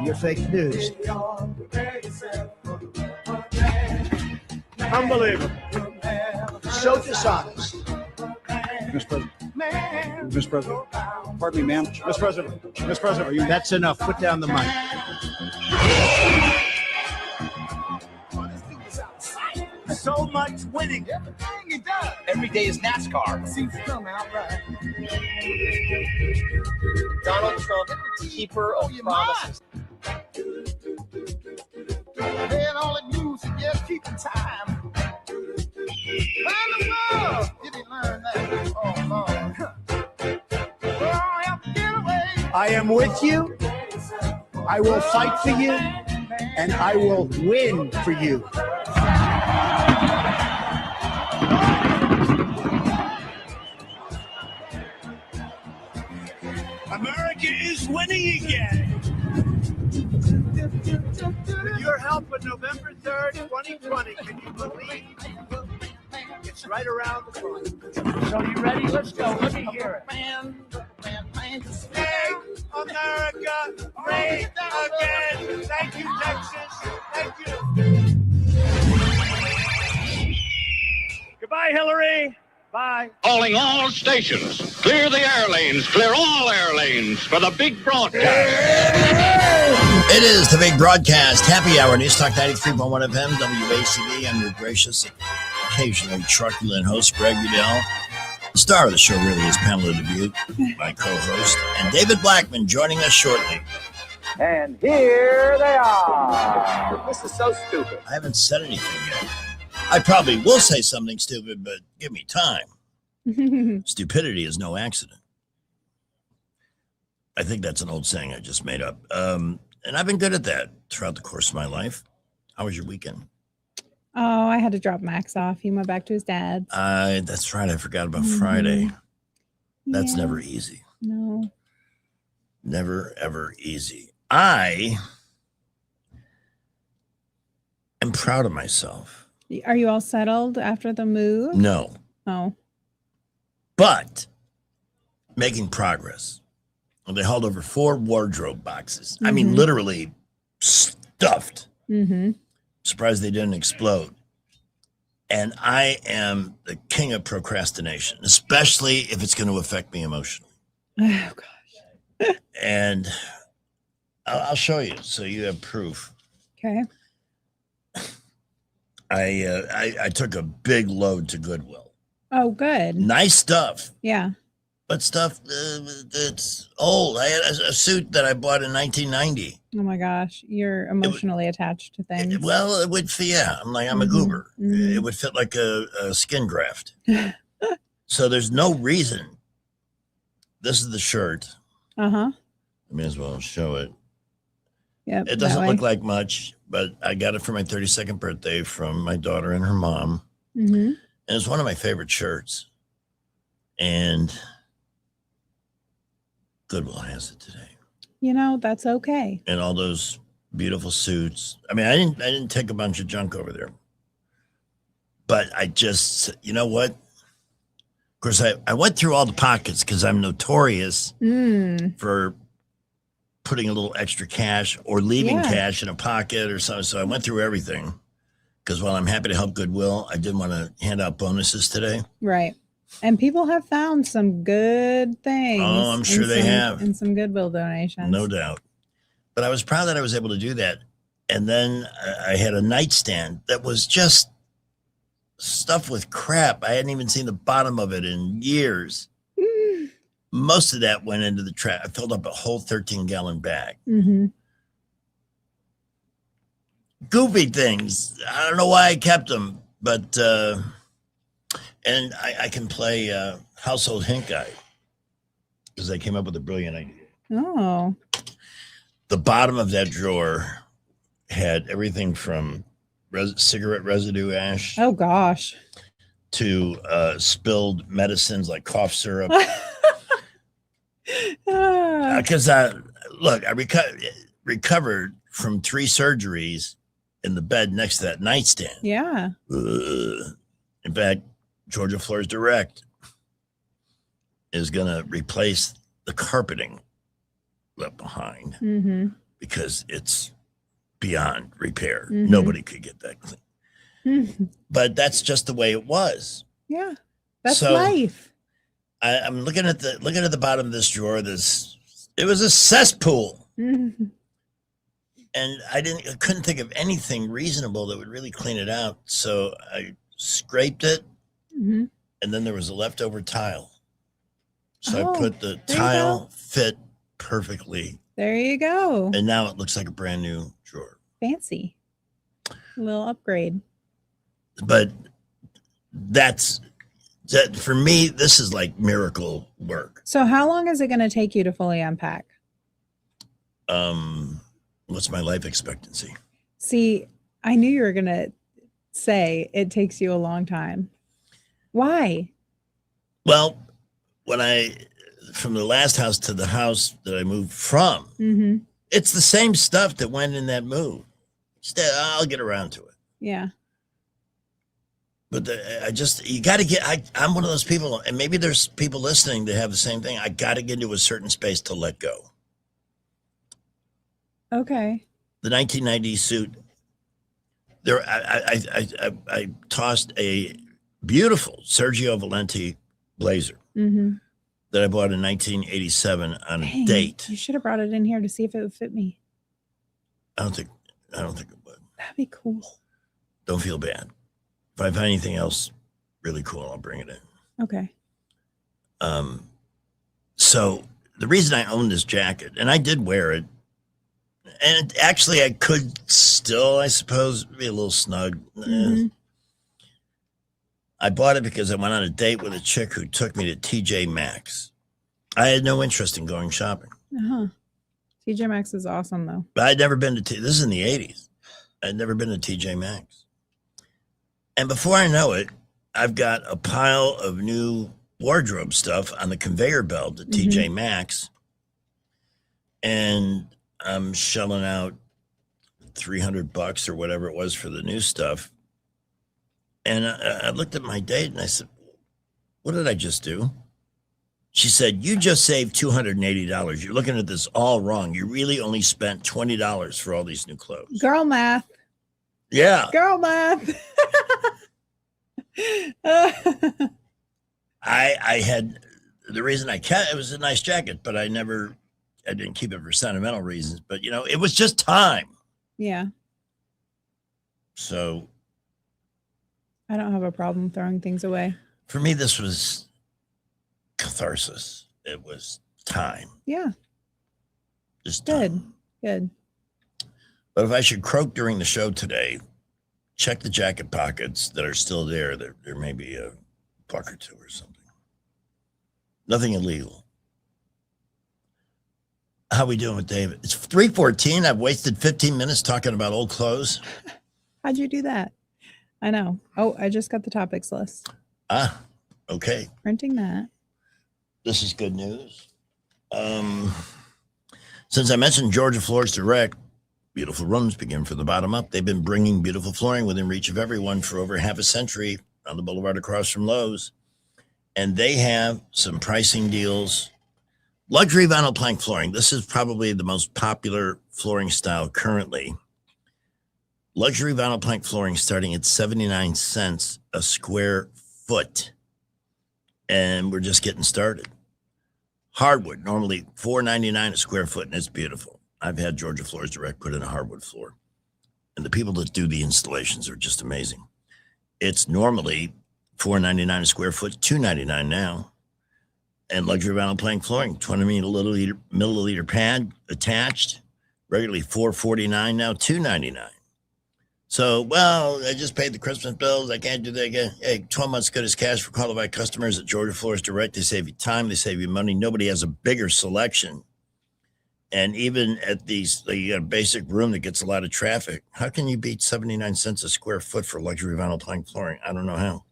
Your fake news. Unbelievable. So dishonest. Mr. President. Mr. President. Pardon me, ma'am. Mr. President. Mr. President, are you... That's enough. Put down the mic. So much winning. Everything he does. Every day is NASCAR. Seems to come out right. Donald Trump, keeper of promises. Man, all it moves is just keeping time. Find the love. Did he learn that? Oh, Lord. Well, I have to get away. I am with you. I will fight for you. And I will win for you. America is winning again. With your help on November 3rd, 2020, can you believe it's right around the corner? So you ready? Let's go. Let me hear it. Make America great again. Thank you, Texas. Thank you. Goodbye, Hillary. Bye. Calling all stations. Clear the air lanes. Clear all air lanes for the big broadcast. It is the big broadcast. Happy Hour News Talk 93.1 FM, WACD. I'm your gracious, occasionally truculent host, Greg Udell. The star of the show really is Pamela Dubuque, my co-host, and David Blackman joining us shortly. And here they are. This is so stupid. I haven't said anything yet. I probably will say something stupid, but give me time. Stupidity is no accident. I think that's an old saying I just made up. And I've been good at that throughout the course of my life. How was your weekend? Oh, I had to drop Max off. He went back to his dad's. That's right. I forgot about Friday. That's never easy. No. Never, ever easy. I am proud of myself. Are you all settled after the move? No. Oh. But making progress. They hauled over 4 wardrobe boxes. Mm-hmm. I mean, literally stuffed. Mm-hmm. Surprised they didn't explode. And I am the king of procrastination, especially if it's going to affect me emotionally. Oh, gosh. And I'll show you so you have proof. Okay. I took a big load to Goodwill. Oh, good. Nice stuff. Yeah. But stuff that's old. I had a suit that I bought in 1990. Oh my gosh, you're emotionally attached to things. It would fit. Yeah, I'm a goober. Mm-hmm. It would fit like a skin graft. So there's no reason. This is the shirt. Uh-huh. I may as well show it. Yep. It doesn't look like much, but I got it for my 32nd birthday from my daughter and her mom. Mm-hmm. And it's one of my favorite shirts. And Goodwill has it today. You know, that's okay. And all those beautiful suits. I mean, I didn't take a bunch of junk over there. But I just, you know what? Of course, I went through all the pockets because I'm notorious for putting a little extra cash or leaving cash in a pocket or something. So I went through everything because while I'm happy to help Goodwill, I did want to hand out bonuses today. Right. And people have found some good things. Oh, I'm sure they have. And some Goodwill donations. No doubt. But I was proud that I was able to do that. And then I had a nightstand that was just stuffed with crap. I hadn't even seen the bottom of it in years. Most of that went into the trash. I filled up a whole 13-gallon bag. Mm-hmm. Goofy things. I don't know why I kept them, but and I can play household hint guy because I came up with a brilliant idea. Oh. The bottom of that drawer had everything from cigarette residue ash. Oh gosh. To spilled medicines like cough syrup. Because I recovered from 3 surgeries in the bed next to that nightstand. Yeah. In fact, Georgia Floors Direct is going to replace the carpeting left behind. Mm-hmm. because it's beyond repair. Mhm. Nobody could get that clean. Mhm. But that's just the way it was. Yeah, that's So, life. I'm looking at the bottom of this drawer. It was a cesspool, Mhm. and I couldn't think of anything reasonable that would really clean it out. So I scraped it, Mhm. and then there was a leftover tile. So Oh, I put the there you tile go. fit perfectly, There you go. and now it looks like a brand new drawer. Fancy. A little upgrade. But that for me. This is like miracle work. So how long is it going to take you to fully unpack? What's my life expectancy? See, I knew you were going to say it takes you a long time. Why? Well, from the last house to the house that I moved from, Mm-hmm. it's the same stuff that went in that move. I'll get around to it. Yeah. But you got to get, I'm one of those people, and maybe there's people listening that have the same thing. I got to get into a certain space to let go. Okay. The 1990 suit, I tossed a beautiful Sergio Valenti blazer Mm-hmm. that I bought in 1987 on a Dang, date. you should have brought it in here to see if it would fit me. I don't think it would. That'd be cool. Don't feel bad. If I find anything else really cool, I'll bring it in. Okay. So the reason I own this jacket, and I did wear it, and actually I could still, I suppose, be a little snug. Mhm. I bought it because I went on a date with a chick who took me to TJ Maxx. I had no interest in going shopping. Uh-huh. TJ Maxx is awesome though. But I'd never been to, this is in the 80s. I'd never been to TJ Maxx. And before I know it, I've got a pile of new wardrobe stuff on the conveyor belt at TJ Maxx. And I'm shelling out $300 or whatever it was for the new stuff. And I looked at my date and I said, what did I just do? She said, you just saved $280. You're looking at this all wrong. You really only spent $20 for all these new clothes. Girl math. Yeah. Girl math. I had, the reason I kept, it was a nice jacket, but I didn't keep it for sentimental reasons, but it was just time. Yeah. So I don't have a problem throwing things away. for me, this was catharsis. It was time. Yeah. Just Good. time. Good. But if I should croak during the show today, check the jacket pockets that are still there. There may be a buck or two or something. Nothing illegal. How we doing with David? It's 3:14. I've wasted 15 minutes talking about old clothes. How'd you do that? I know. Oh, I just got the topics list. Ah, okay. Printing that. This is good news. Since I mentioned Georgia Floors Direct, beautiful rooms begin from the bottom up. They've been bringing beautiful flooring within reach of everyone for over half a century on the boulevard across from Lowe's. And they have some pricing deals. Luxury vinyl plank flooring. This is probably the most popular flooring style currently. Luxury vinyl plank flooring starting at 79 cents a square foot. And we're just getting started. Hardwood, normally $4.99 a square foot, and it's beautiful. I've had Georgia Floors Direct put in a hardwood floor. And the people that do the installations are just amazing. It's normally $4.99 a square foot, $2.99 now. And luxury vinyl plank flooring, 20 milliliter pad attached, regularly $4.49 now, $2.99. So, well, I just paid the Christmas bills. I can't do that again. Hey, 12 months good as cash for qualified customers at Georgia Floors Direct. They save you time. They save you money. Nobody has a bigger selection. And even at these, you got a basic room that gets a lot of traffic. How can you beat 79 cents a square foot for luxury vinyl plank flooring? I don't know how.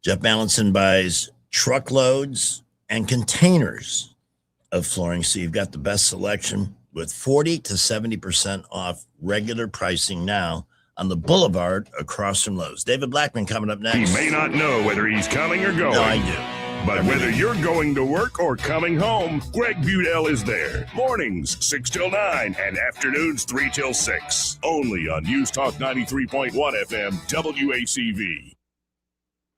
Jeff Ballinson buys truckloads and containers of flooring. So you've got the best selection with 40 to 70% off regular pricing now on the boulevard across from Lowe's. David Blackman coming up next. He may not know whether he's coming or going. No, I do. But whether you're going to work or coming home, Greg Budell is there. Mornings 6 till 9 and afternoons 3 till 6. Only on News Talk 93.1 FM WACV.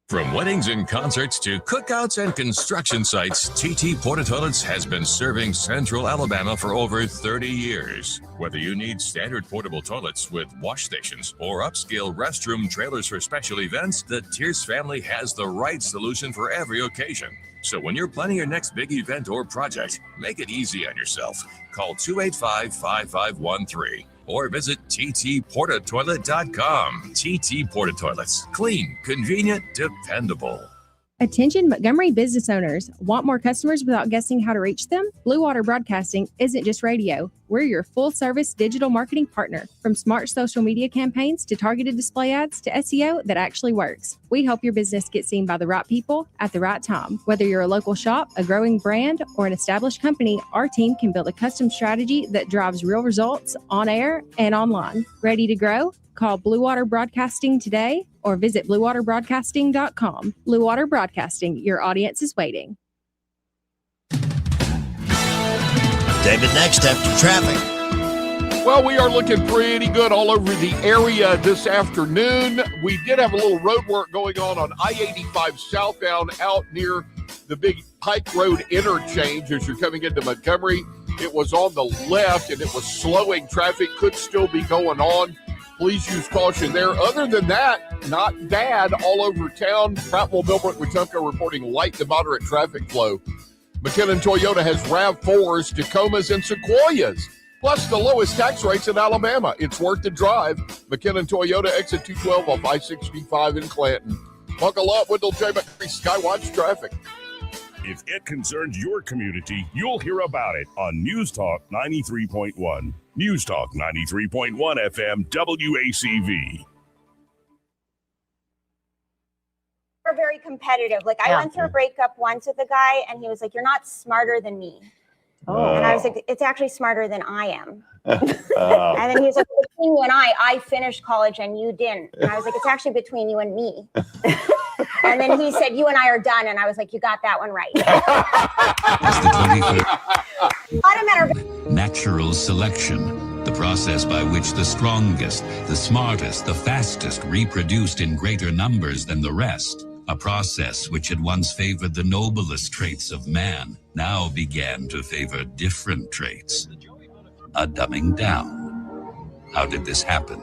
From weddings and concerts to cookouts and construction sites, TT Porta Toilets has been serving Central Alabama for over 30 years. Whether you need standard portable toilets with wash stations or upscale restroom trailers for special events, the Tierce family has the right solution for every occasion. So when you're planning your next big event or project, make it easy on yourself. Call 285-5513. Or visit ttportatoilet.com. TT Porta Toilets. Clean, convenient, dependable. Attention Montgomery business owners. Want more customers without guessing how to reach them? Blue Water Broadcasting isn't just radio. We're your full-service digital marketing partner. From smart social media campaigns to targeted display ads to SEO that actually works. We help your business get seen by the right people at the right time. Whether you're a local shop, a growing brand, or an established company, our team can build a custom strategy that drives real results on air and online. Ready to grow? Call Blue Water Broadcasting today or visit bluewaterbroadcasting.com. Blue Water Broadcasting, your audience is waiting. David, next after traffic. Well, we are looking pretty good all over the area this afternoon. We did have a little road work going on I-85 southbound out near the big Pike Road interchange as you're coming into Montgomery. It was on the left and it was slowing traffic, could still be going on. Please use caution there. Other than that, not bad all over town. Prattville, Millbrook, Wetumpka reporting light to moderate traffic flow. McKinnon Toyota has RAV4s, Tacomas, and Sequoias, plus the lowest tax rates in Alabama. It's worth the drive. McKinnon Toyota, exit 212 off I-65 in Clanton. Buckle up, Wendell J. McCree, Skywatch traffic. If it concerns your community, you'll hear about it on News Talk 93.1. News Talk 93.1 FM WACV. We're very competitive. Like I went through a breakup once with a guy and he was like, "You're not smarter than me." And I was like, "It's actually smarter than I am." And then he was like, "Between you and I finished college and you didn't." And I was like, "It's actually between you and me." And then he said, "You and I are done." And I was like, "You got that one right." Natural selection, the process by which the strongest, the smartest, the fastest reproduced in greater numbers than the rest. A process which had once favored the noblest traits of man now began to favor different traits. A dumbing down. How did this happen?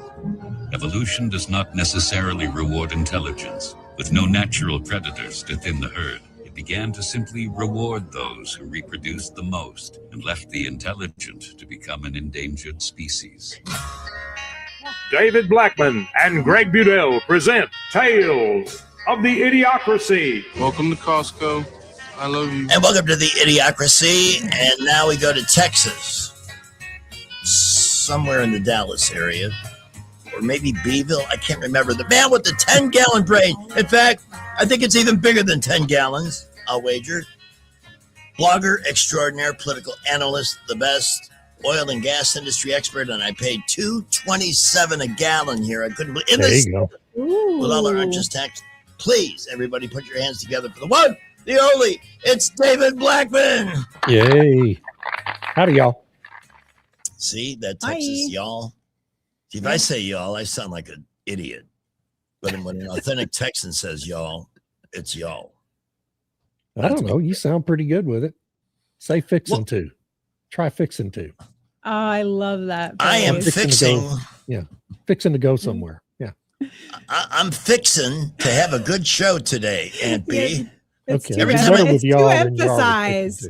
Evolution does not necessarily reward intelligence. With no natural predators to thin the herd, it began to simply reward those who reproduced the most and left the intelligent to become an endangered species. David Blackman and Greg Budell present Tales of the Idiocracy. Welcome to Costco. I love you. And welcome to the Idiocracy. And now we go to Texas. Somewhere in the Dallas area. Or maybe Beeville. I can't remember. The man with the 10-gallon brain. In fact, I think it's even bigger than 10 gallons. I'll wager. Blogger extraordinaire, political analyst, the best oil and gas industry expert, and I paid $2.27 a gallon here. I couldn't believe it. There you go. With all our unjust tax. Please, everybody, put your hands together for the one, the only. It's David Blackman. Yay! Howdy, y'all. See that Texas y'all. See, if I say y'all, I sound like an idiot. But when an authentic Texan says y'all, it's y'all. I don't know. You sound pretty good with it. Say fixing to. Try fixing to. Oh, I love that. I am fixing. Fixing to go somewhere. Yeah. I'm fixing to have a good show today, Aunt B. Okay. Every It's time too I emphasized.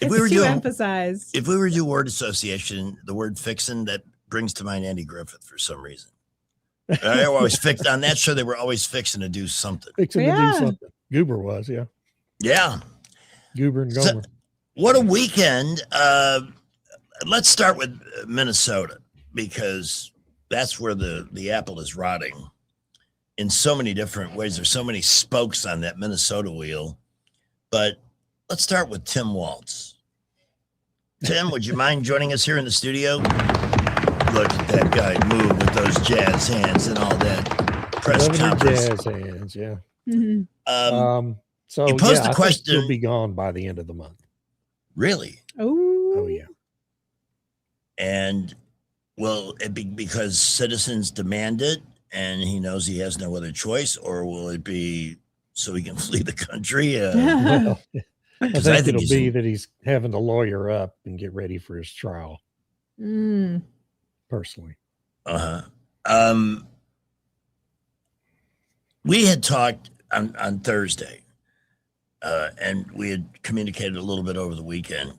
If we were It's too doing emphasized. if we were to do word association, the word fixing, that brings to mind Andy Griffith for some reason. I always fixed on that show. They were always fixing to do something. Fixing to do something. Goober was, yeah. Yeah. Goober and Gomer. So, what a weekend. Let's start with Minnesota, because that's where the apple is rotting in so many different ways. There's so many spokes on that Minnesota wheel. But let's start with Tim Waltz. Tim, would you mind joining us here in the studio? Look at that guy move with those jazz hands and all that press conference. Jazz hands, yeah. Mm-hmm. So You posed yeah, the I think question. he'll be gone by the end of the month. Really? Oh yeah. And will it be because citizens demand it and he knows he has no other choice, or will it be so he can flee the country? Well, I 'cause think think it'll he's be in- that he's having to lawyer up and get ready for his trial. Personally. We had talked on Thursday, and we had communicated a little bit over the weekend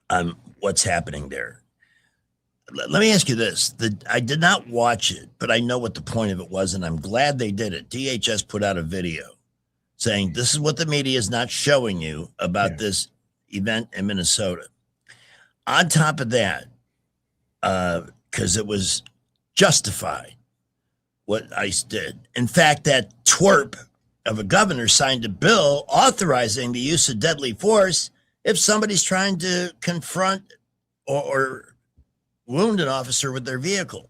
on what's happening there. Let me ask you this. I did not watch it, but I know what the point of it was, and I'm glad they did it. DHS put out a video saying this is what the media is not showing you about this event in Minnesota. On top of that, because it was justified what ICE did. In fact, that twerp of a governor signed a bill authorizing the use of deadly force if somebody's trying to confront or wound an officer with their vehicle.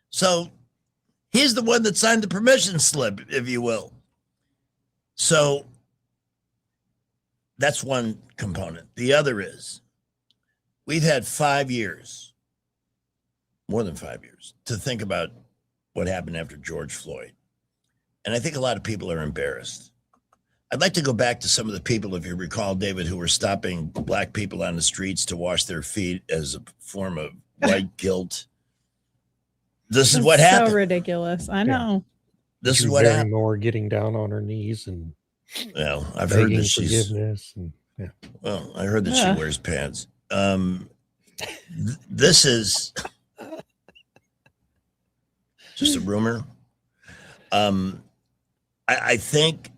So he's the one that signed the permission slip, if you will. So that's one component. The other is we've had 5 years, more than 5 years, to think about what happened after George Floyd. And I think a lot of people are embarrassed. I'd like to go back to some of the people, if you recall, David, who were stopping black people on the streets to wash their feet as a form of white guilt. This is what happened. So ridiculous. I know. This is Drew what happened. Barrymore getting down on her knees and I've heard begging that she's forgiveness. And, well, I heard that she wears pants. This is just a rumor. I think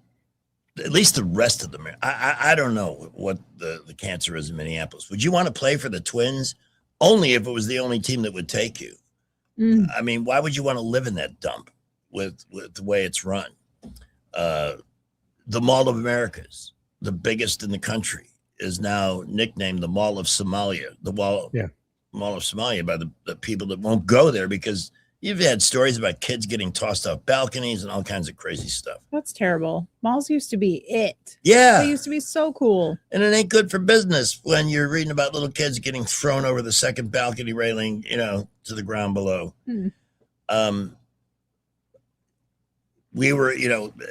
at least the rest of them. I don't know what the cancer is in Minneapolis. Would you want to play for the Twins? Only if it was the only team that would take you. I mean, why would you want to live in that dump with the way it's run? The Mall of Americas, the biggest in the country, is now nicknamed the Mall of Somalia. The Mall of Somalia by the people that won't go there because you've had stories about kids getting tossed off balconies and all kinds of crazy stuff. That's terrible. Malls used to be it. Yeah. They used to be so cool. And it ain't good for business when you're reading about little kids getting thrown over the second balcony railing, to the ground below. We were,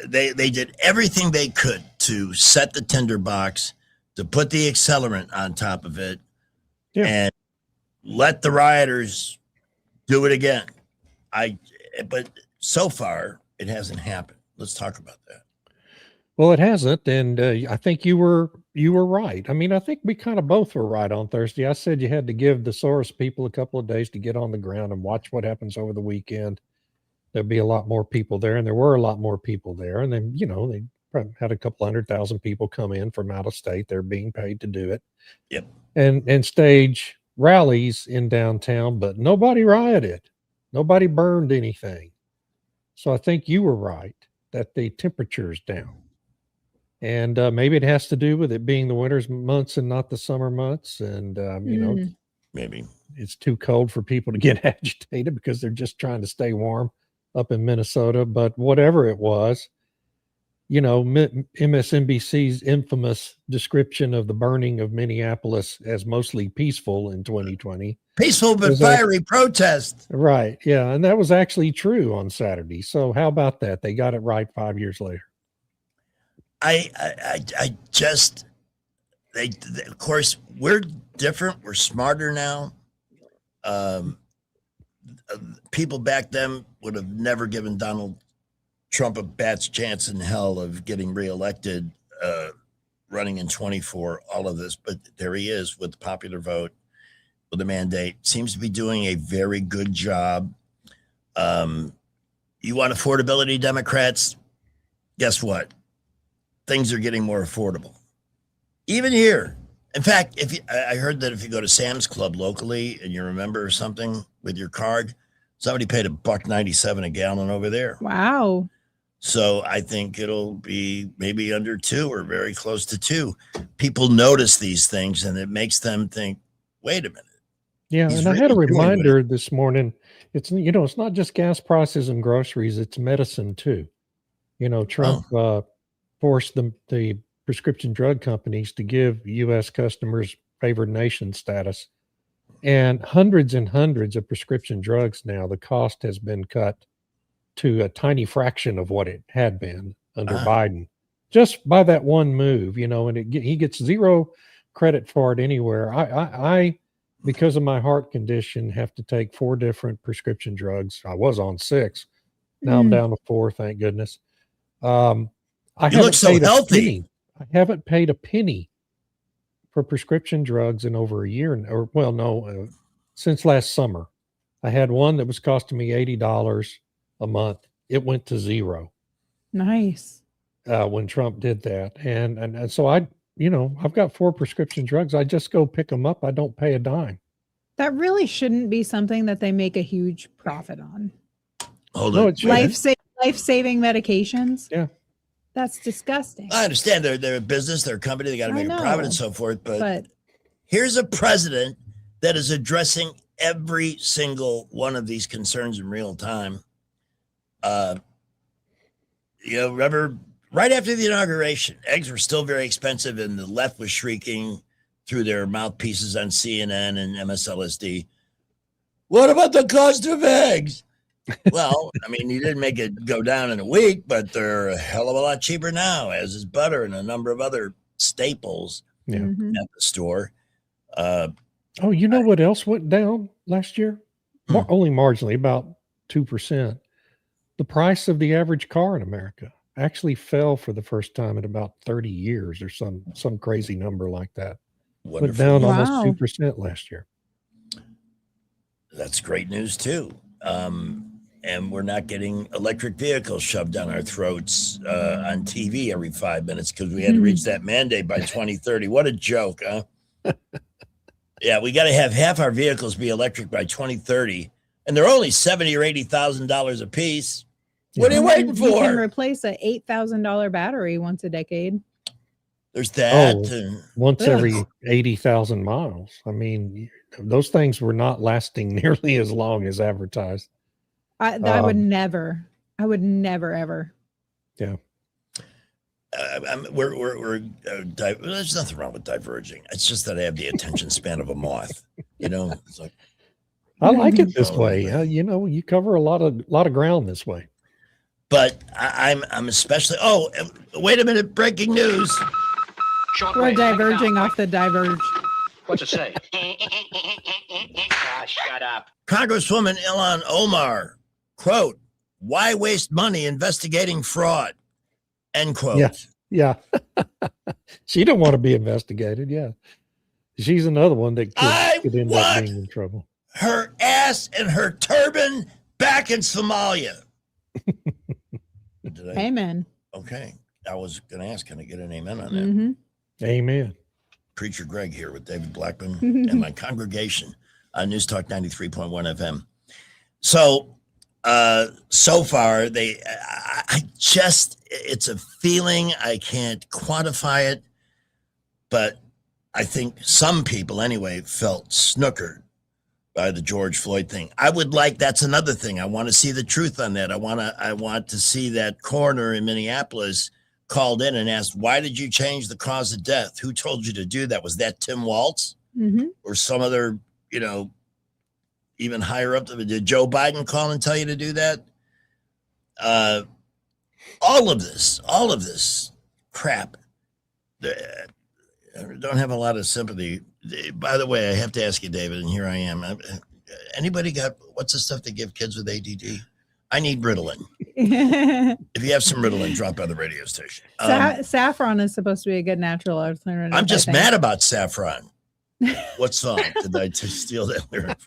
they did everything they could to set the tinderbox, to put the accelerant on top of it, and let the rioters do it again. But so far it hasn't happened. Let's talk about that. Well, it hasn't, and I think you were right. I mean, I think we kind of both were right on Thursday. I said you had to give the Soros people a couple of days to get on the ground and watch what happens over the weekend. There'll be a lot more people there, and there were a lot more people there. And then, they probably had a couple 100,000 people come in from out of state. They're being paid to do it. Yep. And stage rallies in downtown, but nobody rioted. Nobody burned anything. So I think you were right that the temperature's down. And maybe it has to do with it being the winter months and not the summer months. And, maybe it's too cold for people to get agitated because they're just trying to stay warm up in Minnesota. But whatever it was, MSNBC's infamous description of the burning of Minneapolis as mostly peaceful in 2020. Peaceful but fiery protest. Right. Yeah. And that was actually true on Saturday. So how about that? They got it right 5 years later. I just, of course, we're different. We're smarter now. People back then would have never given Donald Trump a bat's chance in hell of getting reelected, running in 24, all of this. But there he is with the popular vote, with the mandate. Seems to be doing a very good job. You want affordability, Democrats? Guess what? Things are getting more affordable. Even here. In fact, I heard that if you go to Sam's Club locally and you're a member or something with your card, somebody paid $1.97 a gallon over there. Wow. So I think it'll be maybe under 2 or very close to 2. People notice these things and it makes them think, wait a minute. Yeah. And I had a reminder this morning. It's not just gas prices and groceries, it's medicine too. Trump forced the prescription drug companies to give U.S. customers favored nation status. And hundreds and hundreds of prescription drugs now, the cost has been cut to a tiny fraction of what it had been under Biden, just by that one move, and he gets zero credit for it anywhere. I, because of my heart condition, have to take 4 different prescription drugs. I was on 6. Now I'm down to 4, thank goodness. I look so healthy. I haven't paid a penny for prescription drugs in over a year, since last summer. I had one that was costing me $80 a month. It went to 0. Nice. When Trump did that. And so I've got 4 prescription drugs. I just go pick them up. I don't pay a dime. That really shouldn't be something that they make a huge profit on. Hold on. Life-saving medications. Yeah. That's disgusting. I understand they're a business, they're a company, they got to make a profit and so forth. But here's a president that is addressing every single one of these concerns in real time. Remember, right after the inauguration, eggs were still very expensive, and the left was shrieking through their mouthpieces on CNN and MSLSD. What about the cost of eggs? Well, I mean, he didn't make it go down in a week, but they're a hell of a lot cheaper now, as is butter and a number of other staples at the store. You know what else went down last year? Only marginally, about 2%. The price of the average car in America actually fell for the first time in about 30 years, or some crazy number like that. Went down almost 2% last year. That's great news too. And we're not getting electric vehicles shoved down our throats on TV every 5 minutes because we had to reach that mandate by 2030. What a joke, huh? Yeah, we got to have half our vehicles be electric by 2030, and they're only $70,000 or $80,000 a piece. What are you waiting for? You can replace a $8,000 battery once a decade. There's that. Once every 80,000 miles. I mean, those things were not lasting nearly as long as advertised. I would never ever. Yeah. There's nothing wrong with diverging. It's just that I have the attention span of a moth. It's like, I like it this way. You cover a lot of ground this way. But I'm especially. Oh, wait a minute! Breaking news. We're diverging off the diverge. What's it say? Shut up. Congresswoman Ilhan Omar, quote, "Why waste money investigating fraud?" End quote. Yeah. She don't want to be investigated. Yeah. She's another one that could end up being in trouble. Her ass and her turban back in Somalia. Amen. Okay. I was going to ask, can I get an amen on that? Mm-hmm. Amen. Preacher Greg here with David Blackman and my congregation on News Talk 93.1 FM. So far, it's a feeling. I can't quantify it, but I think some people anyway felt snookered by the George Floyd thing. That's another thing. I want to see the truth on that. I want to see that coroner in Minneapolis called in and asked, why did you change the cause of death? Who told you to do that? Was that Tim Waltz or some other, even higher up? Did Joe Biden call and tell you to do that? All of this crap. I don't have a lot of sympathy. By the way, I have to ask you, David, and here I am. Anybody got, what's the stuff they give kids with ADD? I need Ritalin. If you have some Ritalin, drop by the radio station. Saffron is supposed to be a good natural alternative. I'm just mad about saffron. What song? Did I steal that lyric?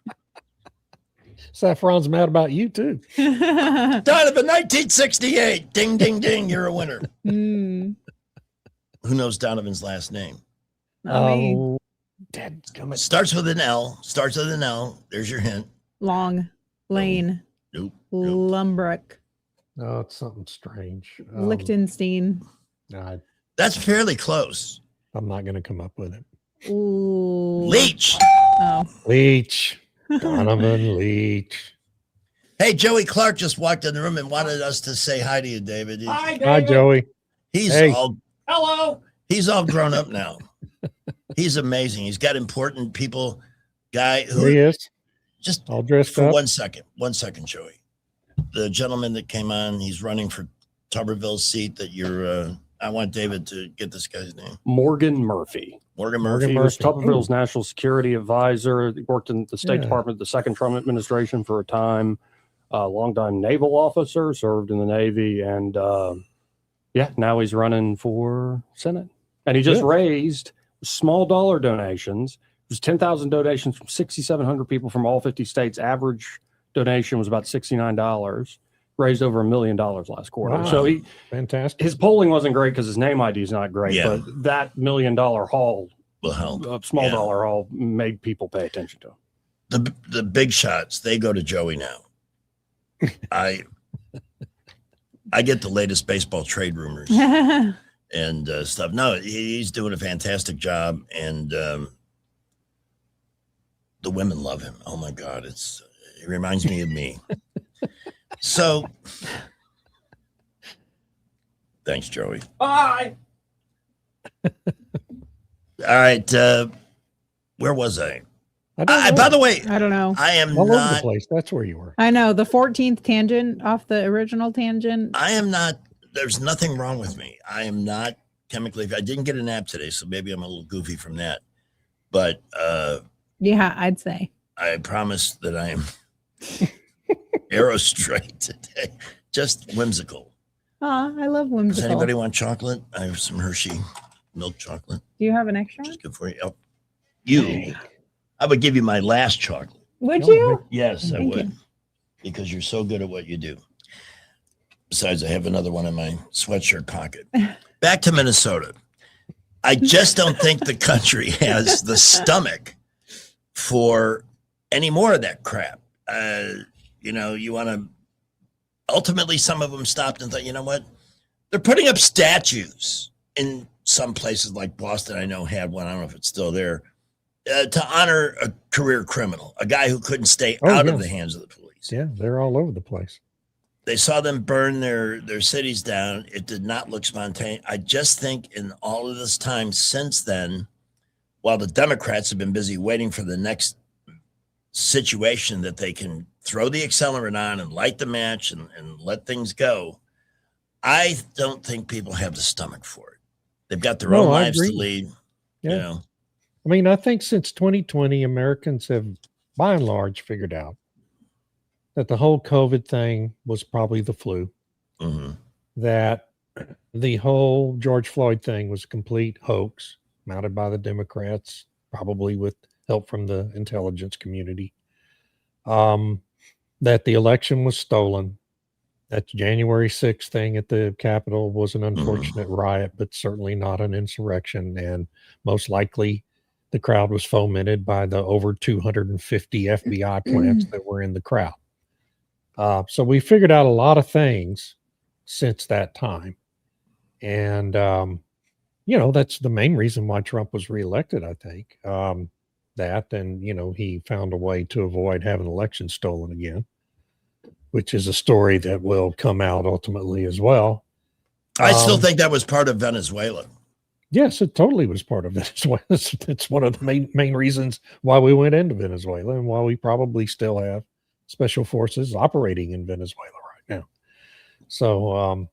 Saffron's mad about you too. Donovan, 1968. Ding, ding, ding. You're a winner. Who knows Donovan's last name? Oh, starts with an L. There's your hint. Long Lane. Nope. Lumbrook. No, it's something strange. Lichtenstein. That's fairly close. I'm not going to come up with it. Ooh. Leach. Oh. Leach. Donovan Leach. Hey, Joey Clark just walked in the room and wanted us to say hi to you, David. Hi, Joey. He's all hello. He's all grown up now. He's amazing. He's got important people. Guy who There he is. Just all dressed for up. 1 second. 1 second, Joey. The gentleman that came on, he's running for Tuberville's seat that you're I want David to get this guy's name. Morgan Murphy. Morgan Murphy. He was Tuberville's national security advisor. He worked in the State Yeah. Department, the second Trump administration for a time. Longtime naval officer, served in the Navy, and now he's running for Senate. And he just raised small dollar donations. It was 10,000 donations from 6,700 people from all 50 states. Average donation was about $69. Raised over $1 million last quarter. Wow. So Fantastic. his polling wasn't great because his name ID is not great, Yeah. but that $1 million haul, will help. Small dollar haul, made people pay attention to him. The big shots, they go to Joey now. I get the latest baseball trade rumors and stuff. No, he's doing a fantastic job, and the women love him. Oh my God, it reminds me of me. So, thanks, Joey. Bye. All right, where was I? By the way, I don't know. I am all over the not. place. That's where you were. I know the 14th tangent off the original tangent. I am not. There's nothing wrong with me. I am not chemically. I didn't get a nap today, so maybe I'm a little goofy from that. But Yeah, I'd say. I promise that I am arrow straight today. Just whimsical. Oh, I love Does whimsical. anybody want chocolate? I have some Hershey milk chocolate. Do you have an extra one? Good for you. Oh, you. I would give you my last chocolate. Would you? Yes, I Thank would. you. Because you're so good at what you do. Besides, I have another one in my sweatshirt pocket. Back to Minnesota. I just don't think the country has the stomach for any more of that crap. You want to, ultimately, some of them stopped and thought, you know what? They're putting up statues in some places like Boston. I know had one. I don't know if it's still there. To honor a career criminal, a guy who couldn't stay out of the hands of the police. Yeah, they're all over the place. They saw them burn their cities down. It did not look spontaneous. I just think in all of this time since then, while the Democrats have been busy waiting for the next situation that they can throw the accelerant on and light the match and let things go, I don't think people have the stomach for it. They've got their own lives to lead. Yeah. You know. I mean, I think since 2020, Americans have, by and large, figured out that the whole COVID thing was probably the flu, that the whole George Floyd thing was a complete hoax mounted by the Democrats, probably with help from the intelligence community, that the election was stolen, that January 6th thing at the Capitol was an unfortunate riot, but certainly not an insurrection, and most likely the crowd was fomented by the over 250 FBI plants that were in the crowd. So we figured out a lot of things since that time. And, that's the main reason why Trump was reelected, I think. He found a way to avoid having elections stolen again, which is a story that will come out ultimately as well. I still think that was part of Venezuela. Yes, it totally was part of Venezuela. It's one of the main reasons why we went into Venezuela and why we probably still have special forces operating in Venezuela right now. So,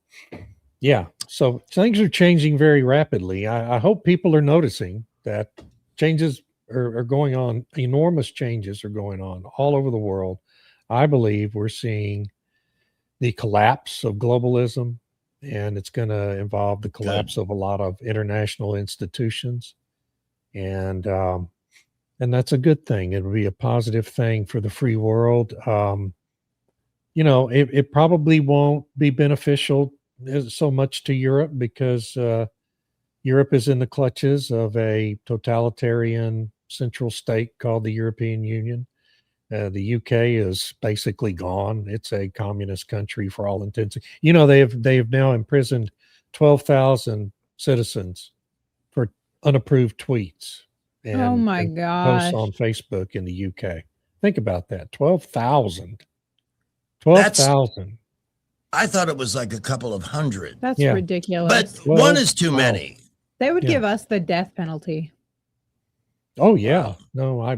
so things are changing very rapidly. I hope people are noticing that changes are going on. Enormous changes are going on all over the world. I believe we're seeing the collapse of globalism, and it's going to involve the collapse of a lot of international institutions. And that's a good thing. It would be a positive thing for the free world. It probably won't be beneficial so much to Europe because Europe is in the clutches of a totalitarian central state called the European Union. The UK is basically gone. It's a communist country for all intents. They have now imprisoned 12,000 citizens for unapproved tweets. Oh my gosh. Posts on Facebook in the UK. Think about that. 12,000. 12,000. I thought it was like a couple of hundred. That's Yeah. ridiculous. But one is too wow. many. They would Yeah. give us the death penalty. Oh yeah. No, I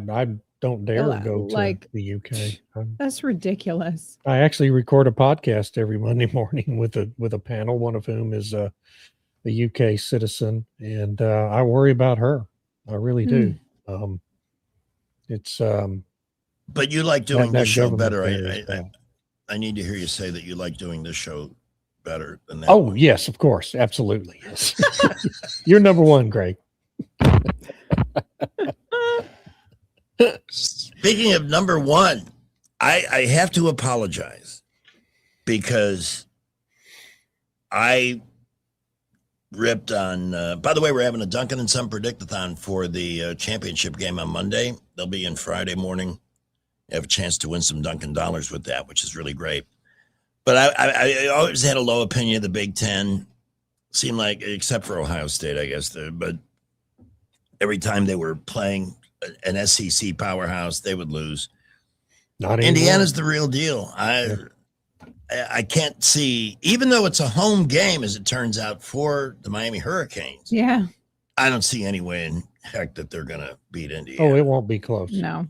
don't dare Well, go to like- the UK. That's ridiculous. I actually record a podcast every Monday morning with a panel, one of whom is a UK citizen, and I worry about her. I really do. It's But you like doing that this show government better. there is bad. I need to hear you say that you like doing this show better than that. Oh yes, of course, absolutely. Yes. You're number one, Greg. Speaking of number one, I have to apologize because I ripped on, by the way, we're having a Duncan and Son Predict-a-thon for the championship game on Monday. They'll be in Friday morning. You have a chance to win some Duncan dollars with that, which is really great. But I always had a low opinion of the Big Ten. Seemed like, except for Ohio State, I guess, but every time they were playing an SEC powerhouse, they would lose. Not anymore. Indiana's the real deal. I can't see, even though it's a home game, as it turns out, for the Miami Hurricanes. Yeah. I don't see any way in heck that they're going to beat Indiana. Oh, it won't be close. No.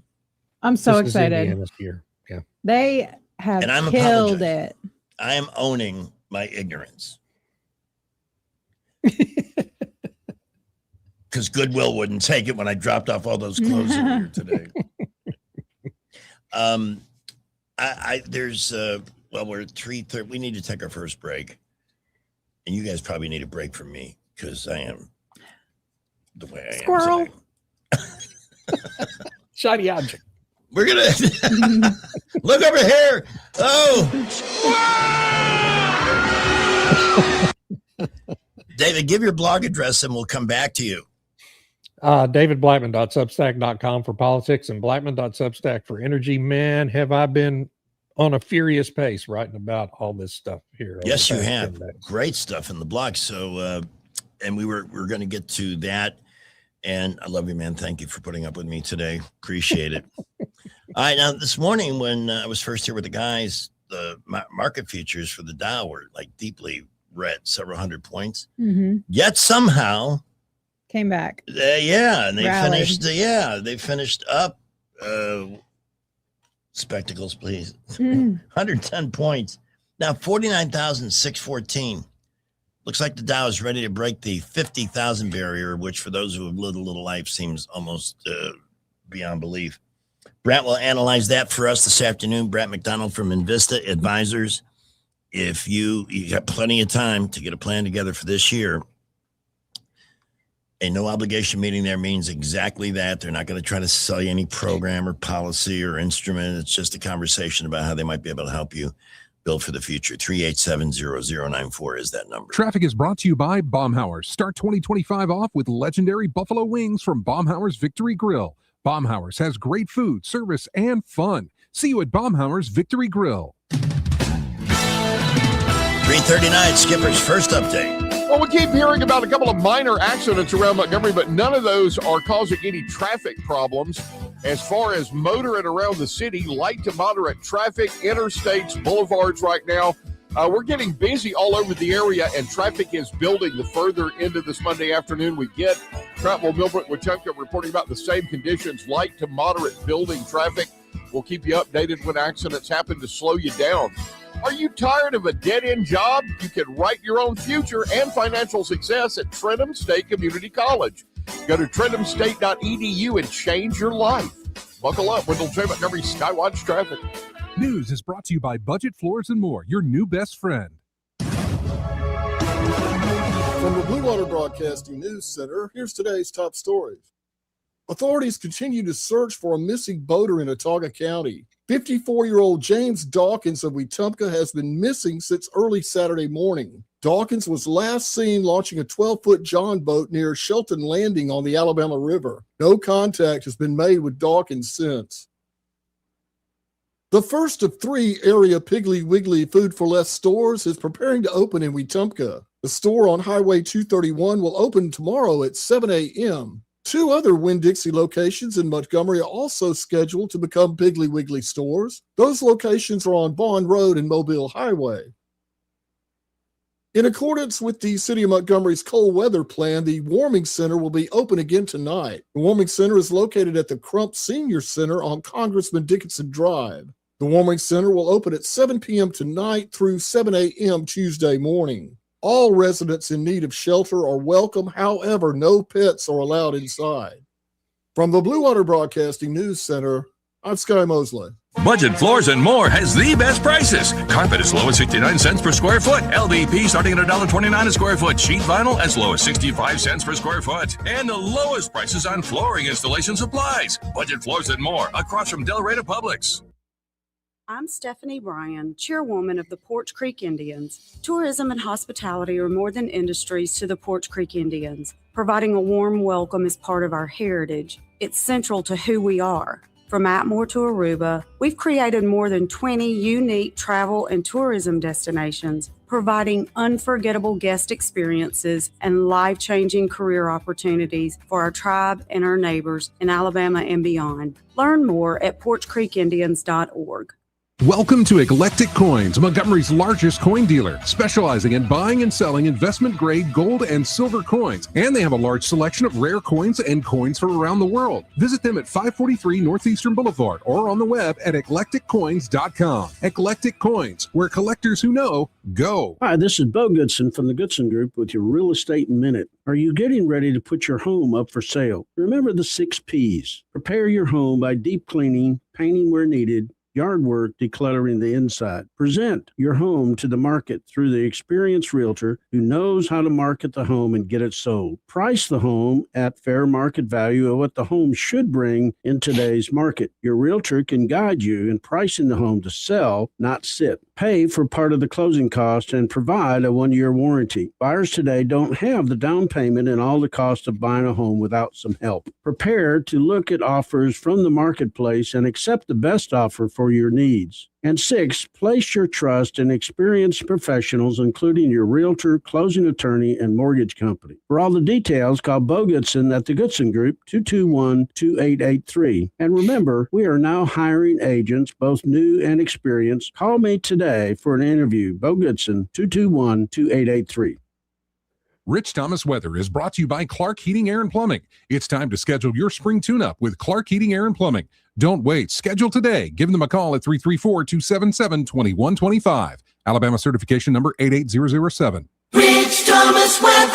I'm so This is excited. Indiana's year. Yeah. They have And I'm killed apologizing. it. I am owning my ignorance. Because Goodwill wouldn't take it when I dropped off all those clothes earlier today. There's we're at 3:30. We need to take our first break, and you guys probably need a break from me because I am the way I Squirrel. am. Shiny object. We're gonna look over here. Oh, David, give your blog address, and we'll come back to you. DavidBlackman.substack.com for politics and Blackman.substack for energy. Man, have I been on a furious pace writing about all this stuff here. Yes, you over the past have 10 days. great stuff in the blog. So, and we're going to get to that. And I love you, man. Thank you for putting up with me today. Appreciate it. All right. Now, this morning when I was first here with the guys, the market futures for the Dow were like deeply red, several hundred points. Mm-hmm. Yet somehow, Came back. and they Rallied. they finished up. Spectacles, please. Mm. 110 points. Now 49,614. Looks like the Dow is ready to break the 50,000 barrier, which for those who have lived a little life seems almost beyond belief. Brett will analyze that for us this afternoon. Brett McDonald from Invista Advisors. If you got plenty of time to get a plan together for this year, a no obligation meeting there means exactly that. They're not going to try to sell you any program or policy or instrument. It's just a conversation about how they might be able to help you build for the future. 387-0094 is that number. Traffic is brought to you by Baumhauer's. Start 2025 off with legendary buffalo wings from Baumhauer's Victory Grill. Baumhauer's has great food, service, and fun. See you at Baumhauer's Victory Grill. 339, Skipper's first update. Well, we keep hearing about a couple of minor accidents around Montgomery, but none of those are causing any traffic problems. As far as motoring around the city, light to moderate traffic, interstates, boulevards right now, we're getting busy all over the area, and traffic is building the further into this Monday afternoon we get. Prattville, Millbrook, Wetumpka reporting about the same conditions, light to moderate building traffic. We'll keep you updated when accidents happen to slow you down. Are you tired of a dead-end job? You can write your own future and financial success at Trentham State Community College. Go to trenthamstate.edu and change your life. Buckle up with Trey Montgomery Skywatch Traffic. News is brought to you by Budget Floors and More, your new best friend. From the Blue Water Broadcasting News Center, here's today's top stories. Authorities continue to search for a missing boater in Autauga County. 54-year-old James Dawkins of Wetumpka has been missing since early Saturday morning. Dawkins was last seen launching a 12-foot John boat near Shelton Landing on the Alabama River. No contact has been made with Dawkins since. The first of 3 area Piggly Wiggly Food for Less stores is preparing to open in Wetumpka. The store on Highway 231 will open tomorrow at 7 a.m. 2 other Winn-Dixie locations in Montgomery are also scheduled to become Piggly Wiggly stores. Those locations are on Bond Road and Mobile Highway. In accordance with the City of Montgomery's cold weather plan, the Warming Center will be open again tonight. The Warming Center is located at the Crump Senior Center on Congressman Dickinson Drive. The Warming Center will open at 7 p.m. tonight through 7 a.m. Tuesday morning. All residents in need of shelter are welcome. However, no pets are allowed inside. From the Blue Water Broadcasting News Center, I'm Sky Mosley. Budget Floors and More has the best prices. Carpet as low as 69 cents per square foot. LVP starting at $1.29 a square foot. Sheet vinyl as low as 65 cents per square foot. And the lowest prices on flooring installation supplies. Budget Floors and More across from Delray to Publix. I'm Stephanie Bryan, chairwoman of the Porch Creek Indians. Tourism and hospitality are more than industries to the Porch Creek Indians. Providing a warm welcome is part of our heritage. It's central to who we are. From Atmore to Aruba, we've created more than 20 unique travel and tourism destinations, providing unforgettable guest experiences and life-changing career opportunities for our tribe and our neighbors in Alabama and beyond. Learn more at porchcreekindians.org. Welcome to Eclectic Coins, Montgomery's largest coin dealer, specializing in buying and selling investment-grade gold and silver coins. And they have a large selection of rare coins and coins from around the world. Visit them at 543 Northeastern Boulevard or on the web at eclecticcoins.com. Eclectic Coins, where collectors who know go. Hi, this is Bo Goodson from the Goodson Group with your Real Estate Minute. Are you getting ready to put your home up for sale? Remember the 6 Ps. Prepare your home by deep cleaning, painting where needed, yard work, decluttering the inside. Present your home to the market through the experienced realtor who knows how to market the home and get it sold. Price the home at fair market value of what the home should bring in today's market. Your realtor can guide you in pricing the home to sell, not sit. Pay for part of the closing cost and provide a 1-year warranty. Buyers today don't have the down payment and all the cost of buying a home without some help. Prepare to look at offers from the marketplace and accept the best offer for your needs. And 6, place your trust in experienced professionals, including your realtor, closing attorney, and mortgage company. For all the details, call Bo Goodson at the Goodson Group, 221-2883. And remember, we are now hiring agents, both new and experienced. Call me today for an interview. Bo Goodson, 221-2883. Rich Thomas Weather is brought to you by Clark Heating, Air, and Plumbing. It's time to schedule your spring tune-up with Clark Heating, Air, and Plumbing. Don't wait. Schedule today. Give them a call at 334-277-2125. Alabama certification number 88007. Rich Thomas Weather.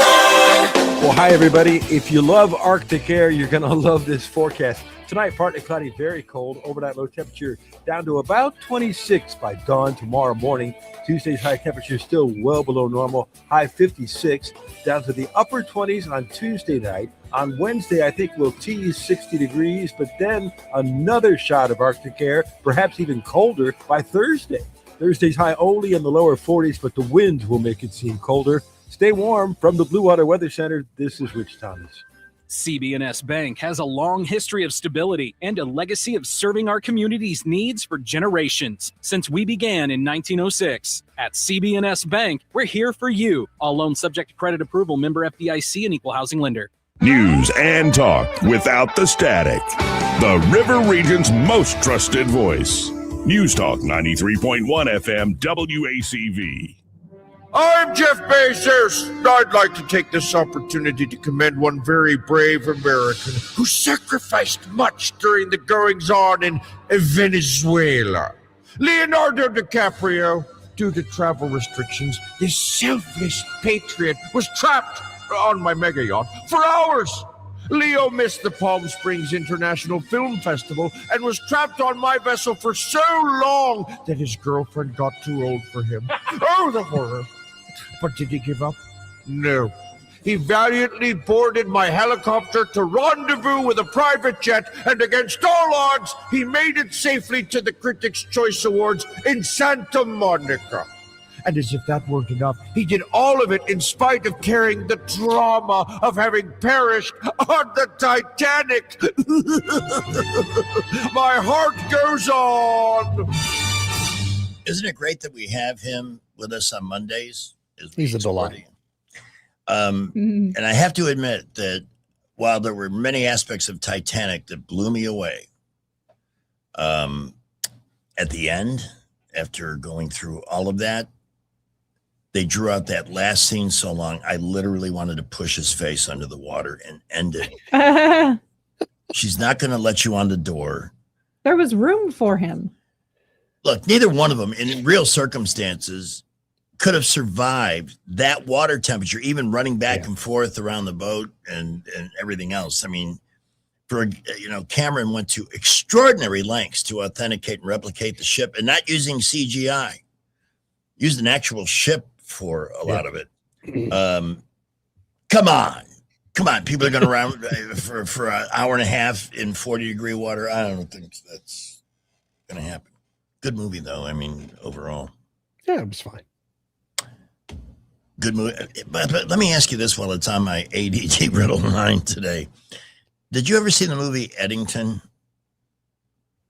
Well, hi, everybody. If you love Arctic air, you're going to love this forecast. Tonight, partly cloudy, very cold. Overnight low temperature down to about 26 by dawn tomorrow morning. Tuesday's high temperature still well below normal. High 56 down to the upper 20s on Tuesday night. On Wednesday, I think we'll tease 60 degrees, but then another shot of Arctic air, perhaps even colder by Thursday. Thursday's high only in the lower 40s, but the winds will make it seem colder. Stay warm. From the Blue Water Weather Center, this is Rich Thomas. CB&S Bank has a long history of stability and a legacy of serving our community's needs for generations since we began in 1906. At CB&S Bank, we're here for you. All loans subject to credit approval, member FDIC, and equal housing lender. News and talk without the static. The River Region's most trusted voice. News Talk 93.1 FM WACV. I'm Jeff Bezos. I'd like to take this opportunity to commend one very brave American who sacrificed much during the goings-on in Venezuela. Leonardo DiCaprio. Due to travel restrictions, this selfless patriot was trapped on my mega yacht for hours. Leo missed the Palm Springs International Film Festival and was trapped on my vessel for so long that his girlfriend got too old for him. Oh, the horror. But did he give up? No. He valiantly boarded my helicopter to rendezvous with a private jet, and against all odds, he made it safely to the Critics' Choice Awards in Santa Monica. And as if that weren't enough, he did all of it in spite of carrying the trauma of having perished on the Titanic. My heart goes on. Isn't it great that we have him with us on Mondays? He's a delight. And I have to admit that while there were many aspects of Titanic that blew me away, at the end, after going through all of that, they drew out that last scene so long, I literally wanted to push his face under the water and end it. She's not going to let you on the door. There was room for him. Look, neither one of them in real circumstances could have survived that water temperature, even running back and forth around the boat and everything else. I mean, Cameron went to extraordinary lengths to authenticate and replicate the ship, and not using CGI, used an actual ship for a lot of it. Come on. People are going to run for an hour and a half in 40-degree water. I don't think that's going to happen. Good movie, though. I mean, overall. Yeah, it was fine. Good movie. But let me ask you this while it's on my ADD riddle mind today. Did you ever see the movie Eddington?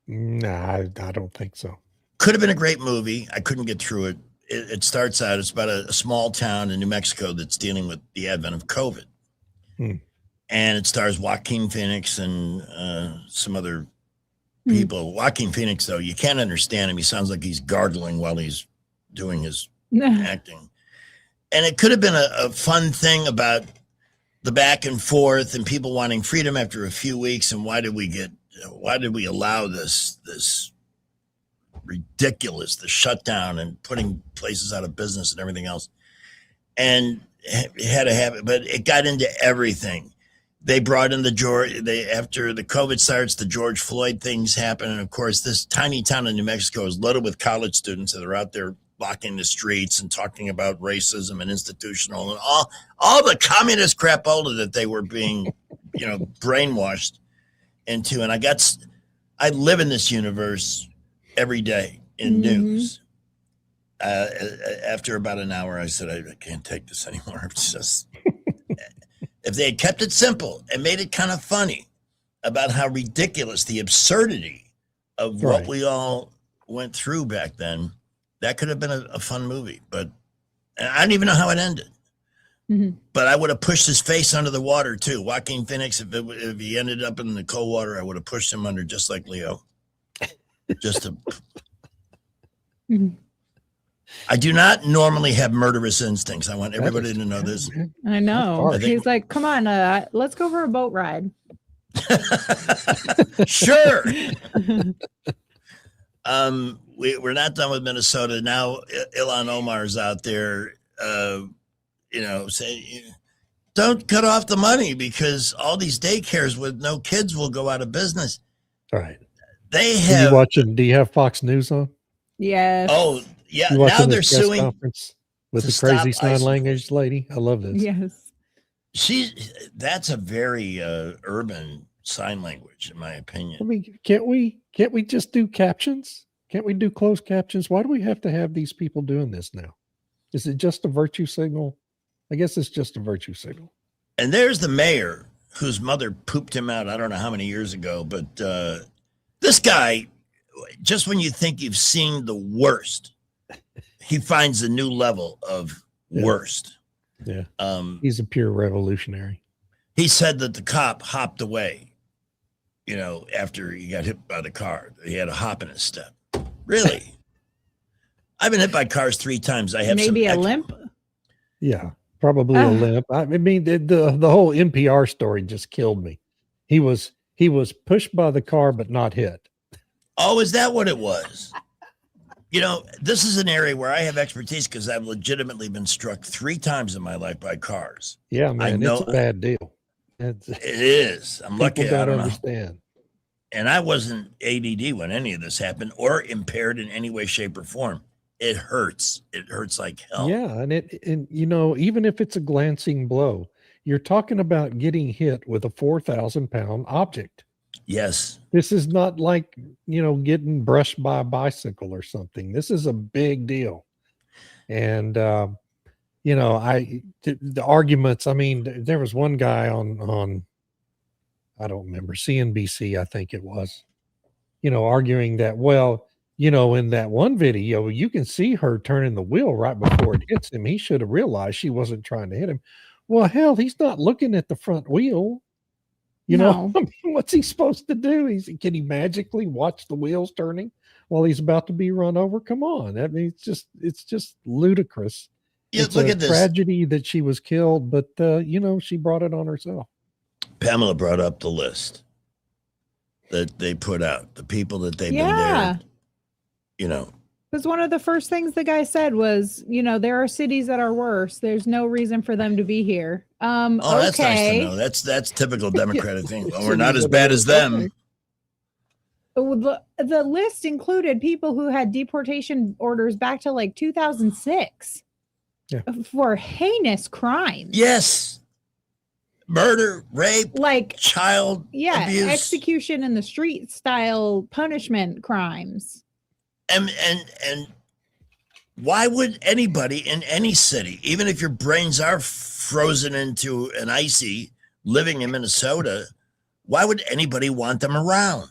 Nah, I don't think so. Could have been a great movie. I couldn't get through it. It starts out, it's about a small town in New Mexico that's dealing with the advent of COVID. And it stars Joaquin Phoenix and some other people. Joaquin Phoenix, though, you can't understand him. He sounds like he's gargling while he's doing his acting. And it could have been a fun thing about the back and forth and people wanting freedom after a few weeks. And why did we allow this ridiculous, the shutdown and putting places out of business and everything else? And it had to happen, but it got into everything. They brought in after the COVID starts, the George Floyd things happen. And of course, this tiny town in New Mexico is loaded with college students that are out there blocking the streets and talking about racism and institutional and all the communist crapola that they were being, brainwashed into. And I live in this universe every day in news. After about an hour, I said, I can't take this anymore. It's just, if they had kept it simple and made it kind of funny about how ridiculous the absurdity of what we all went through back then, that could have been a fun movie. But I don't even know how it ended. But I would have pushed his face under the water too. Joaquin Phoenix, if he ended up in the cold water, I would have pushed him under just like Leo. Just to. I do not normally have murderous instincts. I want everybody to know this. I know. He's like, come on, let's go for a boat ride. Sure. We're not done with Minnesota. Now Ilhan Omar's out there, saying, don't cut off the money because all these daycares with no kids will go out of business. Right. They have. Do you have Fox News on? Yes. Oh, yeah. Now they're suing conference with the crazy sign language lady. I love this. Yes. That's a very urban sign language, in my opinion. I mean, can't we just do captions? Can't we do closed captions? Why do we have to have these people doing this now? Is it just a virtue signal? I guess it's just a virtue signal. And there's the mayor whose mother pooped him out. I don't know how many years ago, but this guy, just when you think you've seen the worst, he finds a new level of worst. Yeah. He's a pure revolutionary. He said that the cop hopped away, after he got hit by the car. He had a hop in his step. Really? I've been hit by cars 3 times. I have maybe a limp. Yeah, probably a limp. I mean, the whole NPR story just killed me. He was pushed by the car, but not hit. Oh, is that what it was? This is an area where I have expertise because I've legitimately been struck 3 times in my life by cars. Yeah, man, it's a bad deal. It is. I'm lucky. I don't understand. And I wasn't ADD when any of this happened or impaired in any way, shape, or form. It hurts. It hurts like hell. Yeah, and even if it's a glancing blow, you're talking about getting hit with a 4,000-pound object. Yes. This is not like, getting brushed by a bicycle or something. This is a big deal. And, the arguments, I mean, there was one guy on I don't remember, CNBC, I think it was, arguing that, in that one video, you can see her turning the wheel right before it hits him. He should have realized she wasn't trying to hit him. Well, hell, he's not looking at the front wheel. What's he supposed to do? Can he magically watch the wheels turning while he's about to be run over? Come on. I mean, it's just ludicrous. Yeah, it's look a at this. tragedy that she was killed, but she brought it on herself. Pamela brought up the list that they put out, the people that they've been there. Because one of the first things the guy said was, there are cities that are worse. There's no reason for them to be here. That's nice to know. That's typical Democratic thing. Well, we're not as bad as them. The list included people who had deportation orders back to like 2006 for heinous crimes. Yes. Murder, rape, like child abuse. Execution in the street style punishment crimes. And why would anybody in any city, even if your brains are frozen into an icy, living in Minnesota, why would anybody want them around?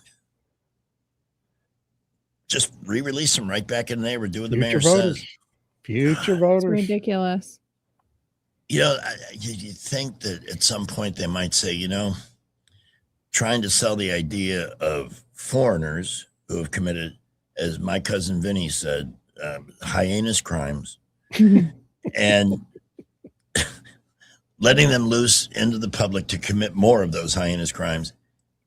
Just re-release them right back in there. We're doing the mayor says. Future voters. It's ridiculous. You think that at some point they might say, trying to sell the idea of foreigners who have committed, as my cousin Vinny said, heinous crimes, and letting them loose into the public to commit more of those heinous crimes.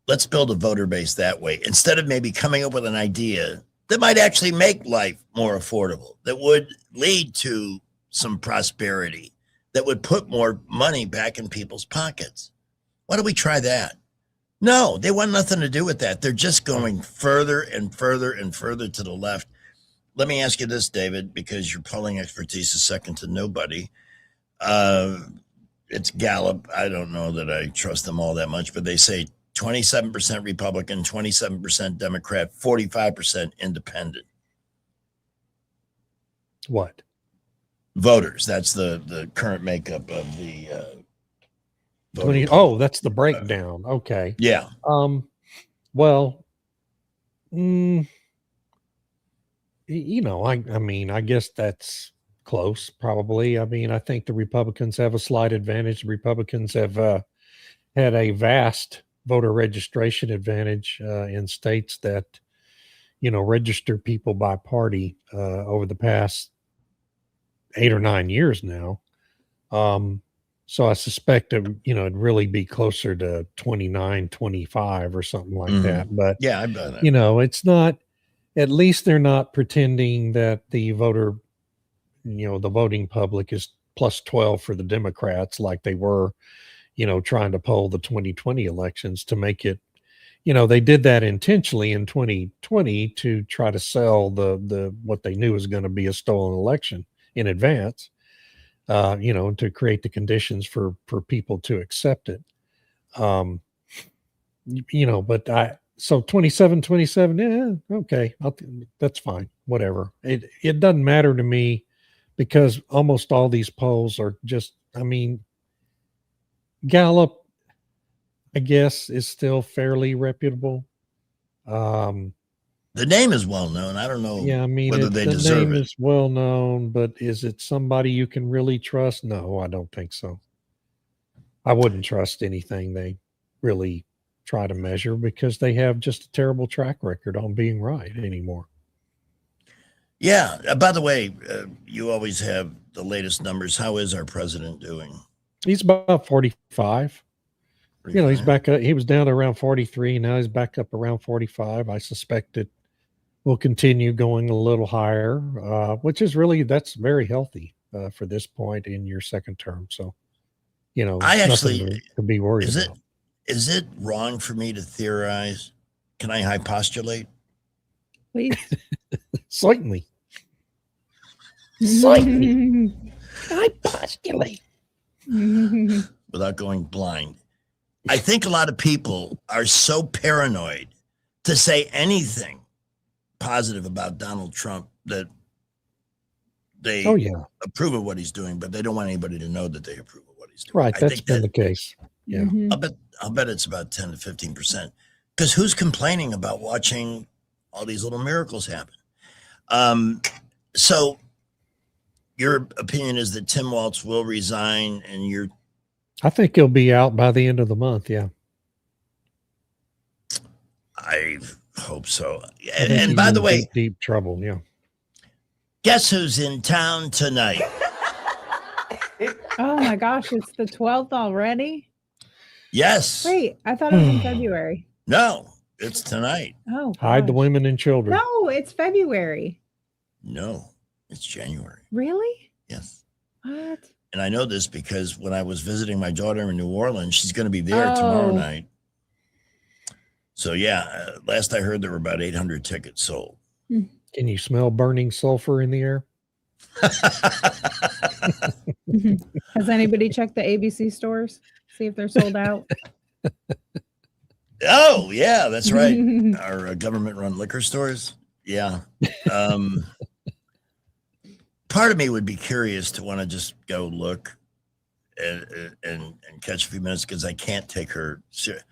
Let's build a voter base that way, instead of maybe coming up with an idea that might actually make life more affordable, that would lead to some prosperity, that would put more money back in people's pockets. Why don't we try that? No, they want nothing to do with that. They're just going further and further and further to the left. Let me ask you this, David, because your polling expertise is second to nobody. It's Gallup. I don't know that I trust them all that much, but they say 27% Republican, 27% Democrat, 45% independent. What? Voters. That's the current makeup of the voting. That's the breakdown. Okay. Yeah. Well, I guess that's close, probably. I mean, I think the Republicans have a slight advantage. The Republicans have had a vast voter registration advantage in states that, register people by party over the past 8 or 9 years now. So I suspect it'd really be closer to 29, 25 or something like that. But yeah, I bet that. It's not, at least they're not pretending that the voter, the voting public is plus 12 for the Democrats like they were, trying to poll the 2020 elections to make it, they did that intentionally in 2020 to try to sell the what they knew was going to be a stolen election in advance, to create the conditions for people to accept it. So 27, yeah, okay. That's fine. Whatever. It doesn't matter to me because almost all these polls are just, Gallup, I guess, is still fairly reputable. The name is well known. I don't know whether they deserve the name it. is well known, but is it somebody you can really trust? No, I don't think so. I wouldn't trust anything they really try to measure because they have just a terrible track record on being right anymore. Yeah. By the way, you always have the latest numbers. How is our president doing? He's about 45. He's back up. He was down to around 43. Now he's back up around 45. I suspect it will continue going a little higher, which is that's very healthy for this point in your second term. So, I actually nothing to be worried about. Is it wrong for me to theorize? Can I hypostulate? Please. Certainly. Hypostulate. Without going blind. I think a lot of people are so paranoid to say anything positive about Donald Trump that they approve of what he's doing, but they don't want anybody to know that they approve of what he's doing. Right. That's been the case. Yeah. I'll bet it's about 10 to 15%. Because who's complaining about watching all these little miracles happen? So your opinion is that Tim Walz will resign, and I think he'll be out by the end of the month. Yeah. I hope so. And by the way, deep trouble. Yeah. Guess who's in town tonight? Oh my gosh, it's the 12th already? Yes. Wait, I thought it was in February. No, it's tonight. Oh, Hide the gosh. women and children. No, it's February. No, it's January. Really? Yes. What? And I know this because when I was visiting my daughter in New Orleans, she's going to be there tomorrow night. So, yeah, last I heard there were about 800 tickets sold. Can you smell burning sulfur in the air? Has anybody checked the ABC stores? See if they're sold out? Oh, yeah, that's right. Our government-run liquor stores. Yeah. Part of me would be curious to want to just go look and catch a few minutes because I can't take her serious.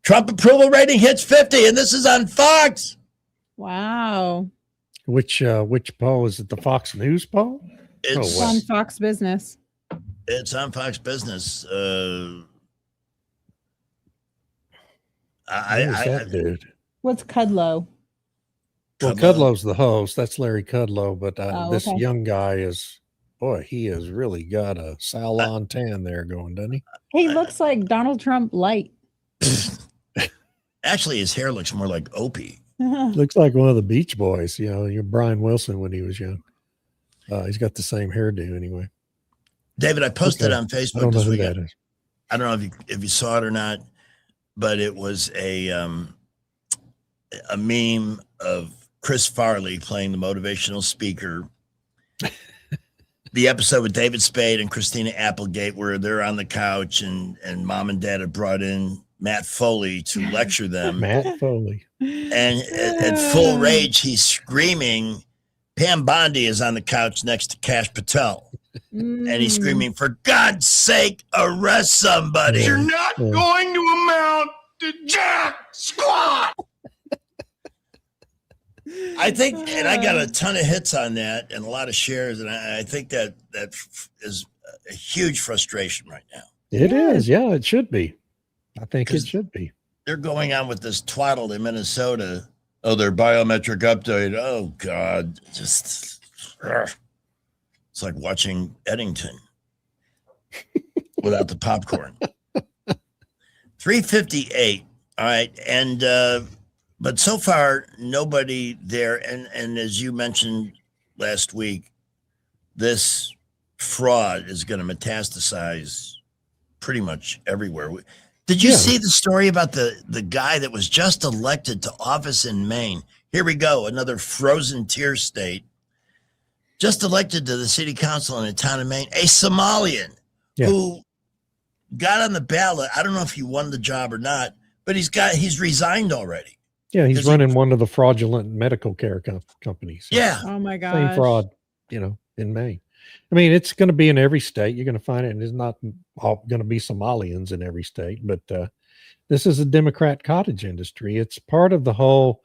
Trump approval rating hits 50, and this is on Fox. Wow. Which poll is it? The Fox News poll? It's on Fox Business. It's on Fox Business. Dude. What's Kudlow? Well, Kudlow's the host. That's Larry Kudlow. But this okay. young guy is, boy, he has really got a salon tan there going, doesn't he? He looks like Donald Trump light. Actually, his hair looks more like Opie. Looks like one of the Beach Boys. You know, you're Brian Wilson when he was young. He's got the same hairdo anyway. David, I posted on Facebook I don't know this who weekend. that is. I don't know if you saw it or not, but it was a meme of Chris Farley playing the motivational speaker. The episode with David Spade and Christina Applegate, where they're on the couch and mom and dad have brought in Matt Foley to lecture them. Matt Foley. And at full rage, he's screaming. Pam Bondi is on the couch next to Kash Patel. And he's screaming, for God's sake, arrest somebody. You're not going to amount to jack squat. I think, and I got a ton of hits on that and a lot of shares, and I think that is a huge frustration right now. It is. Yeah, it should be. I think it should be. They're going on with this twaddle in Minnesota. Oh, their biometric update. Oh, God. Just, it's like watching Eddington without the popcorn. 358. All right. And, but so far, nobody there. And as you mentioned last week, this fraud is going to metastasize pretty much everywhere. Did you see the story about the guy that was just elected to office in Maine? Here we go. Another frozen tear state. Just elected to the city council in a town in Maine, a Somalian who got on the ballot. I don't know if he won the job or not, but he's resigned already. Yeah, he's running one of the fraudulent medical care companies. Yeah. Oh my gosh. Same fraud, in Maine. I mean, it's going to be in every state. You're going to find it, and it's not all going to be Somalians in every state. But this is a Democrat cottage industry. It's part of the whole.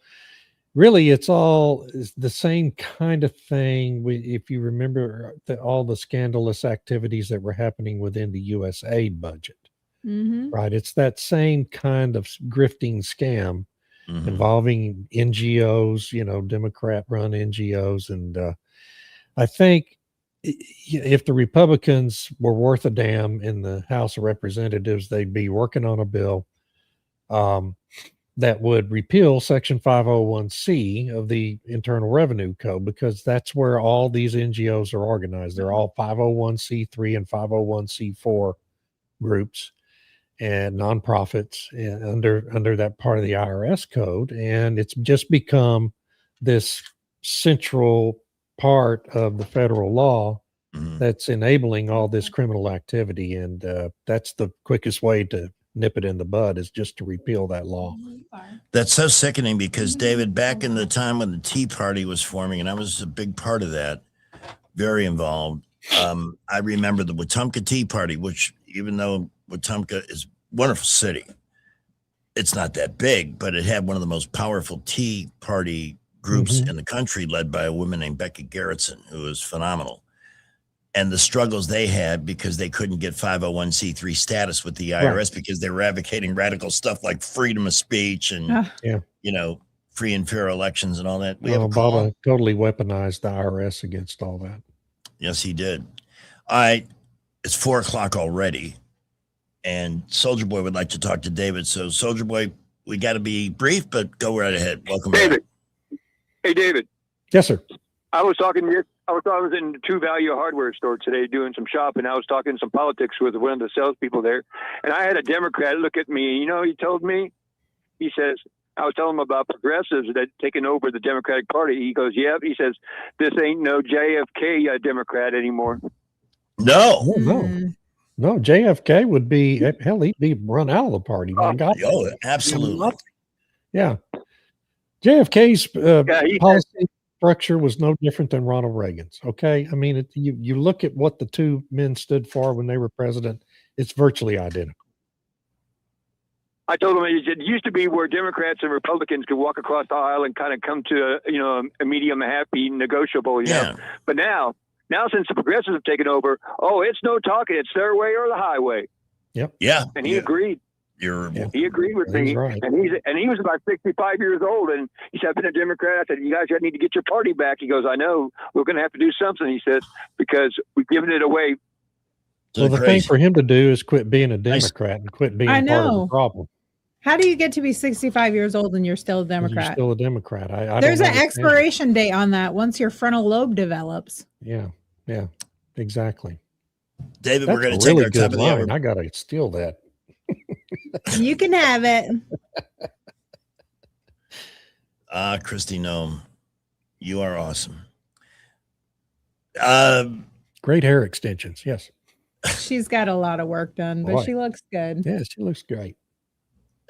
Really, it's the same kind of thing. If you remember all the scandalous activities that were happening within the USAID budget, right? It's that same kind of grifting scam involving NGOs, Democrat-run NGOs, and I think. If the Republicans were worth a damn in the House of Representatives, they'd be working on a bill that would repeal Section 501c of the Internal Revenue Code, because that's where all these NGOs are organized. They're all 501c3 and 501c4 groups and nonprofits under that part of the IRS code. And it's just become this central part of the federal law that's enabling all this criminal activity. And that's the quickest way to nip it in the bud, is just to repeal that law. That's so sickening because, David, back in the time when the Tea Party was forming, and I was a big part of that, very involved, I remember the Wetumpka Tea Party, which, even though Wetumpka is a wonderful city, it's not that big, but it had one of the most powerful Tea Party groups in the country, led by a woman named Becky Garrettson, who was phenomenal. And the struggles they had because they couldn't get 501c3 status with the IRS because they were advocating radical stuff like freedom of speech and, free and fair elections and all that. Obama totally weaponized the IRS against all that. Yes, he did. All right. It's 4:00 already, and Soldier Boy would like to talk to David. So, Soldier Boy, we got to be brief, but go right ahead. Welcome, David. Hey, David. Yes, sir. I was in True Value Hardware store today doing some shopping. I was talking some politics with one of the salespeople there, and I had a Democrat look at me. You know, he told me, he says, I was telling him about progressives that taking over the Democratic Party. He goes, "Yeah." He says, "This ain't no JFK Democrat anymore." No, no. JFK would be hell. He'd be run out of the party. My God. Oh, absolutely. Yeah. JFK's policy structure was no different than Ronald Reagan's. Okay, I mean, you look at what the two men stood for when they were president; it's virtually identical. I told him it used to be where Democrats and Republicans could walk across the aisle and kind of come to a medium happy negotiable. You know? But now since the progressives have taken over, it's no talking. It's their way or the highway. Yep. Yeah. And he agreed. He agreed with me, right. and he was about 65 years old, and he said, "I've been a Democrat." I said, "You guys need to get your party back." He goes, "I know. We're going to have to do something." He said, "Because we've given it away." Well, the thing for him to do is quit being a Democrat and quit being part of the problem. How do you get to be 65 years old and you're still a Democrat? You're still a Democrat. There's an expiration date on that once your frontal lobe develops. Yeah, exactly. David, That's we're going a to take really our good top of the line. hour. I got to steal that. You can have it. Christy Nome, you are awesome. Great hair extensions. Yes. She's got a lot of work done, but Boy. she looks good. Yeah, she looks great.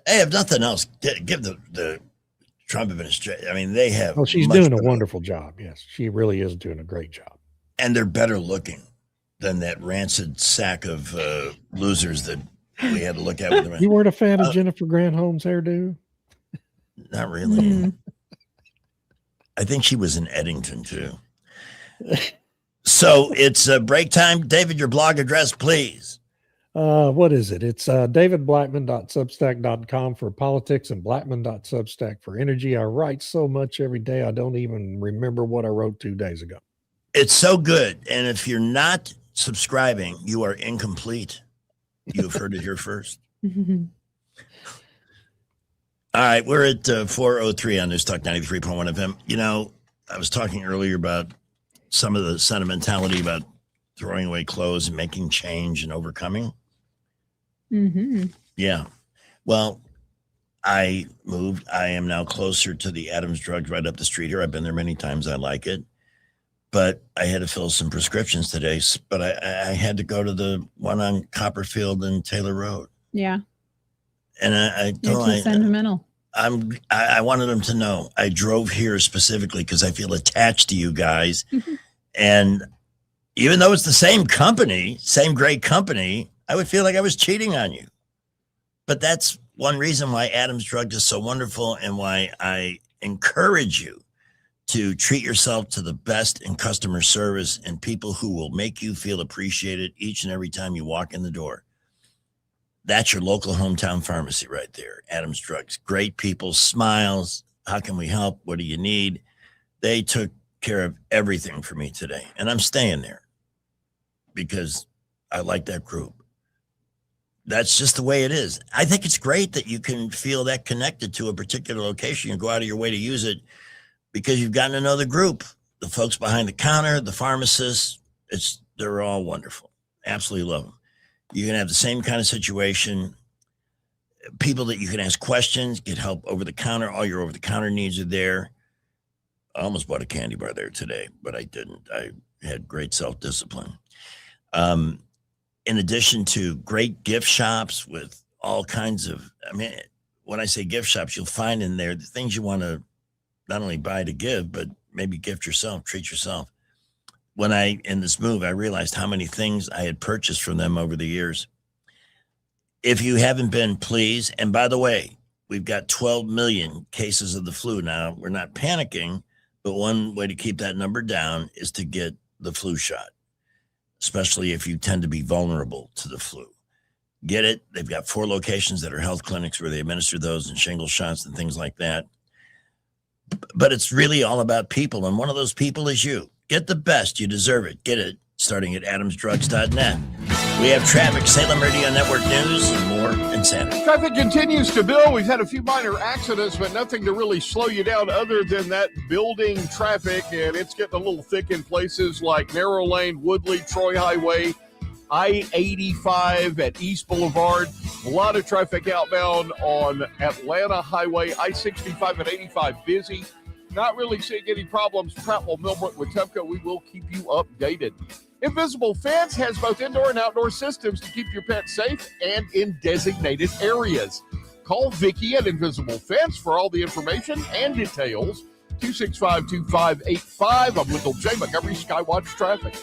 Hey, if nothing else, give the Trump administration. I mean, they have. Oh, she's doing a wonderful job. Yes, she really is doing a great job. And they're better looking than that rancid sack of losers that we had to look at. With them. You weren't a fan of Jennifer Granholm's hairdo? Not really. I think she was in Eddington too. So it's break time. David, your blog address, please. What is it? It's davidblackman.substack.com for politics and blackman.substack for energy. I write so much every day, I don't even remember what I wrote 2 days ago. It's so good. And if you're not subscribing, you are incomplete. You've heard it here first. All right. We're at 4:03 on News Talk 93.1 FM. You know, I was talking earlier about some of the sentimentality about throwing away clothes and making change and overcoming. Yeah. Well, I moved. I am now closer to the Adams Drugs right up the street here. I've been there many times. I like it. But I had to fill some prescriptions today. But I had to go to the one on Copperfield and Taylor Road. Yeah. And I You're too sentimental. I wanted them to know I drove here specifically because I feel attached to you guys. And even though it's the same company, same great company, I would feel like I was cheating on you. But that's one reason why Adams Drugs is so wonderful and why I encourage you to treat yourself to the best in customer service and people who will make you feel appreciated each and every time you walk in the door. That's your local hometown pharmacy right there, Adams Drugs. Great people, smiles. How can we help? What do you need? They took care of everything for me today, and I'm staying there because I like that group. That's just the way it is. I think it's great that you can feel that connected to a particular location. You go out of your way to use it because you've gotten to know the group, the folks behind the counter, the pharmacists. They're all wonderful. Absolutely love them. You can have the same kind of situation. People that you can ask questions, get help over the counter. All your over the counter needs are there. I almost bought a candy bar there today, but I didn't. I had great self-discipline. In addition to great gift shops with all kinds of, I mean, when I say gift shops, you'll find in there the things you want to not only buy to give, but maybe gift yourself, treat yourself. When in this move, I realized how many things I had purchased from them over the years. If you haven't been, please. And by the way, we've got 12 million cases of the flu now. We're not panicking, but one way to keep that number down is to get the flu shot, especially if you tend to be vulnerable to the flu. Get it. They've got 4 locations that are health clinics where they administer those and shingle shots and things like that. But it's really all about people. And one of those people is you. Get the best. You deserve it. Get it. starting at adamsdrugs.net. We have traffic, Salem Radio Network News, and more in Santa. Traffic continues to build. We've had a few minor accidents, but nothing to really slow you down other than that building traffic, and it's getting a little thick in places like Narrow Lane, Woodley, Troy Highway, I-85 at East Boulevard. A lot of traffic outbound on Atlanta Highway, I-65 at 85, busy. Not really seeing any problems. Prattville, Millbrook, Wetumpka, we will keep you updated. Invisible Fence has both indoor and outdoor systems to keep your pets safe and in designated areas. Call Vicki at Invisible Fence for all the information and details. 265-2585. I'm Wendell J. Montgomery, Skywatch Traffic.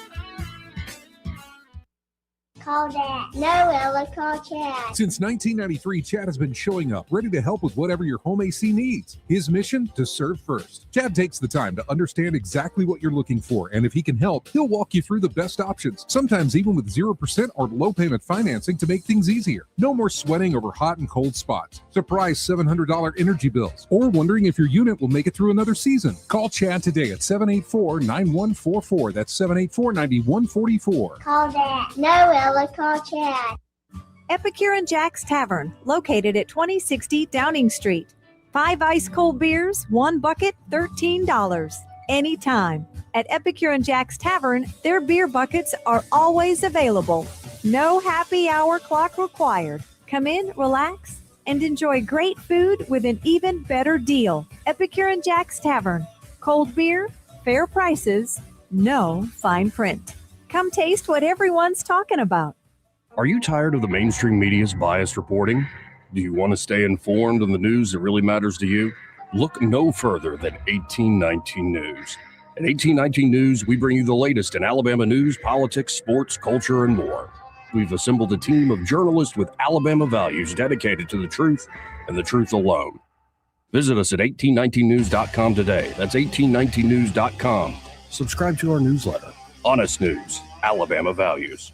Call Dad. No, Ella, call Chad. Since 1993, Chad has been showing up, ready to help with whatever your home AC needs. His mission, to serve first. Chad takes the time to understand exactly what you're looking for, and if he can help, he'll walk you through the best options, sometimes even with 0% or low payment financing to make things easier. No more sweating over hot and cold spots, surprise $700 energy bills, or wondering if your unit will make it through another season. Call Chad today at 784-9144. That's 784-9144. Call Dad. No, Ella, call Chad. Epicure and Jack's Tavern, located at 2060 Downing Street. 5 ice-cold beers, 1 bucket, $13. Anytime. At Epicure and Jack's Tavern, their beer buckets are always available. No happy hour clock required. Come in, relax, and enjoy great food with an even better deal. Epicure and Jack's Tavern. Cold beer, fair prices, no fine print. Come taste what everyone's talking about. Are you tired of the mainstream media's biased reporting? Do you want to stay informed on the news that really matters to you? Look no further than 1819 News. At 1819 News, we bring you the latest in Alabama news, politics, sports, culture, and more. We've assembled a team of journalists with Alabama values dedicated to the truth and the truth alone. Visit us at 1819news.com today. That's 1819news.com. Subscribe to our newsletter. Honest News, Alabama Values.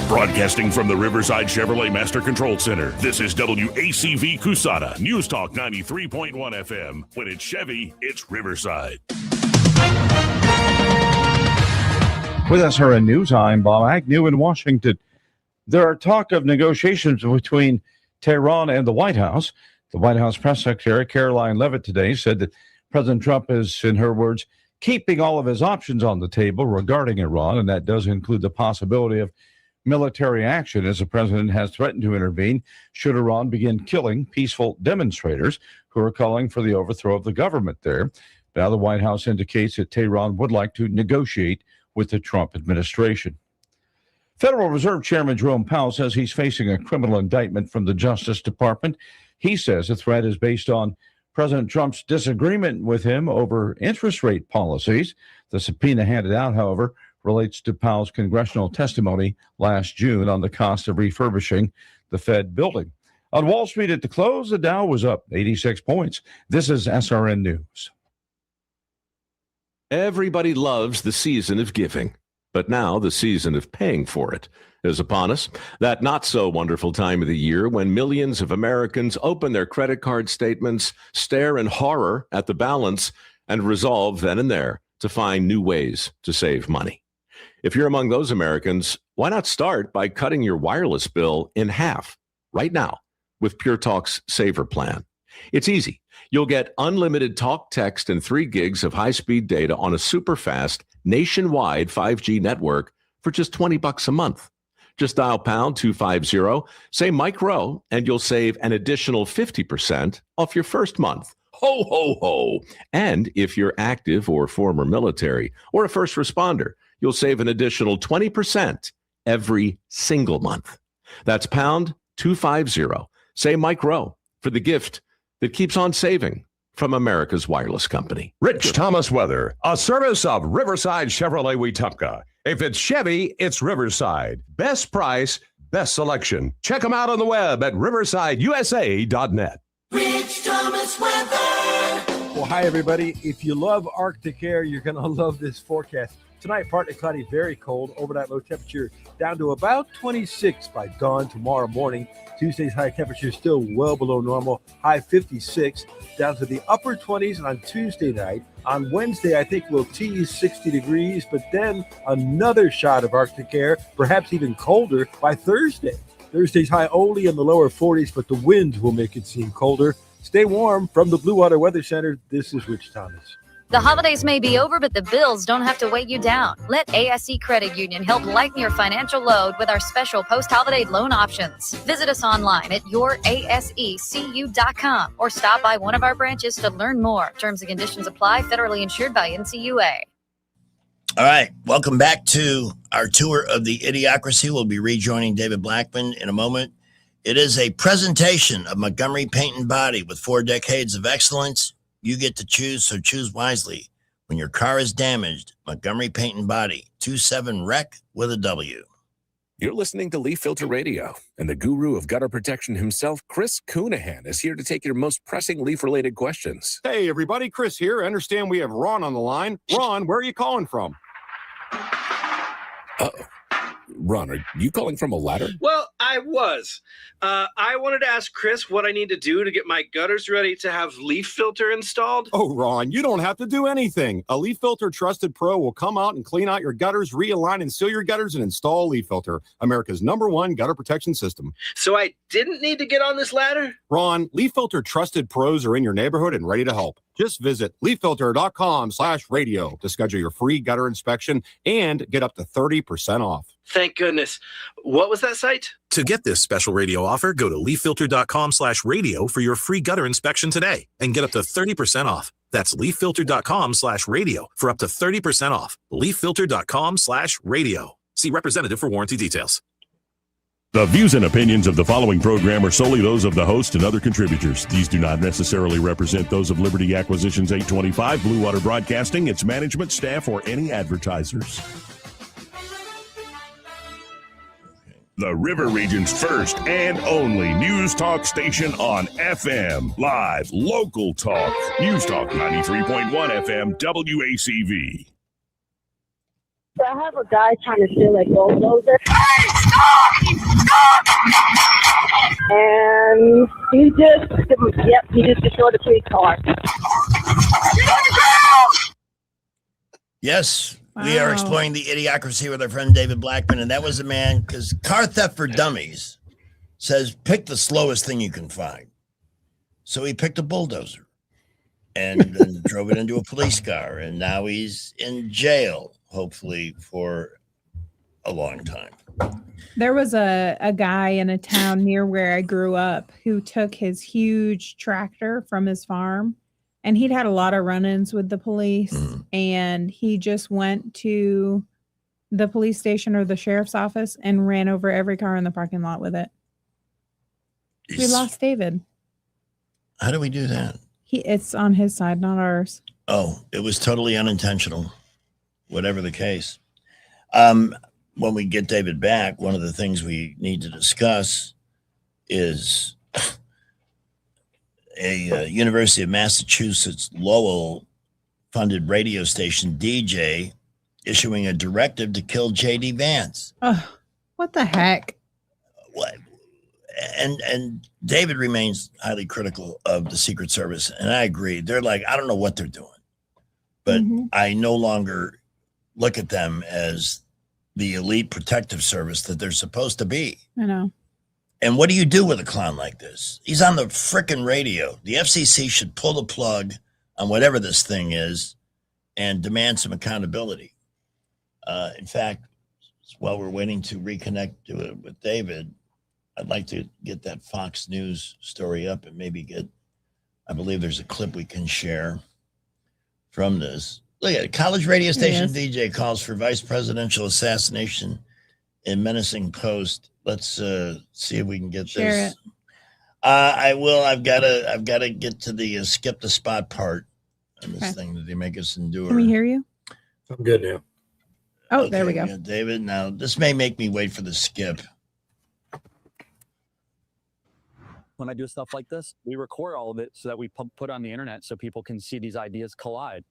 Broadcasting from the Riverside Chevrolet Master Control Center, this is WACV Cusana, News Talk 93.1 FM. When it's Chevy, it's Riverside. With SRN News, I'm Bob Agnew in Washington. There are talk of negotiations between Tehran and the White House. The White House press secretary, Caroline Leavitt, today said that President Trump is, in her words, keeping all of his options on the table regarding Iran, and that does include the possibility of military action, as the president has threatened to intervene should Iran begin killing peaceful demonstrators who are calling for the overthrow of the government there. Now the White House indicates that Tehran would like to negotiate with the Trump administration. Federal Reserve Chairman Jerome Powell says he's facing a criminal indictment from the Justice Department. He says the threat is based on President Trump's disagreement with him over interest rate policies. The subpoena handed out, however, relates to Powell's congressional testimony last June on the cost of refurbishing the Fed building. On Wall Street at the close, the Dow was up 86 points. This is SRN News. Everybody loves the season of giving, but now the season of paying for it is upon us. That not so wonderful time of the year when millions of Americans open their credit card statements, stare in horror at the balance, and resolve then and there to find new ways to save money. If you're among those Americans, why not start by cutting your wireless bill in half right now with Pure Talk's Saver Plan? It's easy. You'll get unlimited talk, text, and 3 gigs of high-speed data on a super-fast nationwide 5G network for just $20 a month. Just dial pound 250, say Mike Rowe, and you'll save an additional 50% off your first month. Ho, ho, ho. And if you're active or former military or a first responder, you'll save an additional 20% every single month. That's pound 250. Say Mike Rowe for the gift that keeps on saving from America's wireless company. Rich Thomas Weather, a service of Riverside Chevrolet Wetumpka. If it's Chevy, it's Riverside. Best price, best selection. Check them out on the web at riversideusa.net. Rich Thomas Weather. Well, hi, everybody. If you love Arctic air, you're going to love this forecast. Tonight, partly cloudy, very cold. Overnight low temperature down to about 26 by dawn tomorrow morning. Tuesday's high temperature still well below normal, high 56, down to the upper 20s on Tuesday night. On Wednesday, I think we'll tease 60 degrees, but then another shot of Arctic air, perhaps even colder by Thursday. Thursday's high only in the lower 40s, but the winds will make it seem colder. Stay warm. From the Blue Water Weather Center, this is Rich Thomas. The holidays may be over, but the bills don't have to weigh you down. Let ASE Credit Union help lighten your financial load with our special post-holiday loan options. Visit us online at yourasecu.com or stop by one of our branches to learn more. Terms and conditions apply. Federally insured by NCUA. All right. Welcome back to our tour of the Idiocracy. We'll be rejoining David Blackman in a moment. It is a presentation of Montgomery Paint and Body with 4 decades of excellence. You get to choose, so choose wisely. When your car is damaged, Montgomery Paint and Body, 27-REC with a W. You're listening to Leaf Filter Radio, and the guru of gutter protection himself, Chris Coonahan, is here to take your most pressing leaf-related questions. Hey, everybody, Chris here. I understand we have Ron on the line. Ron, where are you calling from? Uh-oh. Ron, are you calling from a ladder? Well, I was. I wanted to ask Chris what I need to do to get my gutters ready to have leaf filter installed. Oh, Ron, you don't have to do anything. A Leaf Filter Trusted Pro will come out and clean out your gutters, realign and seal your gutters, and install a Leaf Filter, America's #1 gutter protection system. So I didn't need to get on this ladder? Ron, Leaf Filter Trusted Pros are in your neighborhood and ready to help. Just visit leaffilter.com/radio to schedule your free gutter inspection and get up to 30% off. Thank goodness. What was that site? To get this special radio offer, go to leaffilter.com/radio for your free gutter inspection today and get up to 30% off. That's leaffilter.com/radio for up to 30% off. leaffilter.com/radio. See representative for warranty details. The views and opinions of the following program are solely those of the host and other contributors. These do not necessarily represent those of Liberty Acquisitions 825, Blue Water Broadcasting, its management, staff, or any advertisers. The River Region's first and only news talk station on FM. Live, local talk. News Talk 93.1 FM, WACV. So I have a guy trying to steal a bulldozer. And he just destroyed the police car. Yes, we are exploring the Idiocracy with our friend David Blackman, and that was a man, because Car Theft for Dummies says pick the slowest thing you can find. So he picked a bulldozer and then drove it into a police car, and now he's in jail, hopefully for a long time. There was a guy in a town near where I grew up who took his huge tractor from his farm, and he'd had a lot of run-ins with the police, and he just went to the police station or the sheriff's office and ran over every car in the parking lot with it. We lost David. How do we do that? It's on his side, not ours. Oh, it was totally unintentional, whatever the case. When we get David back, one of the things we need to discuss is a University of Massachusetts Lowell-funded radio station DJ issuing a directive to kill J.D. Vance. Oh, what the heck? What? And David remains highly critical of the Secret Service, and I agree. They're like, I don't know what they're doing, but I no longer look at them as the elite protective service that they're supposed to be. I know. And what do you do with a clown like this? He's on the frickin' radio. The FCC should pull the plug on whatever this thing is and demand some accountability. In fact, while we're waiting to reconnect with David, I'd like to get that Fox News story up and maybe I believe there's a clip we can share from this. Look at it. College radio station DJ calls for vice presidential assassination in menacing post. Let's see if we can get Share this. I will. I've got to get to the skip the spot part on this thing that they make us endure. Can we hear you? I'm good now. Oh, there we go. David, now this may make me wait for the skip. When I do stuff like this, we record all of it so that we put on the internet so people can see these ideas collide.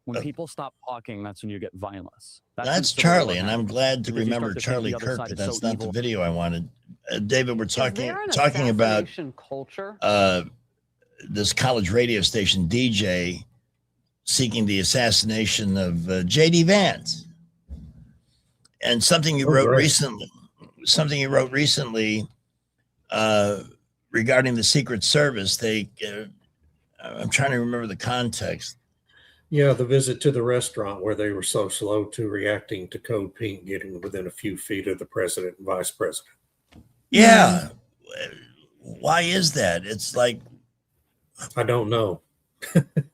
When people stop talking, that's when you get violence. That's when civil war Charlie, and I'm happens, glad to because you start remember to think Charlie the other Kirk, side but is that's so not the evil. video I wanted. David, we're Is talking there an about assassination culture? this college radio station DJ seeking the assassination of J.D. Vance, and something you wrote recently. Something you wrote recently regarding the Secret Service. I'm trying to remember the context. Yeah, the visit to the restaurant where they were so slow to reacting to Code Pink getting within a few feet of the president and vice president. Yeah. Why is that? It's like, I don't know.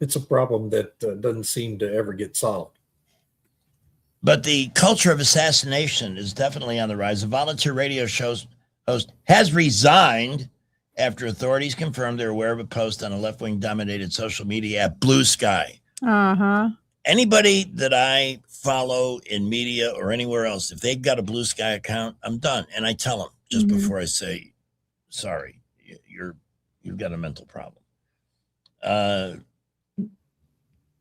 It's a problem that doesn't seem to ever get solved. But the culture of assassination is definitely on the rise. A volunteer radio host has resigned after authorities confirmed they're aware of a post on a left-wing dominated social media app, Blue Sky. Anybody that I follow in media or anywhere else, if they've got a Blue Sky account, I'm done. And I tell them just before I say, sorry, you've got a mental problem.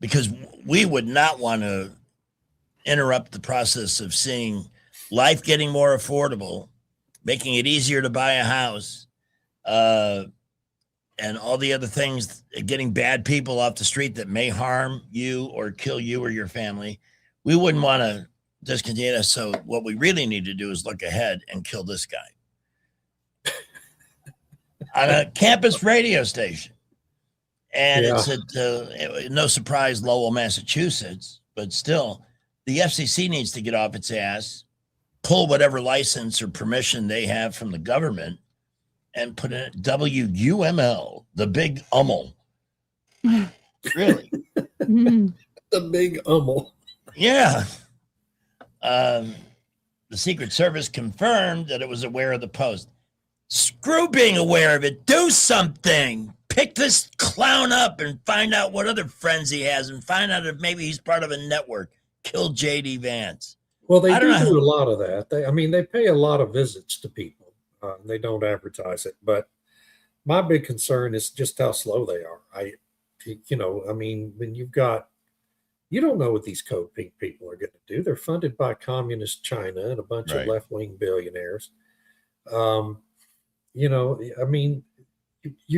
Because we would not want to interrupt the process of seeing life getting more affordable, making it easier to buy a house, and all the other things, getting bad people off the street that may harm you or kill you or your family. We wouldn't want to discontinue that. So what we really need to do is look ahead and kill this guy on a campus radio station. And it's at, no surprise, Lowell, Massachusetts, but still, the FCC needs to get off its ass, pull whatever license or permission they have from the government, and put in WUML, the big UML. Really? The big UML. Yeah. The Secret Service confirmed that it was aware of the post. Screw being aware of it. Do something. Pick this clown up and find out what other friends he has and find out if maybe he's part of a network. Kill J.D. Vance. Well, they do a lot of that. They pay a lot of visits to people. They don't advertise it, but my big concern is just how slow they are. When you've got, you don't know what these Code Pink people are going to do. They're funded by communist China and a bunch of left-wing billionaires. You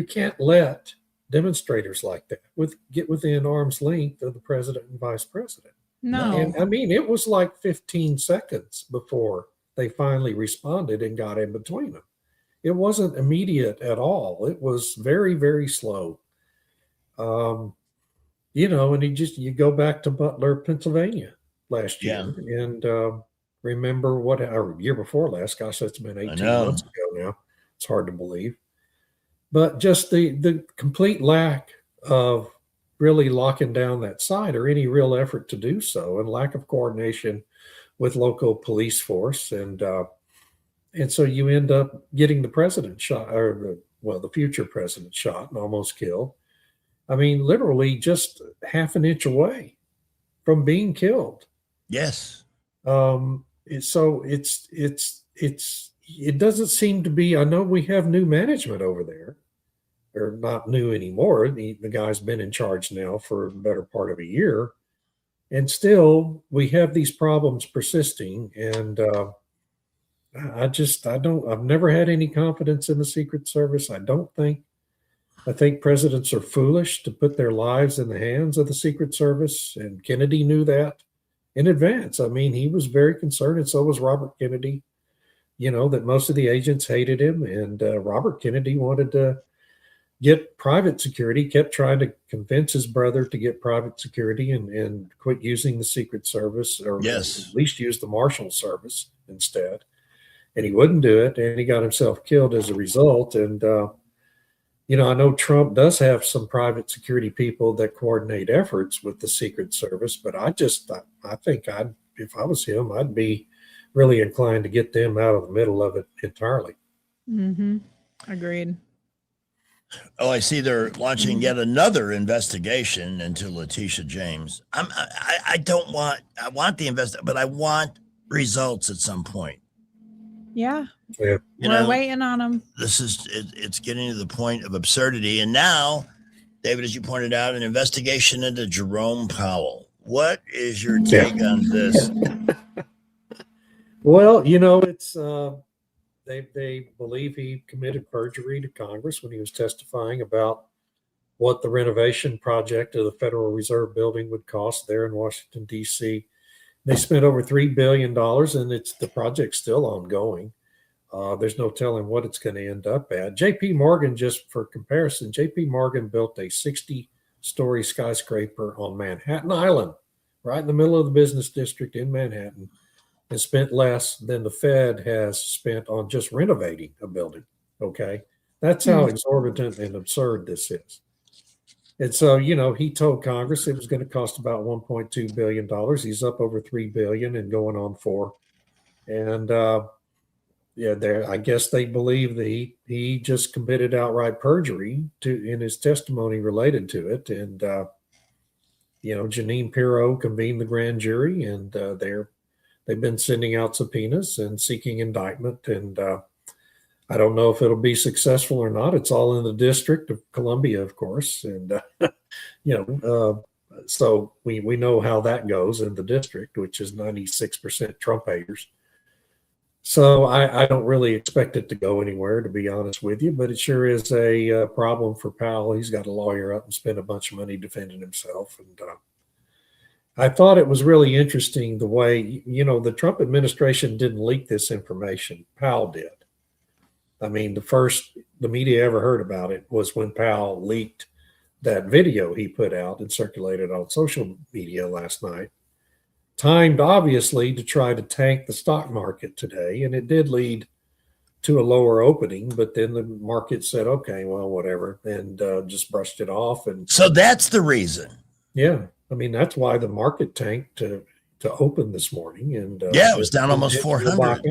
can't let demonstrators like that get within arm's length of the president and vice president. No. And it was like 15 seconds before they finally responded and got in between them. It wasn't immediate at all. It was very, very slow. And you go back to Butler, Pennsylvania last year and remember or year before last, gosh, that's been 18 months ago now. It's hard to believe. But just the complete lack of really locking down that site or any real effort to do so, and lack of coordination with local police force, and so you end up getting the president shot, or the future president shot and almost killed. Literally just half an inch away from being killed. Yes. So it doesn't seem to be. I know we have new management over there. Or not new anymore. The guy's been in charge now for the better part of a year. And still, we have these problems persisting. And I've never had any confidence in the Secret Service. I think presidents are foolish to put their lives in the hands of the Secret Service. And Kennedy knew that in advance. He was very concerned, and so was Robert Kennedy, that most of the agents hated him. And Robert Kennedy wanted to get private security, kept trying to convince his brother to get private security and quit using the Secret Service, or at least use the Marshal Service instead. And he wouldn't do it, and he got himself killed as a result. And, I know Trump does have some private security people that coordinate efforts with the Secret Service, but I think if I was him, I'd be really inclined to get them out of the middle of it entirely. Agreed. Oh, I see they're launching yet another investigation into Letitia James. I want the but I want results at some point. Yeah. We're waiting on them. It's getting to the point of absurdity. And now, David, as you pointed out, an investigation into Jerome Powell. what is your take on this? Well, it's they believe he committed perjury to Congress when he was testifying about what the renovation project of the Federal Reserve building would cost there in Washington, D.C. They spent over $3 billion, and the project's still ongoing. There's no telling what it's going to end up at. J.P. Morgan, just for comparison, J.P. Morgan built a 60-story skyscraper on Manhattan Island, right in the middle of the business district in Manhattan, and spent less than the Fed has spent on just renovating a building. Okay. That's how exorbitant and absurd this is. And so, he told Congress it was going to cost about $1.2 billion. He's up over $3 billion and going on $4 billion. And I guess they believe that he just committed outright perjury in his testimony related to it. And, Janine Pirro convened the grand jury, and they've been sending out subpoenas and seeking indictment. And I don't know if it'll be successful or not. It's all in the District of Columbia, of course. And, so we know how that goes in the district, which is 96% Trump haters. So I don't really expect it to go anywhere, to be honest with you, but it sure is a problem for Powell. He's got a lawyer up and spent a bunch of money defending himself. And I thought it was really interesting the way, the Trump administration didn't leak this information. Powell did. I mean, the media ever heard about it was when Powell leaked that video he put out and circulated on social media last night, timed obviously to try to tank the stock market today. And it did lead to a lower opening, but then the market said, okay, well, whatever, and just brushed it off. And so that's the reason. Yeah. I mean, that's why the market tanked to open this morning. And it was down almost 400.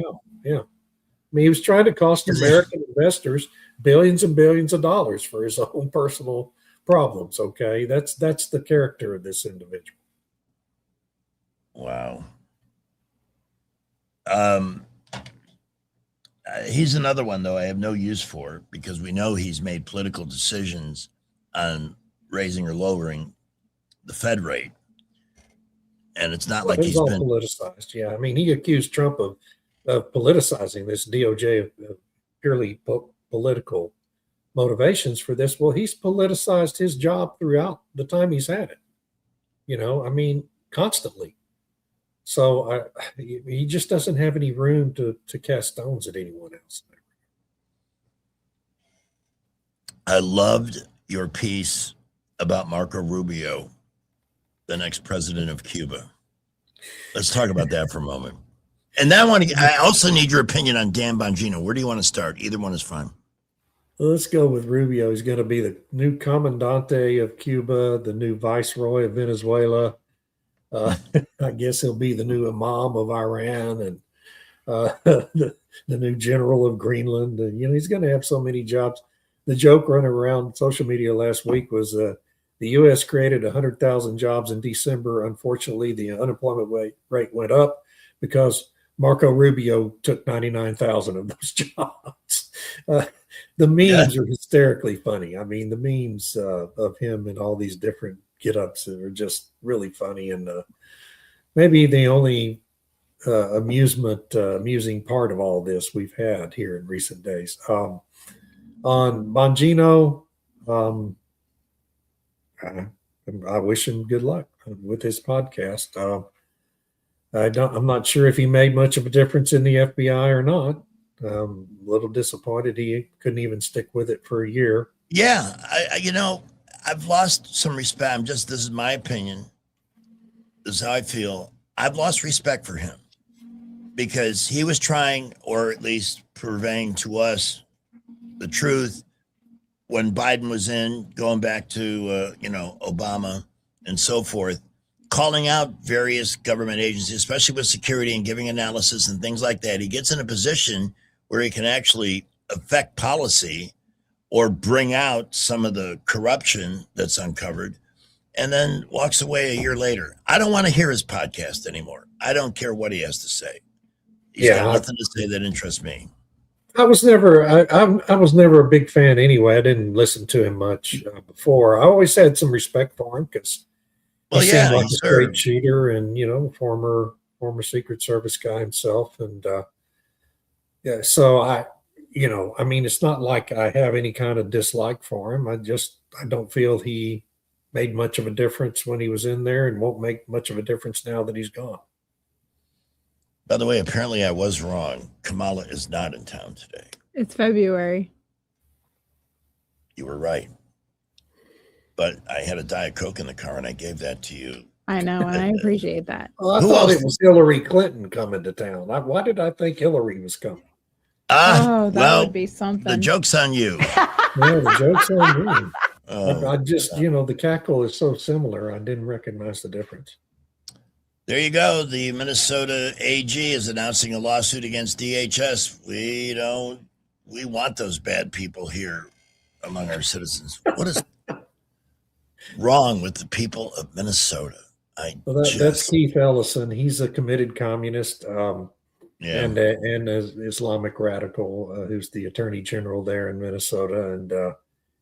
Yeah. I mean, he was trying to cost American investors billions and billions of dollars for his own personal problems. Okay. That's the character of this individual. Wow. He's another one, though, I have no use for, because we know he's made political decisions on raising or lowering the Fed rate. And it's not like he's all been politicized. Yeah. I mean, he accused Trump of politicizing this DOJ of purely political motivations for this. Well, he's politicized his job throughout the time he's had it, I mean, constantly. So he just doesn't have any room to cast stones at anyone else. I loved your piece about Marco Rubio, the next president of Cuba. Let's talk about that for a moment. And that one, I also need your opinion on Dan Bongino. Where do you want to start? Either one is fine. Well, let's go with Rubio. He's going to be the new comandante of Cuba, the new viceroy of Venezuela. I guess he'll be the new imam of Iran, and the new general of Greenland. And, he's going to have so many jobs. The joke running around social media last week was the U.S. created 100,000 jobs in December. Unfortunately, the unemployment rate went up because Marco Rubio took 99,000 of those jobs. The memes are hysterically funny. I mean, the memes of him and all these different get-ups are just really funny. And maybe the only amusing part of all this we've had here in recent days. On Bongino, I wish him good luck with his podcast. I'm not sure if he made much of a difference in the FBI or not. A little disappointed he couldn't even stick with it for a year. Yeah, I've lost some respect. This is my opinion. This is how I feel. I've lost respect for him because he was trying, or at least purveying to us the truth when Biden was in, going back to, Obama and so forth, calling out various government agencies, especially with security, and giving analysis and things like that. He gets in a position where he can actually affect policy or bring out some of the corruption that's uncovered, and then walks away a year later. I don't want to hear his podcast anymore. I don't care what he has to say. He's got nothing to say that interests me. I was never a big fan anyway. I didn't listen to him much before. I always had some respect for him because Well, he yeah, seemed like he a straight served. shooter, and former Secret Service guy himself, and yeah. So I mean, it's not like I have any kind of dislike for him. I don't feel he made much of a difference when he was in there, and won't make much of a difference now that he's gone. By the way, apparently I was wrong. Kamala is not in town today. It's February. You were right. But I had a Diet Coke in the car, and I gave that to you. I know, and I appreciate that. Well, I Who thought else? it was Hillary Clinton coming to town. Why did I think Hillary was coming? Oh, that well, would be something. the joke's on you. Yeah, the joke's on me. Oh, I just, the cackle is so similar. I didn't recognize the difference. there you go. The Minnesota AG is announcing a lawsuit against DHS. We want those bad people here among our citizens. What is wrong with the people of Minnesota? That's Keith Ellison. He's a committed communist and an Islamic radical who's the attorney general there in Minnesota. And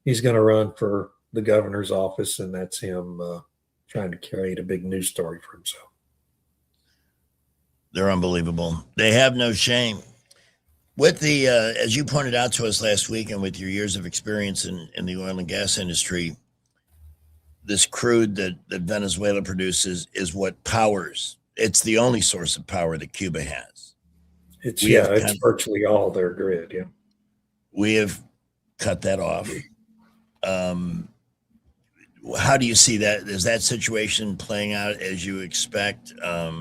he's going to run for the governor's office, and that's him trying to create a big news story for himself. They're unbelievable. They have no shame. With the, as you pointed out to us last week, and with your years of experience in the oil and gas industry, this crude that Venezuela produces is what powers. It's the only source of power that Cuba has. It's virtually all their grid. Yeah, we have cut that off. How do you see that? Is that situation playing out as you expect? Yeah.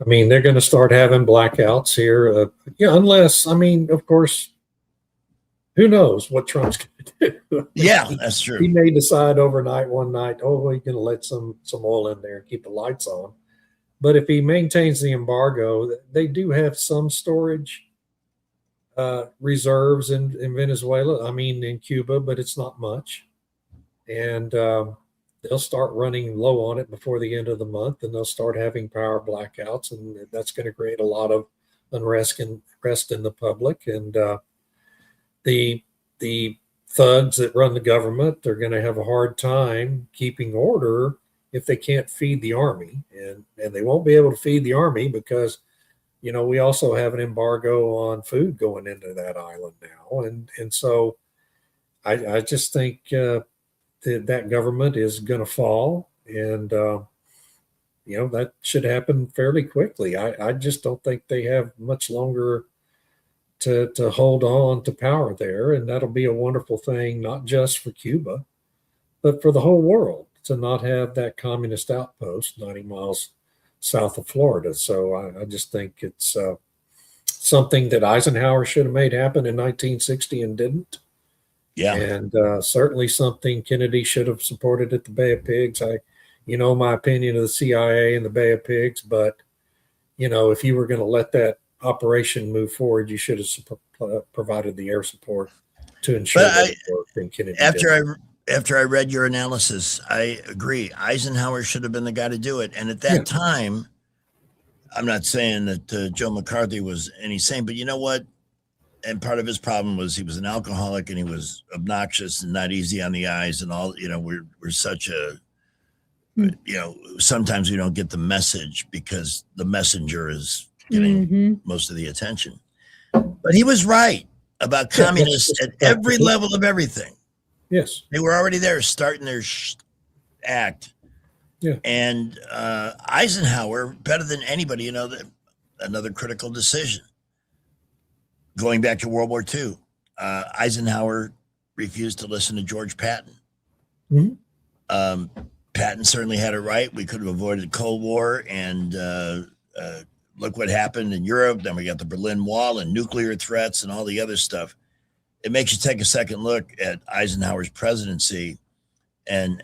I mean, they're going to start having blackouts here. Unless, of course, who knows what Trump's going to do? Yeah, that's true. He may decide overnight, one night, we're going to let some oil in there and keep the lights on. But if he maintains the embargo, they do have some storage reserves in Venezuela. In Cuba, but it's not much. And they'll start running low on it before the end of the month, and they'll start having power blackouts, and that's going to create a lot of unrest in the public. And the thugs that run the government, they're going to have a hard time keeping order if they can't feed the army, and they won't be able to feed the army because we also have an embargo on food going into that island now, and so I just think that government is going to fall, and that should happen fairly quickly. I just don't think they have much longer to hold on to power there, and that'll be a wonderful thing, not just for Cuba, but for the whole world, to not have that communist outpost 90 miles south of Florida. So I just think it's something that Eisenhower should have made happen in 1960 and didn't. Yeah. And certainly something Kennedy should have supported at the Bay of Pigs. My opinion of the CIA and the Bay of Pigs, but, if you were going to let that operation move forward, you should have provided the air support to ensure that it worked. And Kennedy after I read your analysis, I agree. Eisenhower should have been the guy to do it. And at that time, I'm not saying that Joe McCarthy was any saint, but you know what? And part of his problem was he was an alcoholic, and he was obnoxious and not easy on the eyes, and all. We're such a, sometimes we don't get the message because the messenger is getting most of the attention. But he was right about communists at every level of everything. Yes, they were already there, starting their act. Yeah, and Eisenhower, better than anybody, another critical decision. Going back to World War II, Eisenhower refused to listen to George Patton. Mm-hmm. Patton certainly had it right. We could have avoided the Cold War, and look what happened in Europe. Then we got the Berlin Wall and nuclear threats and all the other stuff. It makes you take a second look at Eisenhower's presidency and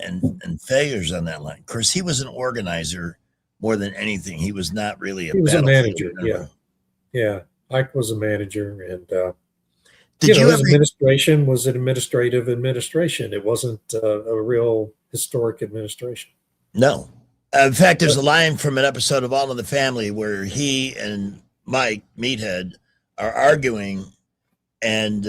failures on that line. Of course, he was an organizer more than anything. He was not really he was a manager. Yeah. Ike was a manager, and his administration was an administrative administration. It wasn't a real historic administration. No. In fact, there's a line from an episode of All in the Family where he and Mike, Meathead, are arguing, and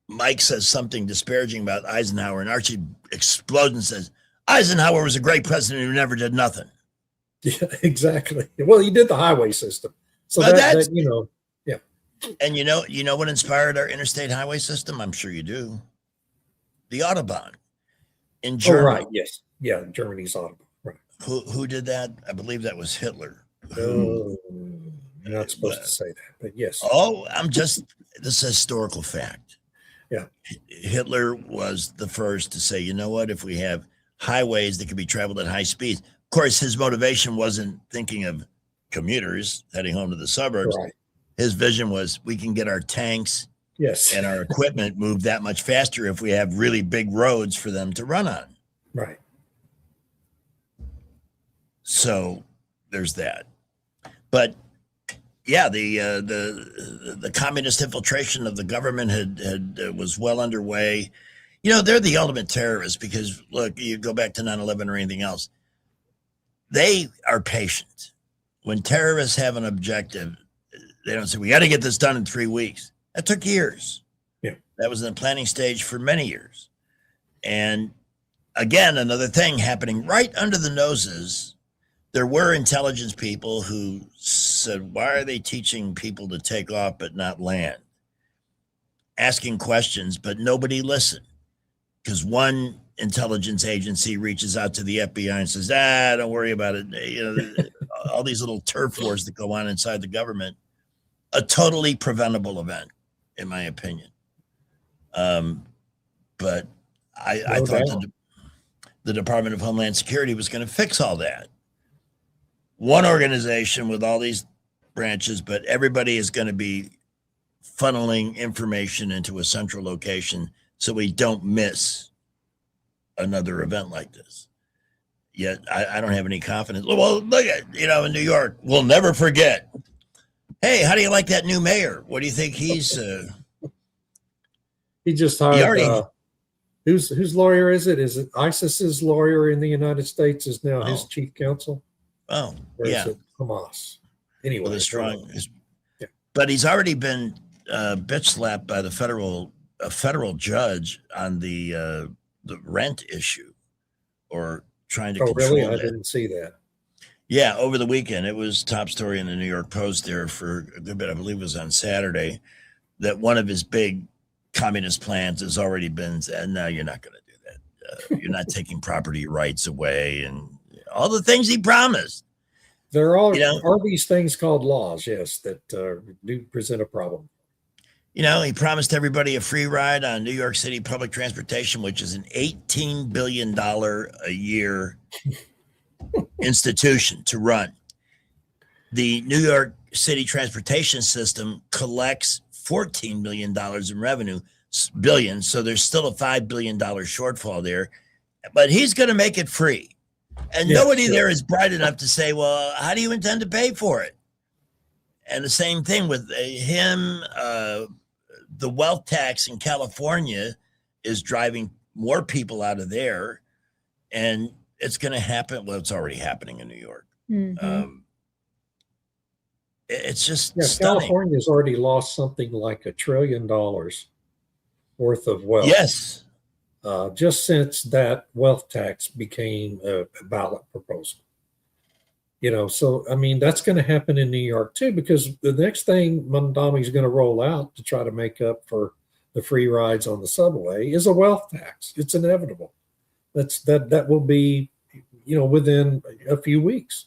Mike says something disparaging about Eisenhower, and Archie explodes and says, Eisenhower was a great president who never did nothing. Yeah, exactly. Well, he did the highway system. So Well, that, you know, yeah. And you know what inspired our interstate highway system? I'm sure you do. The Autobahn in Germany. Oh, right. Yes. Yeah. Germany's Autobahn. Right. Who did that? I believe that was Hitler. You're not supposed to say that, but yes. Oh, this is a historical fact. Yeah. Hitler was the first to say, you know what, if we have highways that can be traveled at high speeds. Of course, his motivation wasn't thinking of commuters heading home to the suburbs. Right. His vision was we can get our tanks Yes. and our equipment moved that much faster if we have really big roads for them to run on. Right. So there's that. But yeah, the communist infiltration of the government was well underway. You know, they're the ultimate terrorists because look, you go back to 9/11 or anything else. They are patient. When terrorists have an objective, they don't say, we got to get this done in 3 weeks. That took years. Yeah. That was in the planning stage for many years. And again, another thing happening right under the noses. There were intelligence people who said, why are they teaching people to take off but not land? Asking questions, but nobody listened. Because one intelligence agency reaches out to the FBI and says, don't worry about it. You know, all these little turf wars that go on inside the government. A totally preventable event, in my opinion. But I thought the Department of Homeland Security was going to fix all that. One organization with all these branches, but everybody is going to be funneling information into a central location so we don't miss another event like this. Yet I don't have any confidence. Well, look at, in New York, we'll never forget. Hey, how do you like that new mayor? What do you think he's? He just hired. Whose lawyer is it? Is it ISIS's lawyer in the United States is now his chief counsel? Oh, or yeah. Is it Hamas? Anyway, well, but he's already been bitch slapped by the federal judge on the rent issue, or trying to control really? I it. didn't see that. Yeah, over the weekend, it was top story in the New York Post there for a good bit. I believe it was on Saturday, that one of his big communist plans has already been said, no, you're not going to do that. You're not taking property rights away and all the things he promised. There are these things called laws, yes, that do present a problem. He promised everybody a free ride on New York City public transportation, which is an $18 billion a year institution to run. The New York City transportation system collects $14 million in revenue, billion. So there's still a $5 billion shortfall there, but he's going to make it free. And nobody there is bright enough to say, well, how do you intend to pay for it? And the same thing with him. The wealth tax in California is driving more people out of there. And it's going to happen. Well, it's already happening in New York. Mm-hmm. It's just stunning. California's already lost something like $1 trillion worth of wealth. Yes. Just since that wealth tax became a ballot proposal. So, I mean, that's going to happen in New York too, because the next thing Mondami's going to roll out to try to make up for the free rides on the subway is a wealth tax. It's inevitable. That will be, within a few weeks.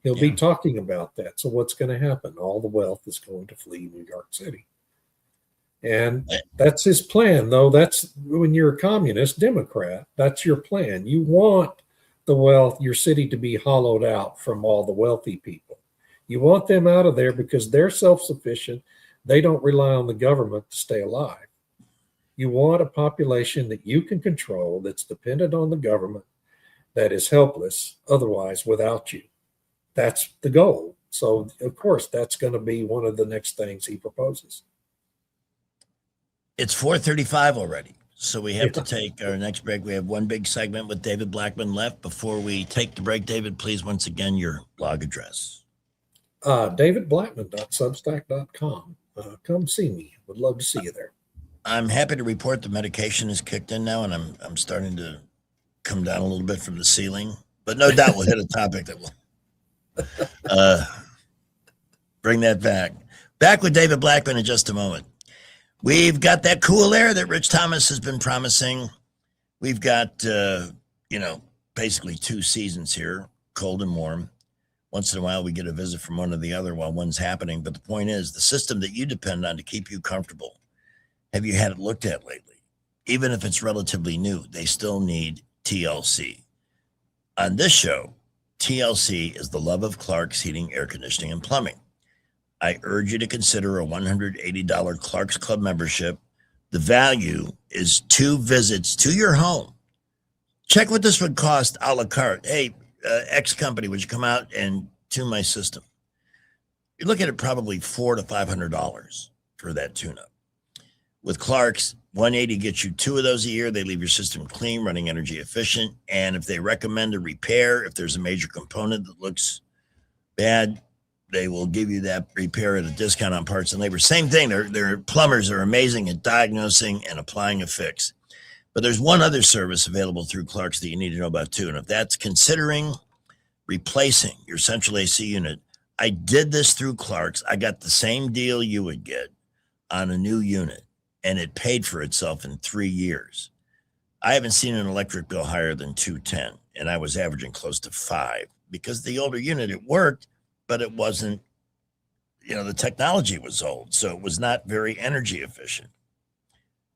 He'll be talking about that. So what's going to happen? All the wealth is going to flee New York City. And that's his plan, though. That's when you're a communist Democrat, that's your plan. You want the wealth, your city to be hollowed out from all the wealthy people. You want them out of there because they're self-sufficient. They don't rely on the government to stay alive. You want a population that you can control, that's dependent on the government, that is helpless otherwise without you. That's the goal. So, of course, that's going to be one of the next things he proposes. It's 4:35 already, so we have to take our next break. We have one big segment with David Blackman left. Before we take the break, David, please, once again, your blog address. davidblackman.substack.com. Come see me. Would love to see you there. I'm happy to report the medication is kicked in now, and I'm starting to come down a little bit from the ceiling. But no doubt we'll hit a topic that will bring that back. Back with David Blackman in just a moment. We've got that cool air that Rich Thomas has been promising. We've got, basically 2 seasons here, cold and warm. Once in a while, we get a visit from one or the other while one's happening. But the point is, the system that you depend on to keep you comfortable, have you had it looked at lately? Even if it's relatively new, they still need TLC. On this show, TLC is the love of Clark's Heating, Air Conditioning, and Plumbing. I urge you to consider a $180 Clark's Club membership. The value is 2 visits to your home. Check what this would cost a la carte. Hey, X company, would you come out and tune my system? You're looking at probably $400 to $500 for that tune-up. With Clark's, $180 gets you 2 of those a year. They leave your system clean, running energy efficient. And if they recommend a repair, if there's a major component that looks bad, they will give you that repair at a discount on parts and labor. Same thing. Their plumbers are amazing at diagnosing and applying a fix. But there's one other service available through Clark's that you need to know about too. And if that's considering replacing your central AC unit, I did this through Clark's. I got the same deal you would get on a new unit, and it paid for itself in 3 years. I haven't seen an electric bill higher than $210, and I was averaging close to $5 because the older unit, it worked, but it wasn't, the technology was old, so it was not very energy efficient.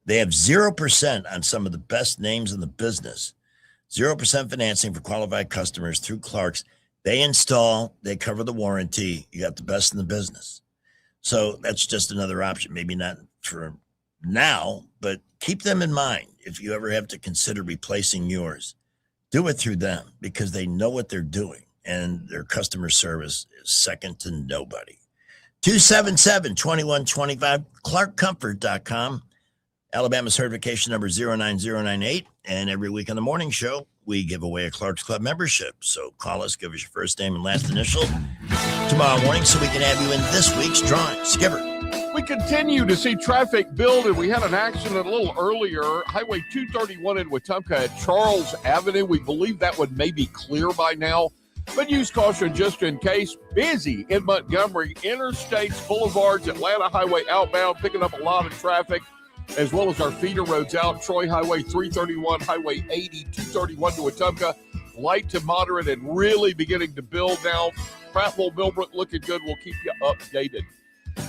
They have 0% on some of the best names in the business, 0% financing for qualified customers through Clark's. They install, they cover the warranty. You got the best in the business. So that's just another option. Maybe not for now, but keep them in mind. If you ever have to consider replacing yours, do it through them because they know what they're doing and their customer service is second to nobody. 277-2125, clarkcomfort.com. Alabama certification number 09098. And every week on the morning show, we give away a Clark's Club membership. So call us, give us your first name and last initial tomorrow morning so we can have you in this week's drawing. Skipper. We continue to see traffic build, and we had an accident a little earlier. Highway 231 in Wetumpka at Charles Avenue. We believe that would maybe clear by now, but use caution just in case. Busy in Montgomery, interstates, boulevards, Atlanta Highway outbound, picking up a lot of traffic, as well as our feeder roads out. Troy Highway 331, Highway 80, 231 to Wetumpka. Light to moderate and really beginning to build now. Prattville, Millbrook looking good. We'll keep you updated.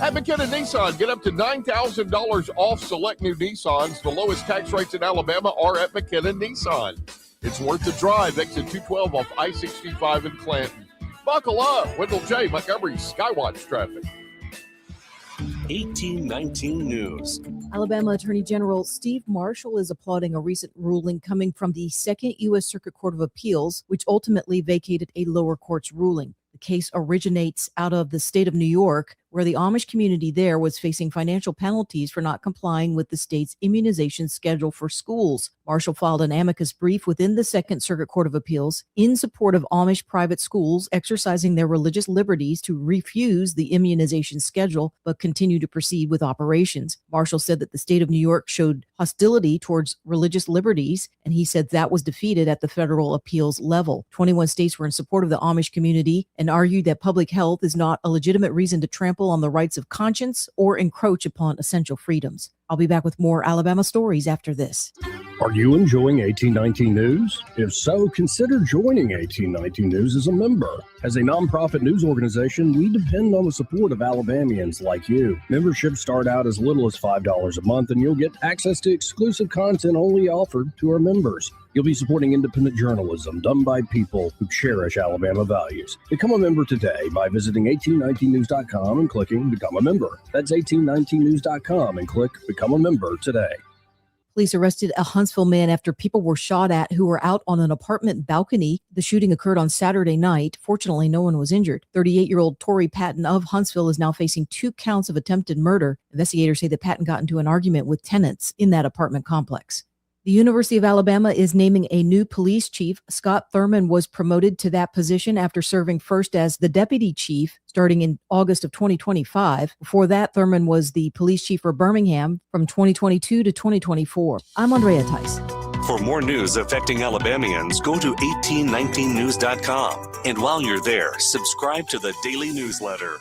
At McKenna Nissan, get up to $9,000 off select new Nissans. The lowest tax rates in Alabama are at McKenna Nissan. It's worth the drive. Exit 212 off I-65 in Clanton. Buckle up. Wendell J. Montgomery Skywatch traffic. 1819 News. Alabama Attorney General Steve Marshall is applauding a recent ruling coming from the Second U.S. Circuit Court of Appeals, which ultimately vacated a lower court's ruling. The case originates out of the state of New York, where the Amish community there was facing financial penalties for not complying with the state's immunization schedule for schools. Marshall filed an amicus brief within the Second Circuit Court of Appeals in support of Amish private schools exercising their religious liberties to refuse the immunization schedule but continue to proceed with operations. Marshall said that the state of New York showed hostility towards religious liberties, and he said that was defeated at the federal appeals level. 21 states were in support of the Amish community and argued that public health is not a legitimate reason to trample on the rights of conscience or encroach upon essential freedoms. I'll be back with more Alabama stories after this. Are you enjoying 1819 News? If so, consider joining 1819 News as a member. As a nonprofit news organization, we depend on the support of Alabamians like you. Memberships start out as little as $5 a month, and you'll get access to exclusive content only offered to our members. You'll be supporting independent journalism done by people who cherish Alabama values. Become a member today by visiting 1819news.com and clicking Become a Member. That's 1819news.com and click Become a Member today. Police arrested a Huntsville man after people were shot at who were out on an apartment balcony. The shooting occurred on Saturday night. Fortunately, no one was injured. 38-year-old Torrey Patton of Huntsville is now facing 2 counts of attempted murder. Investigators say that Patton got into an argument with tenants in that apartment complex. The University of Alabama is naming a new police chief. Scott Thurman was promoted to that position after serving first as the deputy chief starting in August of 2025. Before that, Thurman was the police chief for Birmingham from 2022 to 2024. I'm Andrea Tice. For more news affecting Alabamians, go to 1819news.com. And while you're there, subscribe to the daily newsletter.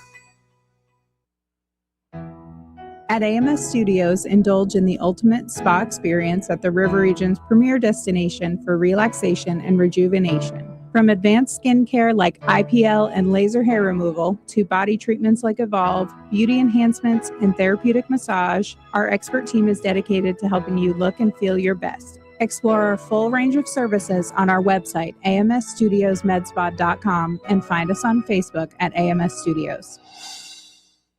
At AMS Studios, indulge in the ultimate spa experience at the River Region's premier destination for relaxation and rejuvenation. From advanced skincare like IPL and laser hair removal to body treatments like Evolve, beauty enhancements, and therapeutic massage, our expert team is dedicated to helping you look and feel your best. Explore our full range of services on our website, amsstudiosmedspa.com, and find us on Facebook at AMS Studios.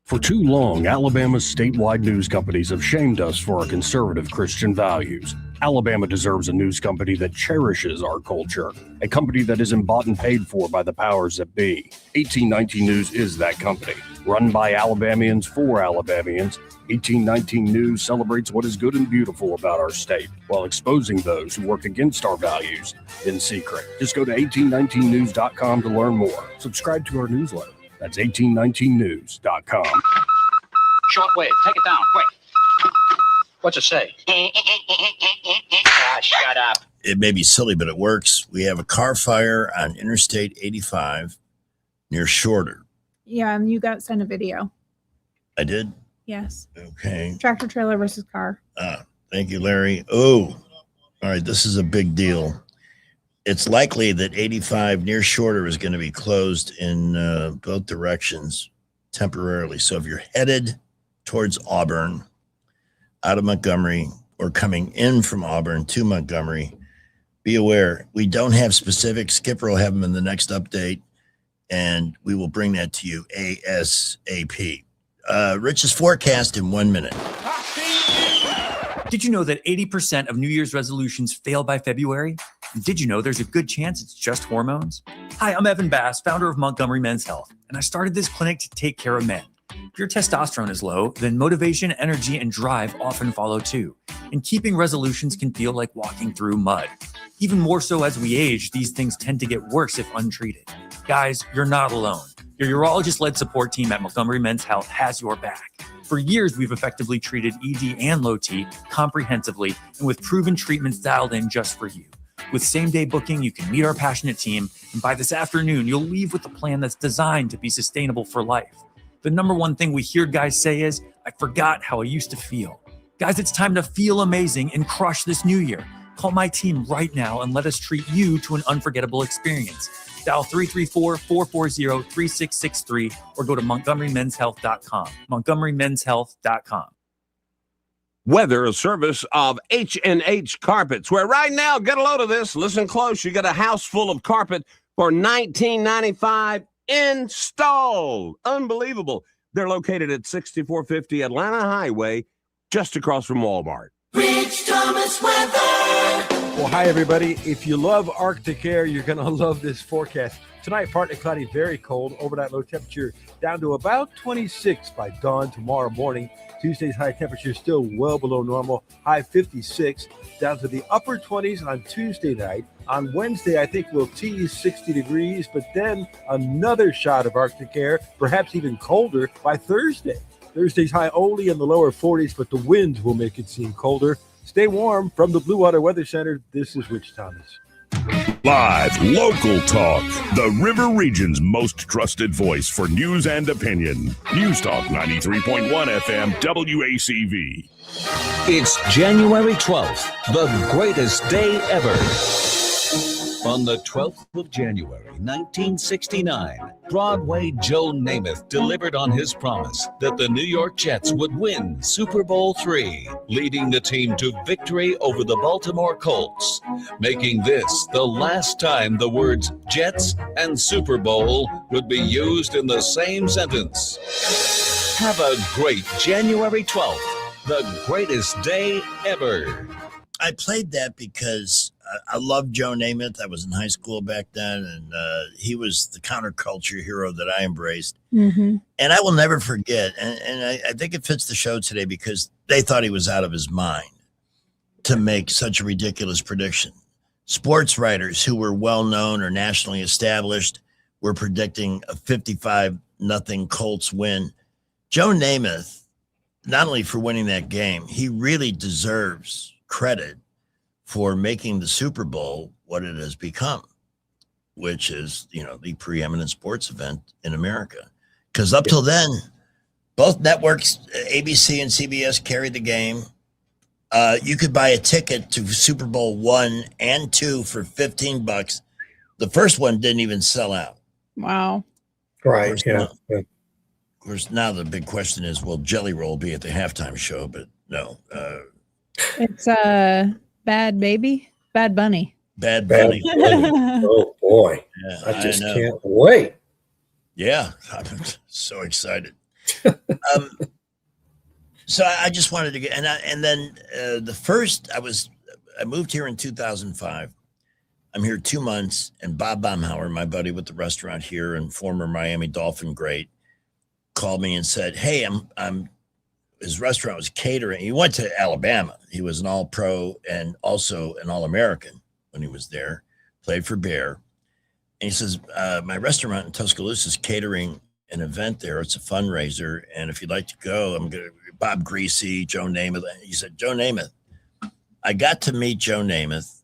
For too long, Alabama's statewide news companies have shamed us for our conservative Christian values. Alabama deserves a news company that cherishes our culture, a company that isn't bought and paid for by the powers that be. 1819 News is that company. Run by Alabamians for Alabamians, 1819 News celebrates what is good and beautiful about our state while exposing those who work against our values in secret. Just go to 1819news.com to learn more. Subscribe to our newsletter. That's 1819news.com. Shortwave, take it down, quick. What's it say? Shut up. It may be silly, but it works. We have a car fire on Interstate 85 near Shorter. Yeah, and you got sent a video. I did? Yes. Okay. Tractor trailer versus car. Thank you, Larry. Oh, all right. This is a big deal. It's likely that 85 near Shorter is going to be closed in both directions temporarily. So if you're headed towards Auburn, out of Montgomery, or coming in from Auburn to Montgomery, be aware. We don't have specifics. Skipper will have them in the next update, and we will bring that to you ASAP. Rich's forecast in 1 minute. Did you know that 80% of New Year's resolutions fail by February? And did you know there's a good chance it's just hormones? Hi, I'm Evan Bass, founder of Montgomery Men's Health, and I started this clinic to take care of men. If your testosterone is low, then motivation, energy, and drive often follow too. And keeping resolutions can feel like walking through mud. Even more so as we age, these things tend to get worse if untreated. Guys, you're not alone. Your urologist-led support team at Montgomery Men's Health has your back. For years, we've effectively treated ED and low T comprehensively and with proven treatments dialed in just for you. With same-day booking, you can meet our passionate team, and by this afternoon, you'll leave with a plan that's designed to be sustainable for life. The number one thing we hear guys say is, I forgot how I used to feel. Guys, it's time to feel amazing and crush this new year. Call my team right now and let us treat you to an unforgettable experience. Dial 334-440-3663 or go to montgomerymenshealth.com. montgomerymenshealth.com. Weather, a service of H&H Carpets, where right now, get a load of this, listen close, you get a house full of carpet for $19.95 installed. Unbelievable. They're located at 6450 Atlanta Highway, just across from Walmart. Rich Thomas weather. Well, hi, everybody. If you love Arctic air, you're going to love this forecast. Tonight, partly cloudy, very cold. Overnight low temperature down to about 26 by dawn tomorrow morning. Tuesday's high temperature still well below normal, high 56, down to the upper 20s on Tuesday night. On Wednesday, I think we'll tease 60 degrees, but then another shot of Arctic air, perhaps even colder by Thursday. Thursday's high only in the lower 40s, but the winds will make it seem colder. Stay warm. From the Blue Water Weather Center, this is Rich Thomas. Live local talk. The River Region's most trusted voice for news and opinion. News Talk 93.1 FM WACV. It's January 12th, the greatest day ever. On the 12th of January, 1969, Broadway Joe Namath delivered on his promise that the New York Jets would win Super Bowl III, leading the team to victory over the Baltimore Colts, making this the last time the words Jets and Super Bowl would be used in the same sentence. Have a great January 12th, the greatest day ever. I played that because I loved Joe Namath. I was in high school back then, and he was the counterculture hero that I embraced. Mm-hmm. And I will never forget, and I think it fits the show today because they thought he was out of his mind to make such a ridiculous prediction. Sports writers who were well-known or nationally established were predicting a 55-0 Colts win. Joe Namath, not only for winning that game, he really deserves credit for making the Super Bowl what it has become, which is, the preeminent sports event in America. Because up till then, both networks, ABC and CBS, carried the game. You could buy a ticket to Super Bowl 1 and 2 for $15. The first one didn't even sell out. Wow. Right. Of course, now the big question is, will Jelly Roll be at the halftime show? But no. It's Bad Bunny. Bad Bunny. Oh, boy. Yeah, I just know. can't wait. Yeah, I'm so excited. So I just wanted to get, and then I moved here in 2005. I'm here 2 months, and Bob Baumhauer, my buddy with the restaurant here and former Miami Dolphin great, called me and said, "Hey, his restaurant was catering." He went to Alabama. He was an All-Pro and also an All-American when he was there. Played for Bear, and he says, "My restaurant in Tuscaloosa is catering an event there. It's a fundraiser, and if you'd like to go, I'm gonna." Bob Greasy, Joe Namath. He said, "Joe Namath." I got to meet Joe Namath.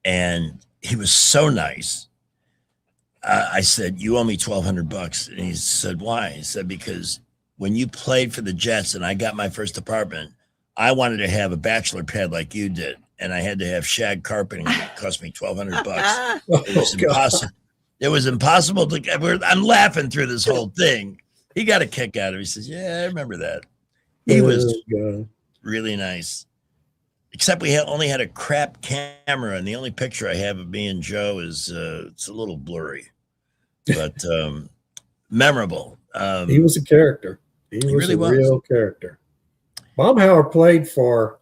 And he was so nice. I said, "You owe me $1,200. And he said, "Why?" He said, "Because when you played for the Jets and I got my first apartment, I wanted to have a bachelor pad like you did. And I had to have shag carpeting. It cost me $1,200. It was impossible. It was impossible to. I'm laughing through this whole thing. He got a kick out of it. He says, "Yeah, I remember that." He was really nice. Except we only had a crap camera, and the only picture I have of me and Joe is it's a little blurry, but memorable. He was a character. He was really a real character. Baumhauer played for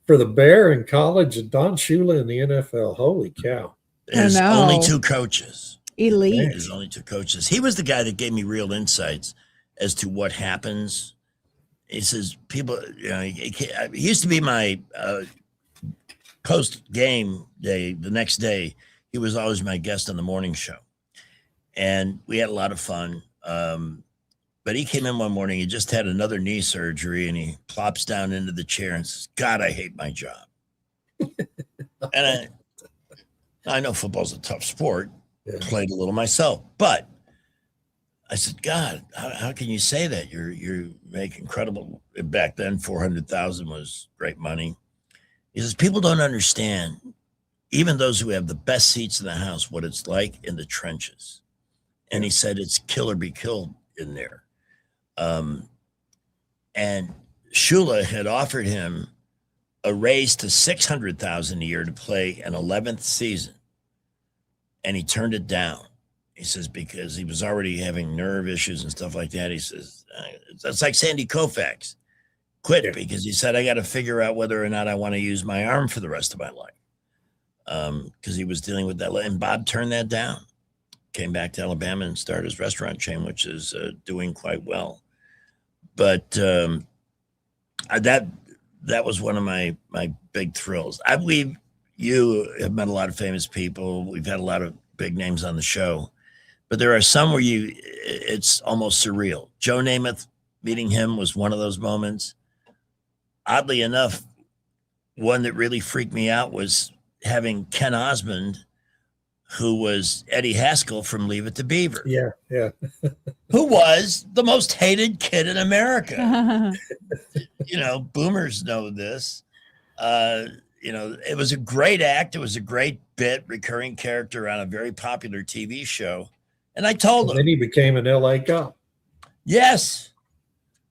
the Bear in college and Don Shula in the NFL. Holy cow. There's only 2 coaches. Elite. There's only 2 coaches. He was the guy that gave me real insights as to what happens. He says, people, he used to be my post-game day. The next day, he was always my guest on the morning show. And we had a lot of fun. But he came in one morning, he just had another knee surgery, and he plops down into the chair and says, "God, I hate my job." And I know football's a tough sport. Played a little myself, but I said, "God, how can you say that? You make incredible." Back then, $400,000 was great money. He says, "People don't understand, even those who have the best seats in the house, what it's like in the trenches." And he said, "It's kill or be killed in there." And Shula had offered him a raise to $600,000 a year to play an 11th season, and he turned it down. He says, because he was already having nerve issues and stuff like that. He says, that's like Sandy Koufax quit because he said, "I got to figure out whether or not I want to use my arm for the rest of my life." Because he was dealing with that. And Bob turned that down, came back to Alabama and started his restaurant chain, which is doing quite well. But that was one of my big thrills. I believe you have met a lot of famous people. We've had a lot of big names on the show. But there are some where it's almost surreal. Joe Namath, meeting him was one of those moments. Oddly enough, one that really freaked me out was having Ken Osmond, who was Eddie Haskell from Leave It to Beaver. Yeah. Who was the most hated kid in America. Boomers know this. It was a great act. It was a great bit, recurring character on a very popular TV show. And I told him. Then he became an LA cop. Yes.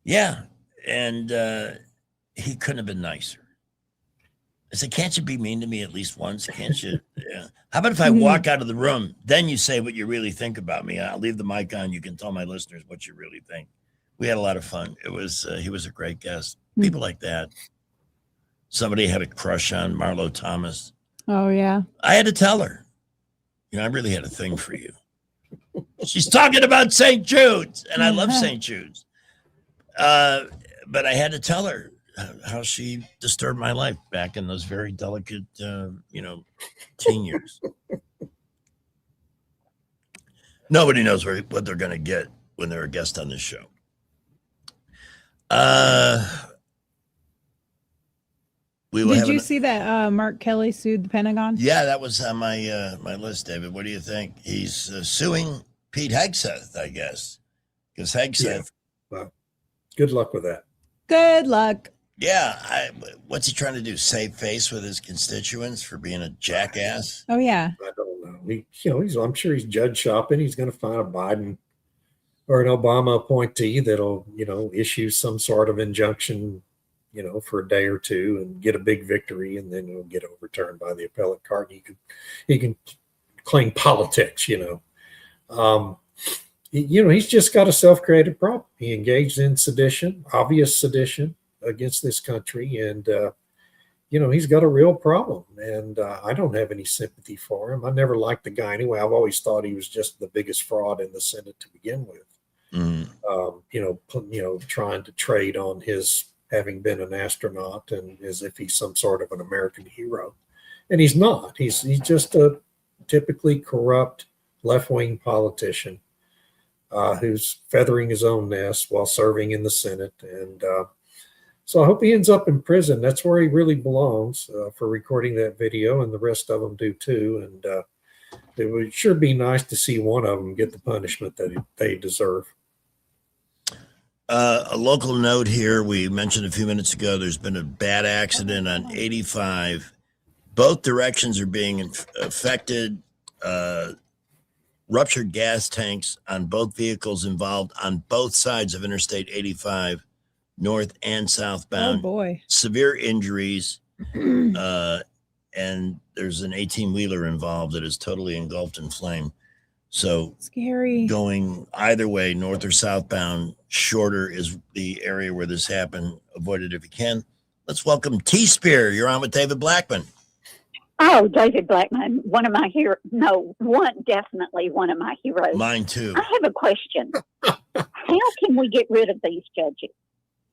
Yeah. And he couldn't have been nicer. I said, "Can't you be mean to me at least once? Can't you?" Yeah. How about if I walk out of the room, then you say what you really think about me? I'll leave the mic on. You can tell my listeners what you really think. We had a lot of fun. It was, he was a great guest. People like that. Somebody had a crush on Marlo Thomas. Oh, yeah. I had to tell her, I really had a thing for you. She's talking about St. Jude's, and I love St. Jude's. But I had to tell her how she disturbed my life back in those very delicate, teen years. Nobody knows what they're going to get when they're a guest on this show. Did you see that Mark Kelly sued the Pentagon? Yeah, that was on my my list, David. What do you think? He's suing Pete Hegseth, I guess, because Hegseth. Well, good luck with that. Good luck. Yeah, what's he trying to do? Save face with his constituents for being a jackass? Oh yeah. I don't know. I'm sure he's judge shopping. He's going to find a Biden or an Obama appointee that'll, issue some sort of injunction, for a day or two and get a big victory, and then it'll get overturned by the appellate court. He can claim politics, he's just got a self-created problem. He engaged in sedition, obvious sedition against this country, and he's got a real problem. And I don't have any sympathy for him. I never liked the guy anyway. I've always thought he was just the biggest fraud in the Senate to begin with. Trying to trade on his having been an astronaut and as if he's some sort of an American hero, and he's not. He's just a typically corrupt left-wing politician who's feathering his own nest while serving in the Senate. And so I hope he ends up in prison. That's where he really belongs for recording that video, and the rest of them do too. And it would sure be nice to see one of them get the punishment that they deserve. A local note here. We mentioned a few minutes ago, there's been a bad accident on 85. Both directions are being affected. Ruptured gas tanks on both vehicles involved on both sides of Interstate 85, north and southbound. Oh boy. Severe injuries. And there's an 18-wheeler involved that is totally engulfed in flame. So scary. Going either way, north or southbound, shorter is the area where this happened. Avoid it if you can. Let's welcome T-Spear. You're on with David Blackman. Oh, David Blackman, one of my heroes. No, definitely one of my heroes. Mine too. I have a question. How can we get rid of these judges?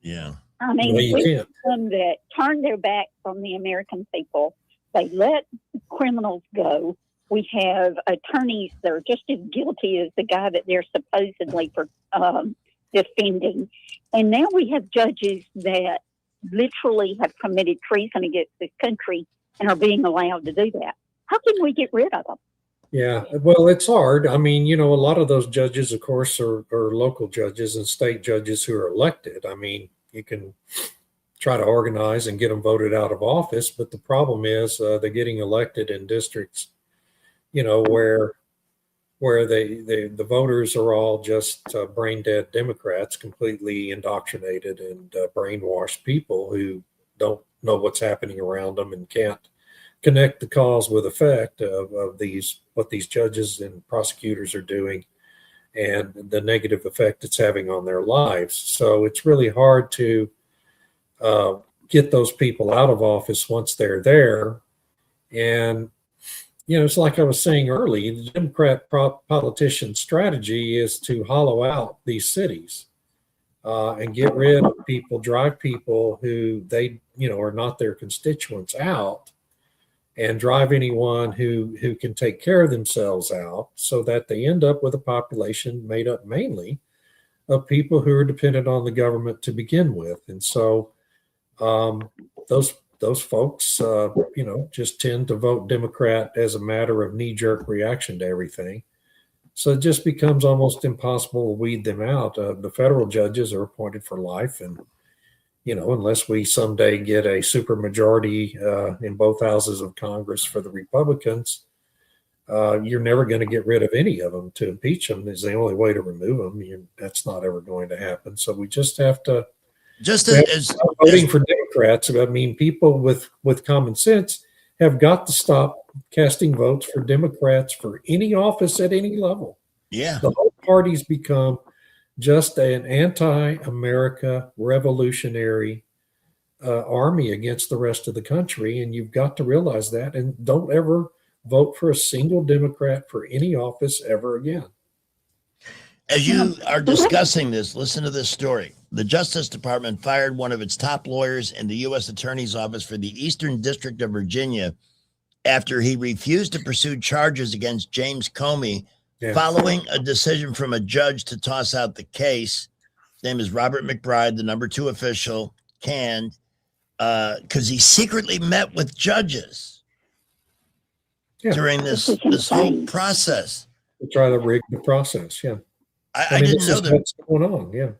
Yeah. I mean, we have them that turn their back on the American people. They let criminals go. We have attorneys that are just as guilty as the guy that they're supposedly defending. And now we have judges that literally have committed treason against this country and are being allowed to do that. How can we get rid of them? Yeah, well, it's hard. I mean, a lot of those judges, of course, are local judges and state judges who are elected. I mean, you can try to organize and get them voted out of office, but the problem is they're getting elected in districts, where the voters are all just brain dead Democrats, completely indoctrinated and brainwashed people who don't know what's happening around them and can't connect the cause with effect of what these judges and prosecutors are doing and the negative effect it's having on their lives. So it's really hard to get those people out of office once they're there. And it's like I was saying earlier, the Democrat politician strategy is to hollow out these cities and get rid of people, drive people who they, are not their constituents out, and drive anyone who can take care of themselves out, so that they end up with a population made up mainly of people who are dependent on the government to begin with. And so those folks, just tend to vote Democrat as a matter of knee-jerk reaction to everything. So it just becomes almost impossible to weed them out. The federal judges are appointed for life, and unless we someday get a supermajority in both houses of Congress for the Republicans, you're never going to get rid of any of them. To impeach them is the only way to remove them. That's not ever going to happen. So we just have to. Voting for Democrats, I mean, people with common sense have got to stop casting votes for Democrats for any office at any level. Yeah. The whole party's become just an anti-America revolutionary army against the rest of the country. And you've got to realize that, and don't ever vote for a single Democrat for any office ever again. As you are discussing this, listen to this story. The Justice Department fired one of its top lawyers in the U.S. Attorney's Office for the Eastern District of Virginia after he refused to pursue charges against James Comey following a decision from a judge to toss out the case. His name is Robert McBride, the number 2 official, canned. because he secretly met with judges during this whole process to try to rig the process. Yeah, I didn't know that. What's going on? Yeah,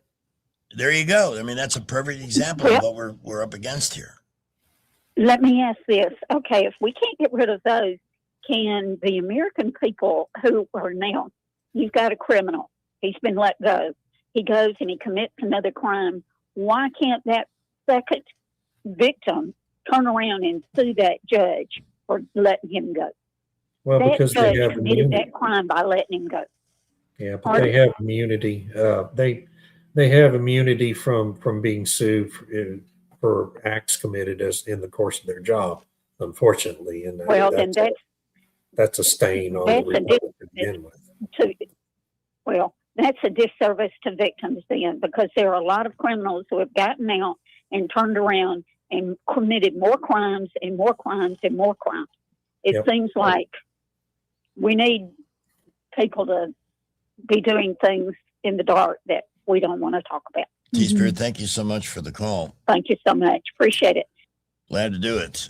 there you go. I mean, that's a perfect example of what we're up against here. Let me ask this. Okay, if we can't get rid of those, can the American people who are now, you've got a criminal, he's been let go, he goes and he commits another crime, why can't that second victim turn around and sue that judge for letting him go? Well, that because judge they have committed immunity. that crime by letting him go. Yeah, but they have immunity. They have immunity from being sued for acts committed as in the course of their job, unfortunately. And Well, then that's a stain on the republic to begin with. Well, that's a disservice to victims then, because there are a lot of criminals who have gotten out and turned around and committed more crimes and more crimes and more crimes. It seems like we need people to be doing things in the dark that we don't want to talk about. T-Spirit, thank you so much for the call. Thank you so much. Appreciate it. Glad to do it.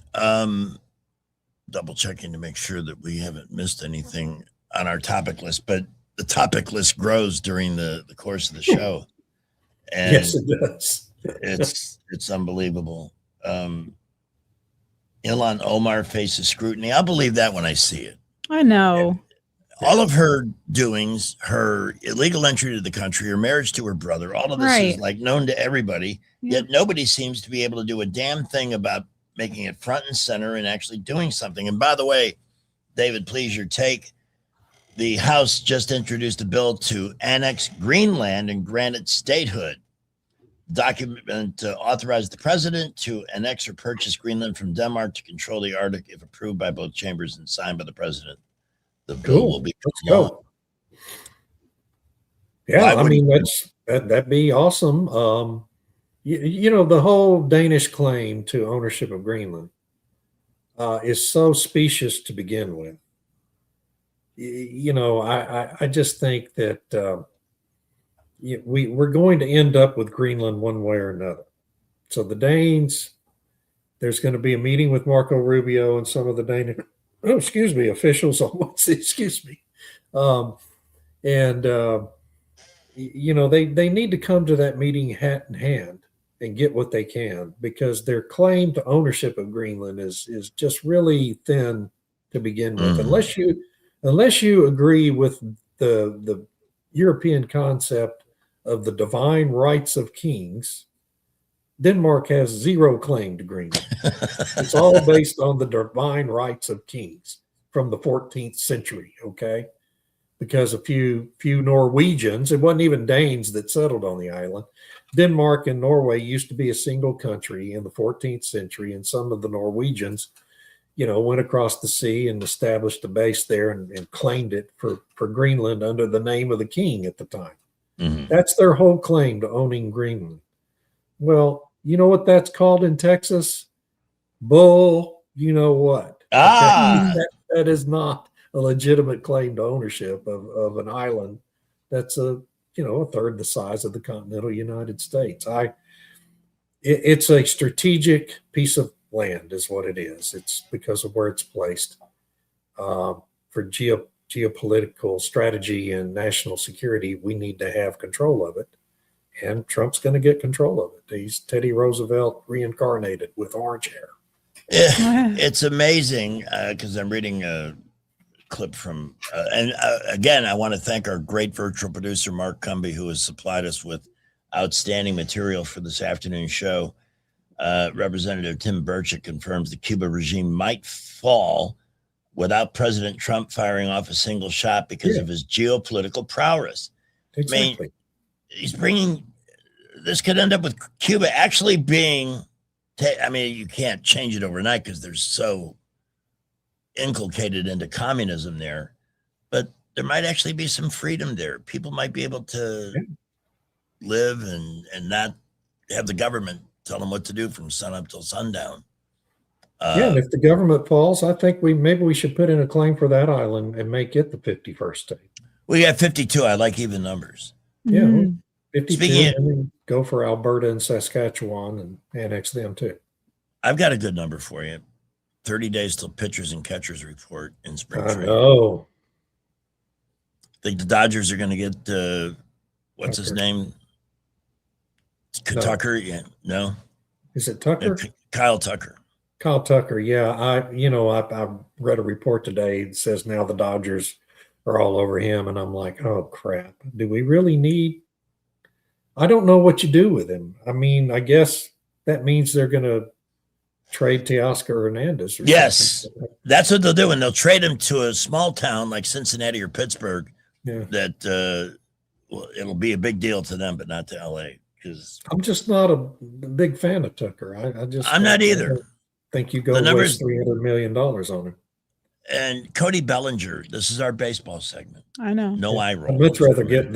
Double checking to make sure that we haven't missed anything on our topic list, but the topic list grows during the course of the show. And yes, it does. it's unbelievable. Ilhan Omar faces scrutiny. I'll believe that when I see it. I know. All of her doings, her illegal entry to the country, her marriage to her brother, all of this is like known to everybody, yet nobody seems to be able to do a damn thing about making it front and center and actually doing something. And by the way, David, please, your take. The House just introduced a bill to annex Greenland and grant it statehood. Document authorized the president to annex or purchase Greenland from Denmark to control the Arctic if approved by both chambers and signed by the president. The bill will be go. Yeah, I mean that'd be awesome. You know, the whole Danish claim to ownership of Greenland is so specious to begin with. You know, I just think that we're going to end up with Greenland one way or another. So the Danes, there's going to be a meeting with Marco Rubio and some of the Danish, officials on you know, they need to come to that meeting hat in hand and get what they can, because their claim to ownership of Greenland is just really thin to begin with. Unless you agree with the European concept of the divine rights of kings, Denmark has zero claim to Greenland. It's all based on the divine rights of kings from the 14th century, okay? Because a few Norwegians, it wasn't even Danes that settled on the island. Denmark and Norway used to be a single country in the 14th century, and some of the Norwegians, you know, went across the sea and established a base there and claimed it for Greenland under the name of the king at the time. Mm-hmm. That's their whole claim to owning Greenland. Well, you know what that's called in Texas? Bull, you know what? That is not a legitimate claim to ownership of an island that's a third the size of the continental United States. It's a strategic piece of land is what it is. It's because of where it's placed for geopolitical strategy and national security. We need to have control of it, and Trump's going to get control of it. He's Teddy Roosevelt reincarnated with orange hair. It's amazing because I'm reading a clip from again, I want to thank our great virtual producer Mark Cumby, who has supplied us with outstanding material for this afternoon show. Representative Tim Burchett confirms the Cuba regime might fall without President Trump firing off a single shot because of his geopolitical prowess. Exactly. I mean, he's bringing this could end up with Cuba actually being. I mean, you can't change it overnight because they're so inculcated into communism there, but there might actually be some freedom there. People might be able to live and not have the government tell them what to do from sun up till sundown. And if the government falls, I think maybe we should put in a claim for that island and make it the 51st state. We got 52. I like even numbers. Yeah, 52. And then go for Alberta and Saskatchewan and annex them too. I've got a good number for you. 30 days till pitchers and catchers report in spring training. know. Think the Dodgers are going to get what's his name? No. Tucker? Yeah, no. Is it Tucker? Kyle Tucker. Kyle Tucker. Yeah, I read a report today that says now the Dodgers are all over him, and I'm like, oh crap. Do we really need? I don't know what you do with him. I mean, I guess that means they're going to trade Teoscar Hernandez. Yes, that's what they'll do, and they'll trade him to a small town like Cincinnati or Pittsburgh. Yeah. That it'll be a big deal to them, but not to LA. Because I'm just not a big fan of Tucker. I'm not either. I think you go waste $300 million on him. And Cody Bellinger, this is our baseball segment. I know. No eye roll. I'd much rather get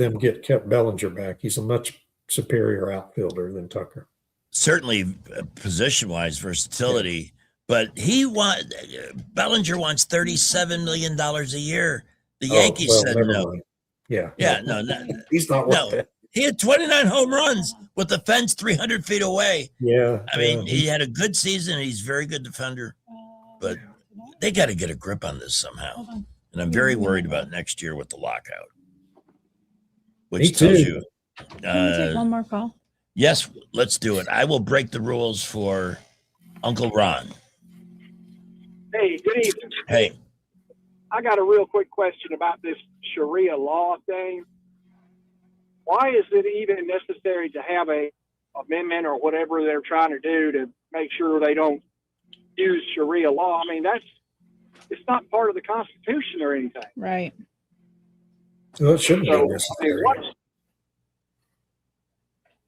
Bellinger back. He's a much superior outfielder than Tucker. Certainly position-wise versatility, but Bellinger wants $37 million a year. The Yankees said no. Mind. Yeah. No, he's not worth that. He had 29 home runs with the fence 300 feet away. Yeah. I mean, he had a good season. He's a very good defender, but they got to get a grip on this somehow. And I'm very worried about next year with the lockout, which tells you. Can we take one more call? Yes, let's do it. I will break the rules for Uncle Ron. Hey, good evening. Hey. I got a real quick question about this Sharia law thing. Why is it even necessary to have a amendment or whatever they're trying to do to make sure they don't use Sharia law? I mean, it's not part of the Constitution or anything. Right. So it shouldn't be necessary.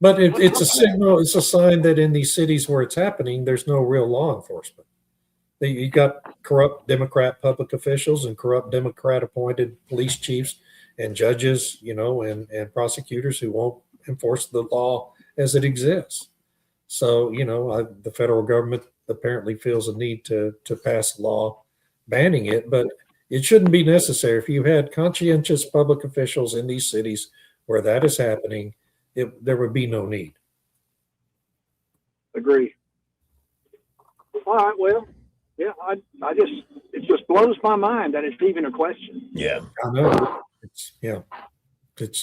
But it's a signal. It's a sign that in these cities where it's happening, there's no real law enforcement. You got corrupt Democrat public officials and corrupt Democrat appointed police chiefs and judges, and prosecutors who won't enforce the law as it exists. So, the federal government apparently feels a need to pass a law banning it, but it shouldn't be necessary. If you had conscientious public officials in these cities where that is happening, there would be no need. Agree. All right. Well, yeah, it just blows my mind that it's even a question. Yeah. I know. It's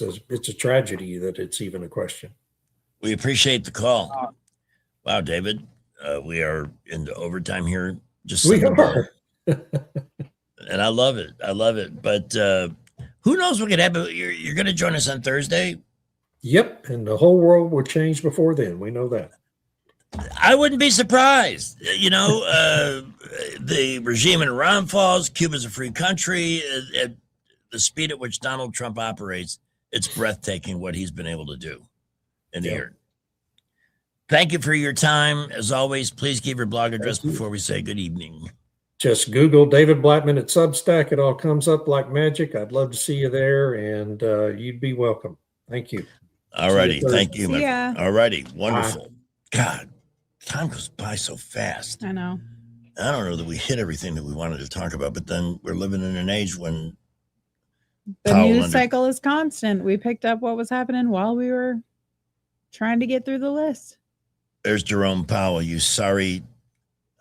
a tragedy that it's even a question. We appreciate the call. Wow, David, we are into overtime here. We are. And I love it. But who knows what could happen? You're going to join us on Thursday? Yep. And the whole world will change before then. We know that. I wouldn't be surprised. The regime in Iran falls. Cuba's a free country. At the speed at which Donald Trump operates, it's breathtaking what he's been able to do in a year. Thank you for your time. As always, please give your blog address before we say good evening. Just Google David Blattman at Substack. It all comes up like magic. I'd love to see you there, and you'd be welcome. Thank you. All righty. Thank you. Yeah. All righty. Wonderful. God, time goes by so fast. I know. I don't know that we hit everything that we wanted to talk about, but then we're living in an age when the news cycle is constant. We picked up what was happening while we were trying to get through the list. There's Jerome Powell. You sorry.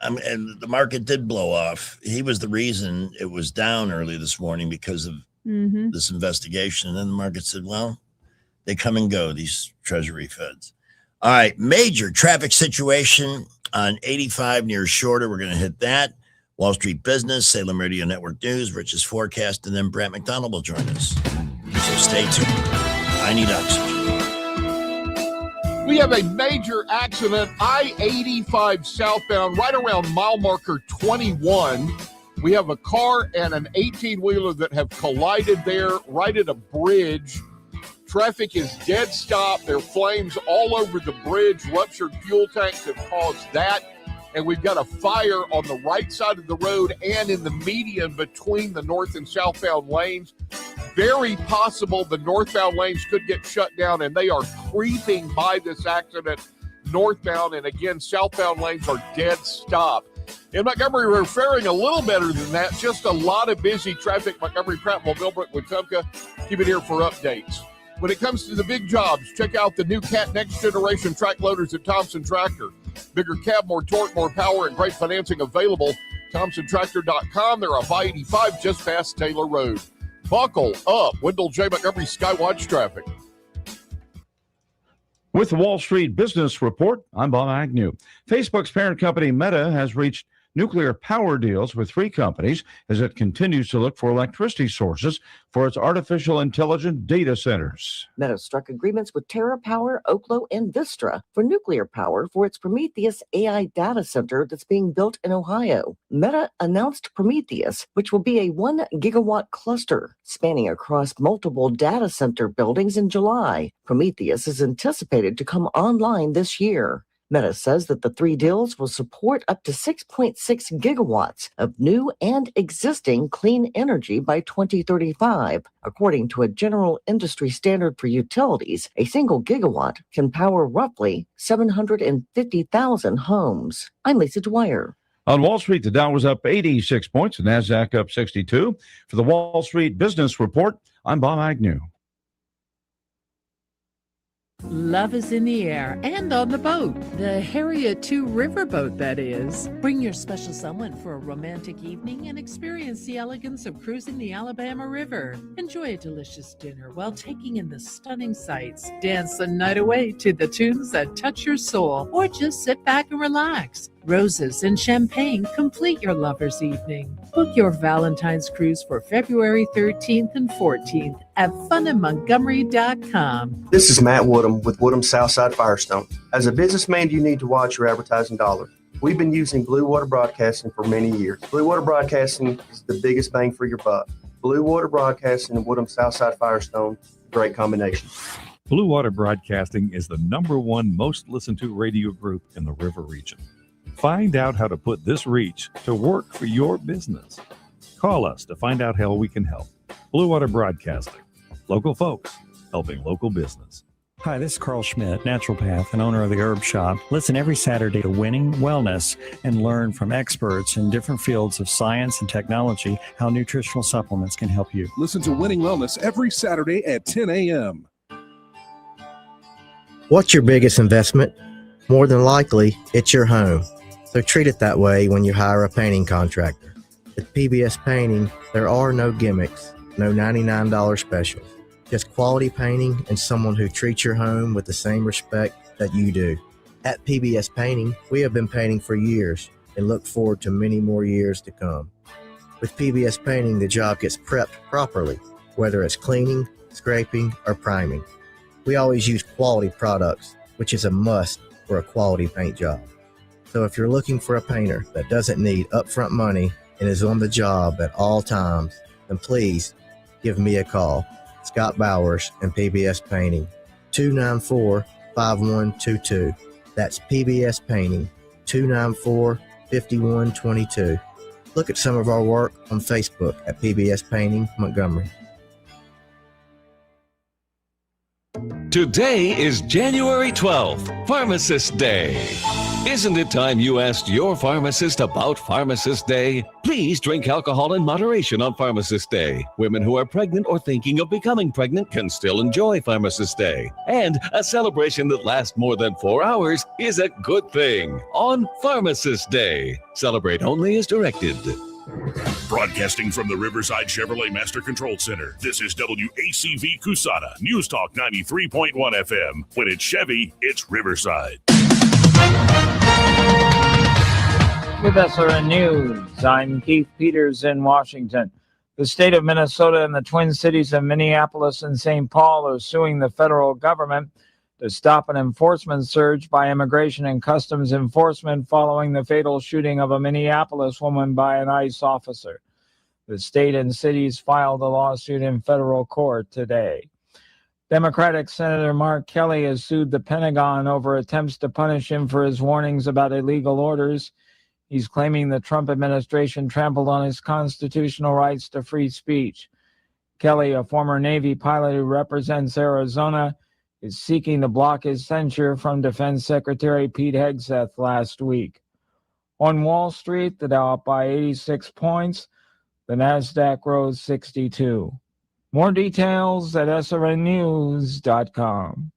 And the market did blow off. He was the reason it was down early this morning because of this investigation. And then the market said, well, they come and go, these Treasury feds. All right. Major traffic situation on 85 near Shorter. We're going to hit that. Wall Street Business, Salem Radio Network News, Rich's forecast, and then Brant McDonald will join us. So stay tuned. I need oxygen. We have a major accident, I-85 southbound, right around mile marker 21. We have a car and an 18-wheeler that have collided there right at a bridge. Traffic is dead stop. There are flames all over the bridge. Ruptured fuel tanks have caused that. And we've got a fire on the right side of the road and in the median between the north and southbound lanes. Very possible the northbound lanes could get shut down, and they are creeping by this accident northbound. And again, southbound lanes are dead stop. In Montgomery, we're faring a little better than that. Just a lot of busy traffic. Montgomery, Prattville, Millbrook, Wetumpka. Keep it here for updates. When it comes to the big jobs, check out the new Cat Next Generation track loaders at Thompson Tractor. Bigger cab, more torque, more power, and great financing available. ThompsonTractor.com. They're off I-85 just past Taylor Road. Buckle up. Wendell J. Montgomery Skywatch traffic. With the Wall Street Business Report, I'm Bob Agnew. Facebook's parent company Meta has reached nuclear power deals with 3 companies as it continues to look for electricity sources for its artificial intelligence data centers. Meta struck agreements with TerraPower, Oklo, and Vistra for nuclear power for its Prometheus AI data center that's being built in Ohio. Meta announced Prometheus, which will be a 1 gigawatt cluster spanning across multiple data center buildings in July. Prometheus is anticipated to come online this year. Meta says that the 3 deals will support up to 6.6 gigawatts of new and existing clean energy by 2035. According to a general industry standard for utilities, a single gigawatt can power roughly 750,000 homes. I'm Lisa Dwyer. On Wall Street, the Dow was up 86 points, the NASDAQ up 62. For the Wall Street Business Report, I'm Bob Agnew. Love is in the air and on the boat. The Harriet 2 riverboat, that is. Bring your special someone for a romantic evening and experience the elegance of cruising the Alabama River. Enjoy a delicious dinner while taking in the stunning sights. Dance the night away to the tunes that touch your soul, or just sit back and relax. Roses and champagne complete your lover's evening. Book your Valentine's cruise for February 13th and 14th at funinmontgomery.com. This is Matt Woodham with Woodham Southside Firestone. As a businessman, you need to watch your advertising dollar. We've been using Blue Water Broadcasting for many years. Blue Water Broadcasting is the biggest bang for your buck. Blue Water Broadcasting and Woodham Southside Firestone, great combination. Blue Water Broadcasting is the #1 most listened to radio group in the River region. Find out how to put this reach to work for your business. Call us to find out how we can help. Blue Water Broadcasting. Local folks helping local business. Hi, this is Carl Schmidt, naturopath and owner of the Herb Shop. Listen every Saturday to Winning Wellness and learn from experts in different fields of science and technology how nutritional supplements can help you. Listen to Winning Wellness every Saturday at 10 a.m. What's your biggest investment? More than likely, it's your home. So treat it that way when you hire a painting contractor. With PBS Painting, there are no gimmicks, no $99 specials. Just quality painting and someone who treats your home with the same respect that you do. At PBS Painting, we have been painting for years and look forward to many more years to come. With PBS Painting, the job gets prepped properly, whether it's cleaning, scraping, or priming. We always use quality products, which is a must for a quality paint job. So if you're looking for a painter that doesn't need upfront money and is on the job at all times, then please give me a call. Scott Bowers and PBS Painting, 294-5122. That's PBS Painting, 294-5122. Look at some of our work on Facebook at PBS Painting Montgomery. Today is January 12th, Pharmacist Day. Isn't it time you asked your pharmacist about Pharmacist Day? Please drink alcohol in moderation on Pharmacist Day. Women who are pregnant or thinking of becoming pregnant can still enjoy Pharmacist Day. And a celebration that lasts more than 4 hours is a good thing on Pharmacist Day. Celebrate only as directed. Broadcasting from the Riverside Chevrolet Master Control Center, this is WACV Cusana, News Talk 93.1 FM. When it's Chevy, it's Riverside. With SRN News, I'm Keith Peters in Washington. The state of Minnesota and the Twin Cities of Minneapolis and St. Paul are suing the federal government to stop an enforcement surge by Immigration and Customs Enforcement following the fatal shooting of a Minneapolis woman by an ICE officer. The state and cities filed a lawsuit in federal court today. Democratic Senator Mark Kelly has sued the Pentagon over attempts to punish him for his warnings about illegal orders. He's claiming the Trump administration trampled on his constitutional rights to free speech. Kelly, a former Navy pilot who represents Arizona, is seeking to block his censure from Defense Secretary Pete Hegseth last week. On Wall Street, the Dow up by 86 points. The NASDAQ rose 62. More details at srnnews.com.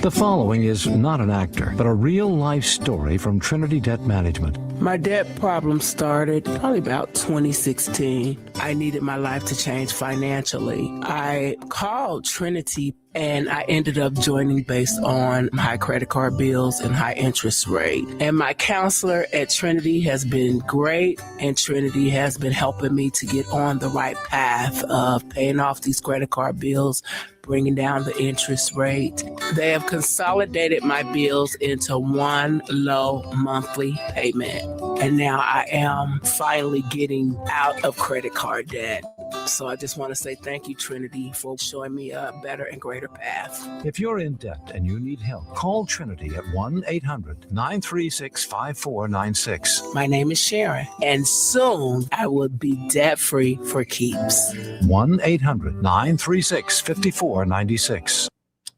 The following is not an actor, but a real-life story from Trinity Debt Management. My debt problem started probably about 2016. I needed my life to change financially. I called Trinity and I ended up joining based on high credit card bills and high interest rate. And my counselor at Trinity has been great, and Trinity has been helping me to get on the right path of paying off these credit card bills, bringing down the interest rate. They have consolidated my bills into one low monthly payment. And now I am finally getting out of credit card debt. So I just want to say thank you, Trinity, for showing me a better and greater path. If you're in debt and you need help, call Trinity at 1-800-936-5496. My name is Sharon, and soon I will be debt-free for keeps. 1-800-936-5496.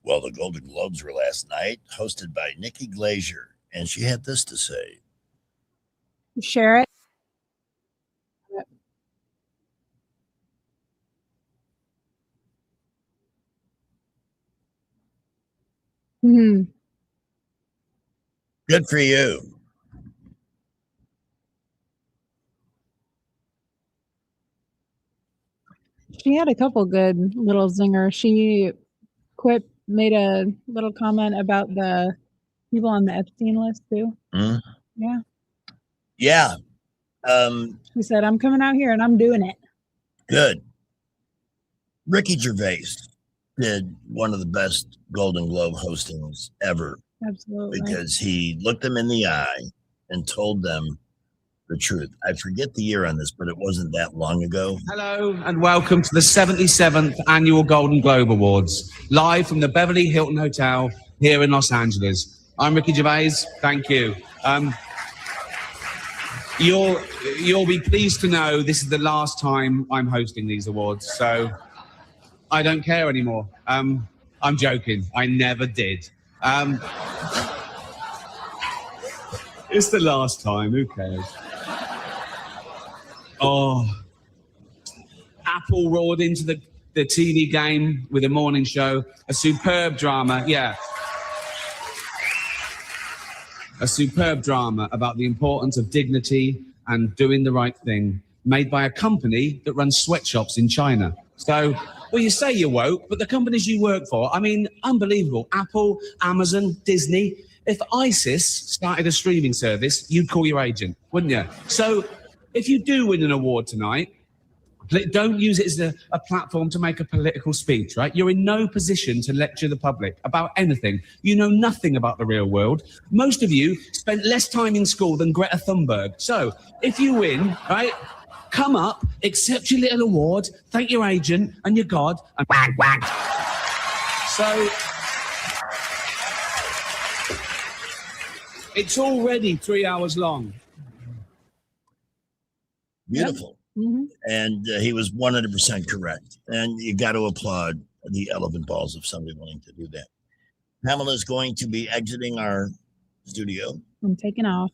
Well, the Golden Globes were last night, hosted by Nikki Glaser, and she had this to say. Share it. Mm-hmm. Good for you. She had a couple good little zingers. She made a little comment about the people on the Epstein list too. Mm. Yeah. Yeah. She said, I'm coming out here and I'm doing it. Good. Ricky Gervais did one of the best Golden Globe hostings ever. Absolutely. Because he looked them in the eye and told them the truth. I forget the year on this, but it wasn't that long ago. Hello and welcome to the 77th Annual Golden Globe Awards, live from the Beverly Hilton Hotel here in Los Angeles. I'm Ricky Gervais. Thank you. You'll be pleased to know this is the last time I'm hosting these awards, so I don't care anymore. I'm joking. I never did. It's the last time. Who cares? Oh, Apple roared into the TV game with a morning show, a superb drama. Yeah. A superb drama about the importance of dignity and doing the right thing, made by a company that runs sweatshops in China. So, well, you say you're woke, but the companies you work for, I mean, unbelievable. Apple, Amazon, Disney. If ISIS started a streaming service, you'd call your agent, wouldn't you? So if you do win an award tonight, don't use it as a platform to make a political speech, right? You're in no position to lecture the public about anything. You know nothing about the real world. Most of you spent less time in school than Greta Thunberg. So if you win, right, come up, accept your little award, thank your agent and your God, and whack, whack. So it's already 3 hours long. Beautiful. Mm-hmm. And he was 100% correct. And you got to applaud the elephant balls of somebody willing to do that. Pamela is going to be exiting our studio. I'm taking off.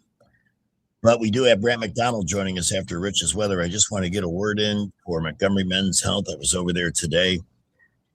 But we do have Brant McDonald joining us after Rich's weather. I just want to get a word in for Montgomery Men's Health. I was over there today.